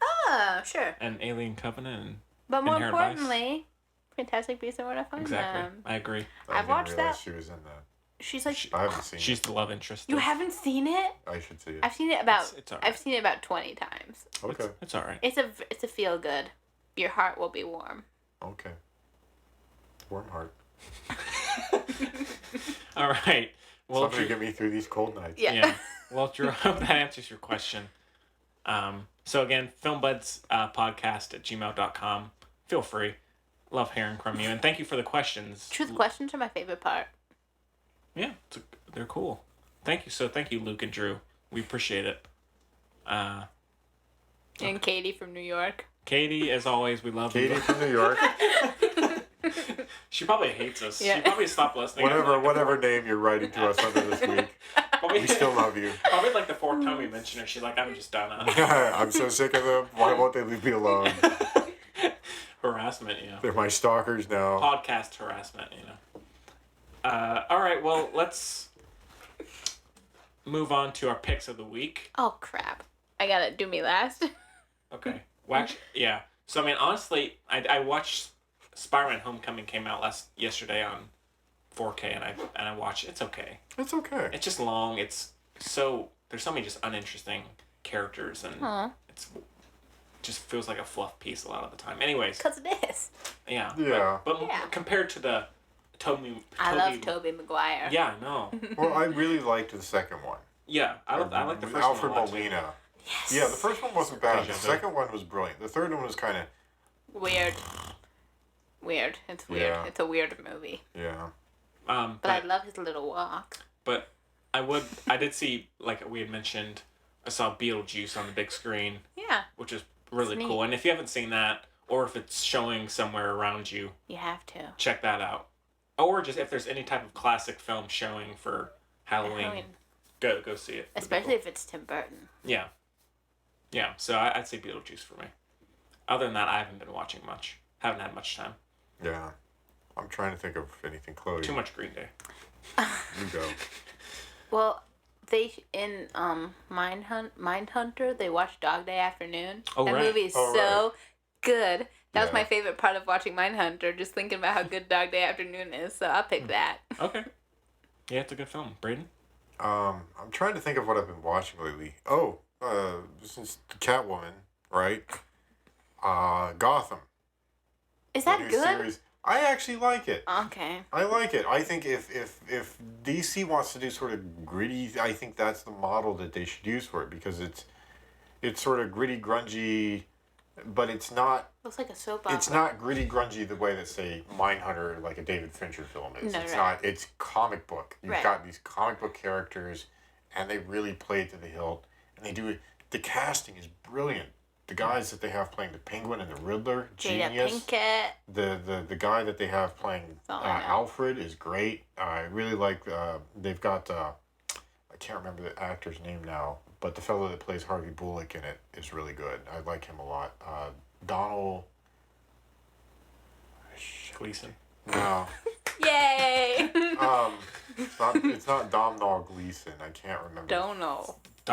Oh, sure. And Alien Covenant. But more Inherent importantly, Fantastic Beasts and Where to Find Exactly. Them. I agree. I've watched that. She was in that. She's like... I haven't seen She's the love interest. You haven't seen it? I should see it. I've seen it about... It's all right. I've seen it about 20 times. Okay. It's all right. It's a feel good. Your heart will be warm. Okay. Warm heart. All right. Well, Somebody get me through these cold nights. Yeah. Well, Drew, I hope that answers your question. So again, filmbuds podcast@gmail.com. Feel free. Love hearing from you, and thank you for the questions. Truth questions are my favorite part. Yeah, they're cool. Thank you. So thank you, Luke and Drew. We appreciate it. And Katie from New York. Katie, as always, we love you. Katie from New York. She probably hates us. Yeah. She probably stopped listening. Whatever name you're writing to us under this week, we still love you. Probably like the fourth time we mentioned her, she's like, I'm just done. I'm so sick of them. Why won't they leave me alone? Harassment, you know. They're my stalkers now. Podcast harassment, you know. All right, well, let's move on to our picks of the week. Oh, crap. I gotta do me last. Okay. Well, actually, yeah. So, I mean, honestly, I watched Spider-Man Homecoming came out yesterday on 4K, and I watched it. It's okay. It's okay. It's just long. There's so many just uninteresting characters, and it's just feels like a fluff piece a lot of the time. Anyways. Because it is. Yeah. Yeah. But compared to the I love Tobey Maguire. Yeah, no. Well, I really liked the second one. Yeah, I like the first Alfred one. Molina. Yes. Yeah, the first one wasn't bad. The second one was brilliant. The third one was kind of weird. It's weird. Yeah. It's a weird movie. Yeah. But I love his little walk. But I did see, like we had mentioned, I saw Beetlejuice on the big screen. Yeah. Which is really cool. And if you haven't seen that, or if it's showing somewhere around you, you have to check that out. Or just if there's any type of classic film showing for Halloween. Go see it. Especially if it's Tim Burton. Yeah. Yeah, so I'd say Beetlejuice for me. Other than that, I haven't been watching much. Haven't had much time. Yeah. I'm trying to think of anything, Chloe. Too much Green Day. You go. Well, they in Mindhunter, they watched Dog Day Afternoon. Oh, that right. movie is so good. That was my favorite part of watching Mindhunter, just thinking about how good Dog Day Afternoon is. So I'll pick that. Okay. Yeah, it's a good film. Braden? I'm trying to think of what I've been watching lately. Oh, since Catwoman, right? Gotham. Is that good? Series. I actually like it. Okay. I like it. I think if DC wants to do sort of gritty, I think that's the model that they should use for it, because it's sort of gritty, grungy, but it's not. Looks like a soap opera. It's not gritty, grungy the way that, say, Mindhunter, like a David Fincher film is. No, it's right. not. It's comic book. You've got these comic book characters, and they really play it to the hilt, and they do it. The casting is brilliant. The guys that they have playing the Penguin and the Riddler, genius. Pinkett. The guy that they have playing Alfred is great. I really like. They've got. I can't remember the actor's name now, but the fellow that plays Harvey Bullock in it is really good. I like him a lot. Donald. Gleason. No. Yay! It's not Domhnall Gleeson. I can't remember.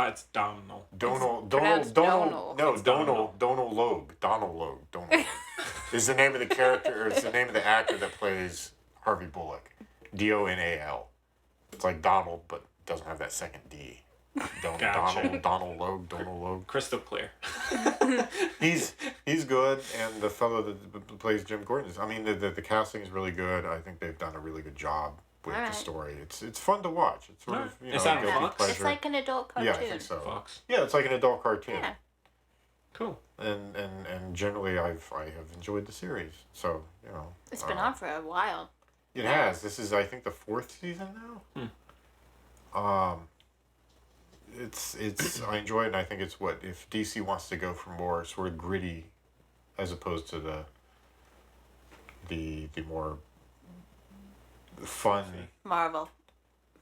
It's Domhnall. Donald Logue is the name of the character, or it's the name of the actor that plays Harvey Bullock. Donal. It's like Donald, but doesn't have that second D. Donald Logue. Crystal clear. He's good, and the fellow that plays Jim Gordon is. I mean, the casting is really good. I think they've done a really good job with the story. It's fun to watch. It's sort of Is that a guilty Fox? pleasure. It's like an adult cartoon. Yeah, I think so. Fox. Yeah, it's like an adult cartoon. Yeah. Cool. And generally, I have enjoyed the series. So it's been on for a while. It has. This is, I think, the 4th season now. It's I enjoy it, and I think it's what if DC wants to go for more sort of gritty, as opposed to the more fun Marvel,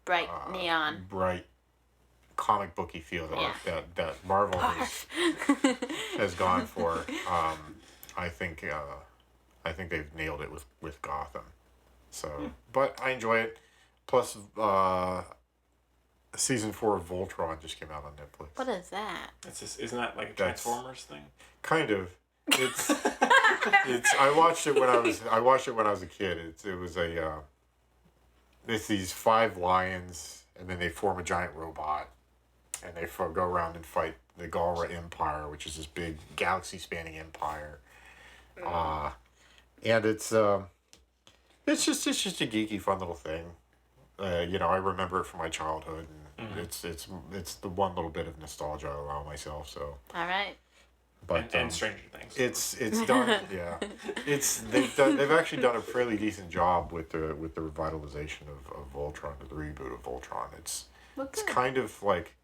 bright neon, bright comic booky feel that Marvel has gone for. I think they've nailed it with Gotham. So, but I enjoy it. Plus, season 4 of Voltron just came out on Netflix. What is that? Isn't that like a Transformers thing? Kind of. It's I watched it when I was a kid. It was it's these 5 lions, and then they form a giant robot, and they go around and fight the Galra Empire, which is this big galaxy-spanning empire. And it's It's just a geeky, fun little thing. You know, I remember it from my childhood, and it's the one little bit of nostalgia I allow myself. So. All right. But and Stranger Things. It's done. Yeah, they've actually done a fairly decent job with the revitalization of Voltron, the reboot of Voltron. It's kind of like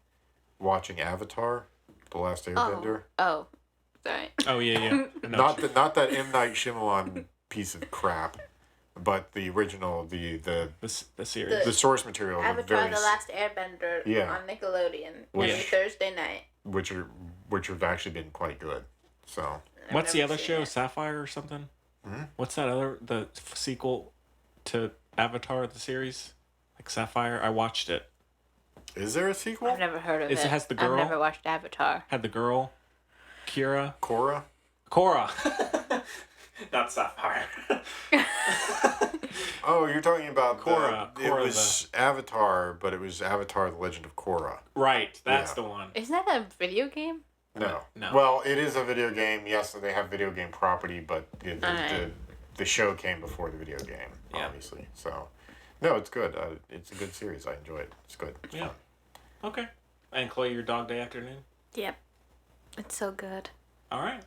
watching Avatar, The Last Airbender. Oh, sorry. Oh yeah. Not that M. Night Shyamalan piece of crap, but the original, the series, the source material. Avatar: The Last Airbender on Nickelodeon every Thursday night. Which have actually been quite good. So. What's the other show? Sapphire or something? Mm-hmm. What's that the sequel to Avatar, the series? Like Sapphire? I watched it. Is there a sequel? I've never heard of it. It has the girl. I've never watched Avatar. Had the girl, Korra. Not Sapphire. Oh, you're talking about Korra. It was Avatar, but it was Avatar: The Legend of Korra. Right, that's the one. Isn't that a video game? No. Well, it is a video game. Yes, they have video game property, but the show came before the video game, obviously. So, no, it's good. It's a good series. I enjoy it. It's good. It's fun. Okay. And Chloe, your dog day afternoon? Yep. It's so good. All right.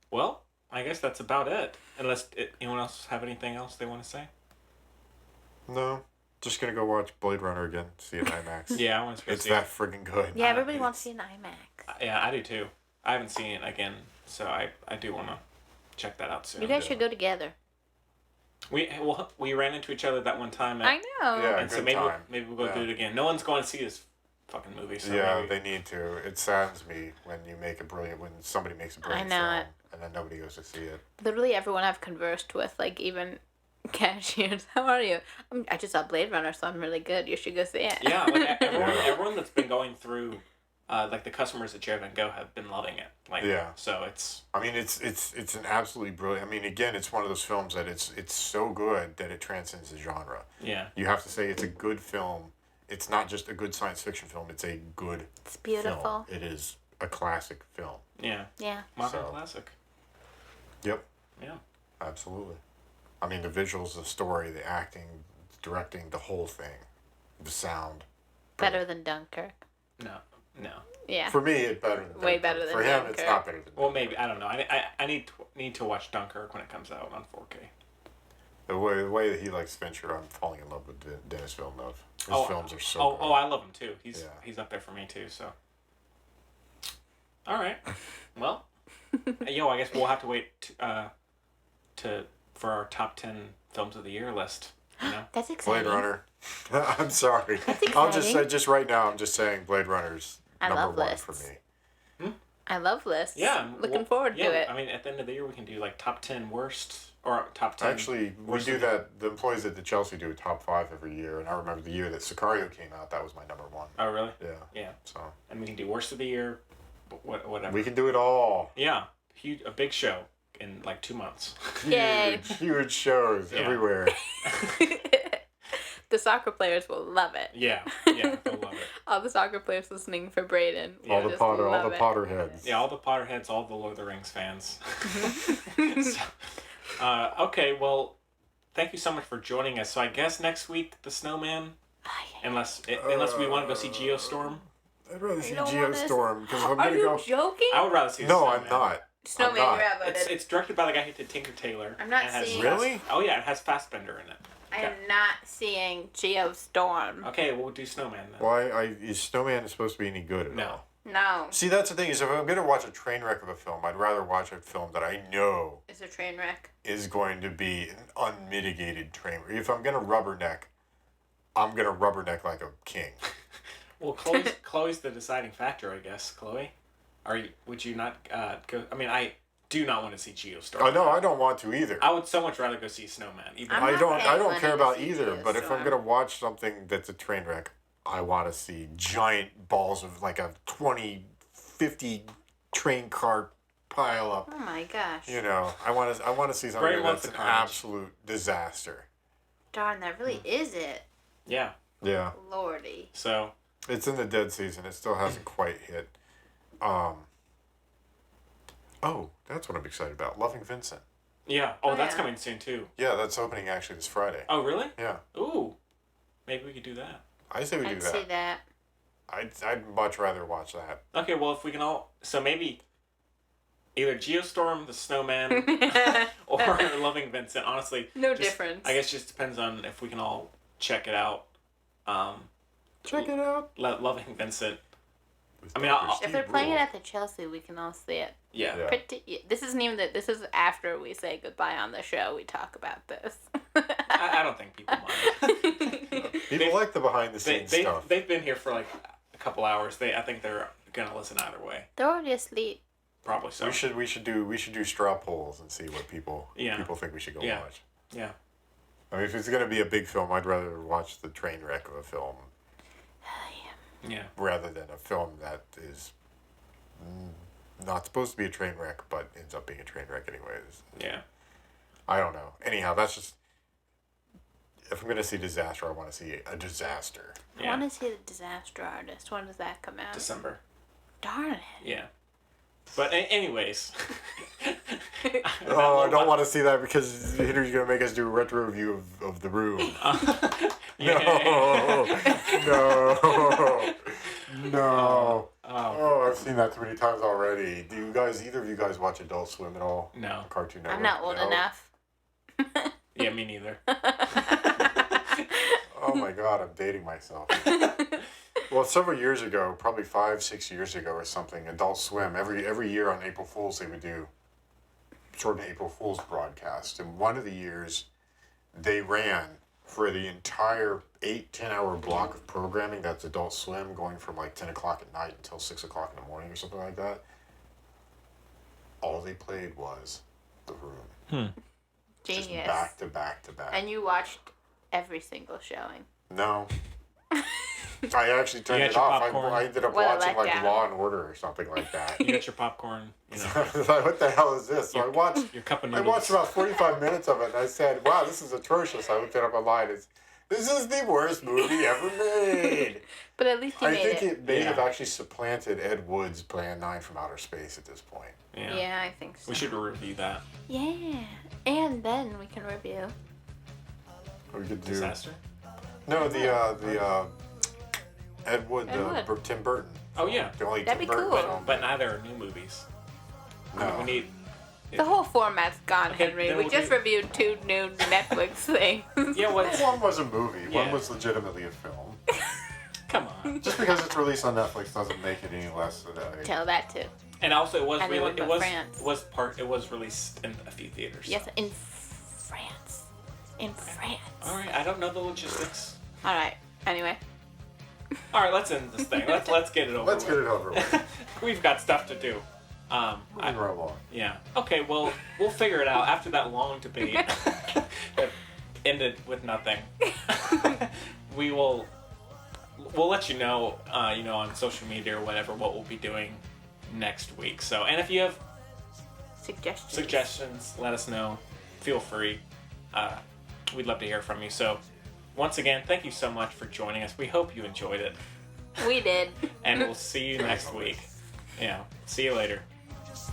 Well, I guess that's about it. Unless anyone else have anything else they want to say? No. Just going to go watch Blade Runner again. See it in IMAX. Yeah, I want to see it. It's that friggin' good. Yeah, everybody wants to see an IMAX. Yeah, I do too. I haven't seen it again, so I do want to check that out soon. You guys should go together. We ran into each other that one time. I know. Yeah, and so maybe we'll go do it again. No one's going to see this fucking movie. So yeah, they need to. It saddens me when somebody makes a brilliant film and then nobody goes to see it. Literally everyone I've conversed with, like even cashiers, how are you? I just saw Blade Runner, so I'm really good. You should go see it. Yeah, like everyone that's been going through, like the customers at Chair and Go have been loving it. Like, so it's. I mean, it's an absolutely brilliant. I mean, again, it's one of those films that it's so good that it transcends the genre. Yeah. You have to say it's a good film. It's not just a good science fiction film. It's a good. It's beautiful. Film. It is a classic film. Yeah. Yeah. Modern classic. Yep. Yeah. Absolutely. I mean, the visuals, the story, the acting, directing, the whole thing, the sound. Better than Dunkirk. No. Yeah. For me, it's better than Dunkirk. Way better than For him, Dunkirk. it's not better than Dunkirk. Well, maybe. I don't know. I need to watch Dunkirk when it comes out on 4K. The way that he likes Fincher, I'm falling in love with Denis Villeneuve. His films are so good. Oh, I love him too. He's up there for me too, so. All right. Well, I guess we'll have to wait for our top 10 films of the year list. You know? That's exciting. Blade Runner. I'm sorry. That's exciting. I'll just say, right now, I'm just saying Blade Runner's number one lists. for me. I love lists. Yeah. Looking forward to it. I mean, at the end of the year, we can do like top 10 worst or top 10. Actually, we do that. The employees at the Chelsea do a top 5 every year, and I remember the year that Sicario came out. That was my number one. Oh, really? Yeah. Yeah. So. And we can do worst of the year, whatever. We can do it all. Yeah. A big show in like 2 months. Yay. Huge shows everywhere. The soccer players will love it. Yeah, they'll love it. All the soccer players listening for Braden. All the Potterheads. Yeah, all the Potterheads, all the Lord of the Rings fans. Okay, well, thank you so much for joining us. So I guess next week the Snowman, unless we want to go see Geostorm. I'd rather see Geostorm because I'm Are gonna you go. joking? I would rather see. No, Snowman. I'm not. Snowman, I'm not. you're outvoted. It's directed by the guy who did Tinker Tailor. I'm not seeing. Really? Oh yeah, it has Fassbender in it. I am not seeing Geostorm. Okay, we'll do Snowman then. Why? Is Snowman supposed to be any good at all? No. See, that's the thing is, if I'm gonna watch a train wreck of a film, I'd rather watch a film that I know It's a train wreck. is going to be an unmitigated train wreck. If I'm gonna rubberneck, I'm gonna rubberneck like a king. Well, Chloe's the deciding factor, I guess. Chloe, would you not go? I mean, I do not want to see Geostorm. Oh no, I don't want to either. I would so much rather go see Snowman. I don't care about either. But if I'm gonna watch something that's a train wreck, I want to see giant balls of like a 20, 50 train car pile up. Oh my gosh. You know, I want to see something that's an absolute disaster. Darn, that really is it. Yeah. Yeah. Lordy. So. It's in the dead season. It still hasn't quite hit. Oh, that's what I'm excited about. Loving Vincent. Yeah. Oh, that's yeah. coming soon too. Yeah, that's opening actually this Friday. Oh, really? Yeah. Ooh. Maybe we could do that. I say we do I'd that. see that. I'd much rather watch that. Okay, well, if we can all... So maybe either Geostorm, the Snowman, or Loving Vincent. Honestly. No difference. I guess just depends on if we can all check it out. Check it out. Loving Vincent. With I mean, Dr. I'll- If Steve they're playing it Brule. at the Chelsea, we can all see it. Yeah. Yeah. This isn't even this is after we say goodbye on the show. We talk about this. I don't think people mind. People like the behind the scenes stuff. They've been here for like a couple hours. I think they're gonna listen either way. They're already asleep. Probably so. We should do straw polls and see what people think we should go Yeah. watch. Yeah. I mean, if it's gonna be a big film, I'd rather watch the train wreck of a film Yeah. rather than a film that is not supposed to be a train wreck but ends up being a train wreck anyways. Yeah. I don't know. Anyhow, that's just if I'm gonna see disaster, I want to see a disaster. I want to see the Disaster Artist. When does that come out? December. Darn it. Yeah. But anyways. Oh, I don't want to see that because Henry's gonna make us do a retro review of The Room. No, no. Oh, I've seen that too many times already. Do you guys, either of you guys, watch Adult Swim at all? No. Cartoon Network? I'm not old No? enough. Yeah, me neither. Oh my god, I'm dating myself. Well, several years ago, probably 5-6 years ago or something, Adult Swim, every year on April Fool's, they would do sort of an April Fool's broadcast. And one of the years, they ran for the entire 8-10 hour block of programming, that's Adult Swim, going from like 10 o'clock at night until 6 o'clock in the morning or something like that. All they played was The Room. Just Genius. back to back to back. And you watched every single showing. No. I actually turned You it got your off. popcorn? I ended up What a watching like letdown. Law and Order or something like that. You got your popcorn, you know. I was like, what the hell is this? So I watched. Your cup of I noodles. watched about 45 minutes of it, and I said, "Wow, this is atrocious." I looked it up online. This is the worst movie ever made. But at least you I made think it. it may have actually supplanted Ed Wood's Plan 9 from Outer Space at this point. Yeah, I think so. We should review that. Yeah. And then we can review. We could do. Disaster? No, the Ed Wood, Ed Wood. Tim Burton. Oh, yeah. The only That'd Tim be Burton cool. film. But neither are new movies. No. We need... The whole format's gone, Okay, Henry. then We we'll just do- reviewed 2 new Netflix things. Yeah, what? One was a movie. Yeah. One was legitimately a film. Come on. Just because it's released on Netflix doesn't make it any less than Tell that too. And also, it was And really, one but France. it was released in a few theaters. Yes, in France. In France. All right, I don't know the logistics. All right. Anyway. All right, let's end this thing. Let's get it over. Let's get it over with. We've got stuff to do. Moving right along. Yeah. Okay. Well, we'll figure it out after that long debate that ended with nothing. We'll let you know, on social media or whatever, what we'll be doing next week. So, and if you have suggestions, let us know. Feel free. We'd love to hear from you. So, once again, thank you so much for joining us. We hope you enjoyed it. We did. And we'll see you next week. Yeah. See you later. Just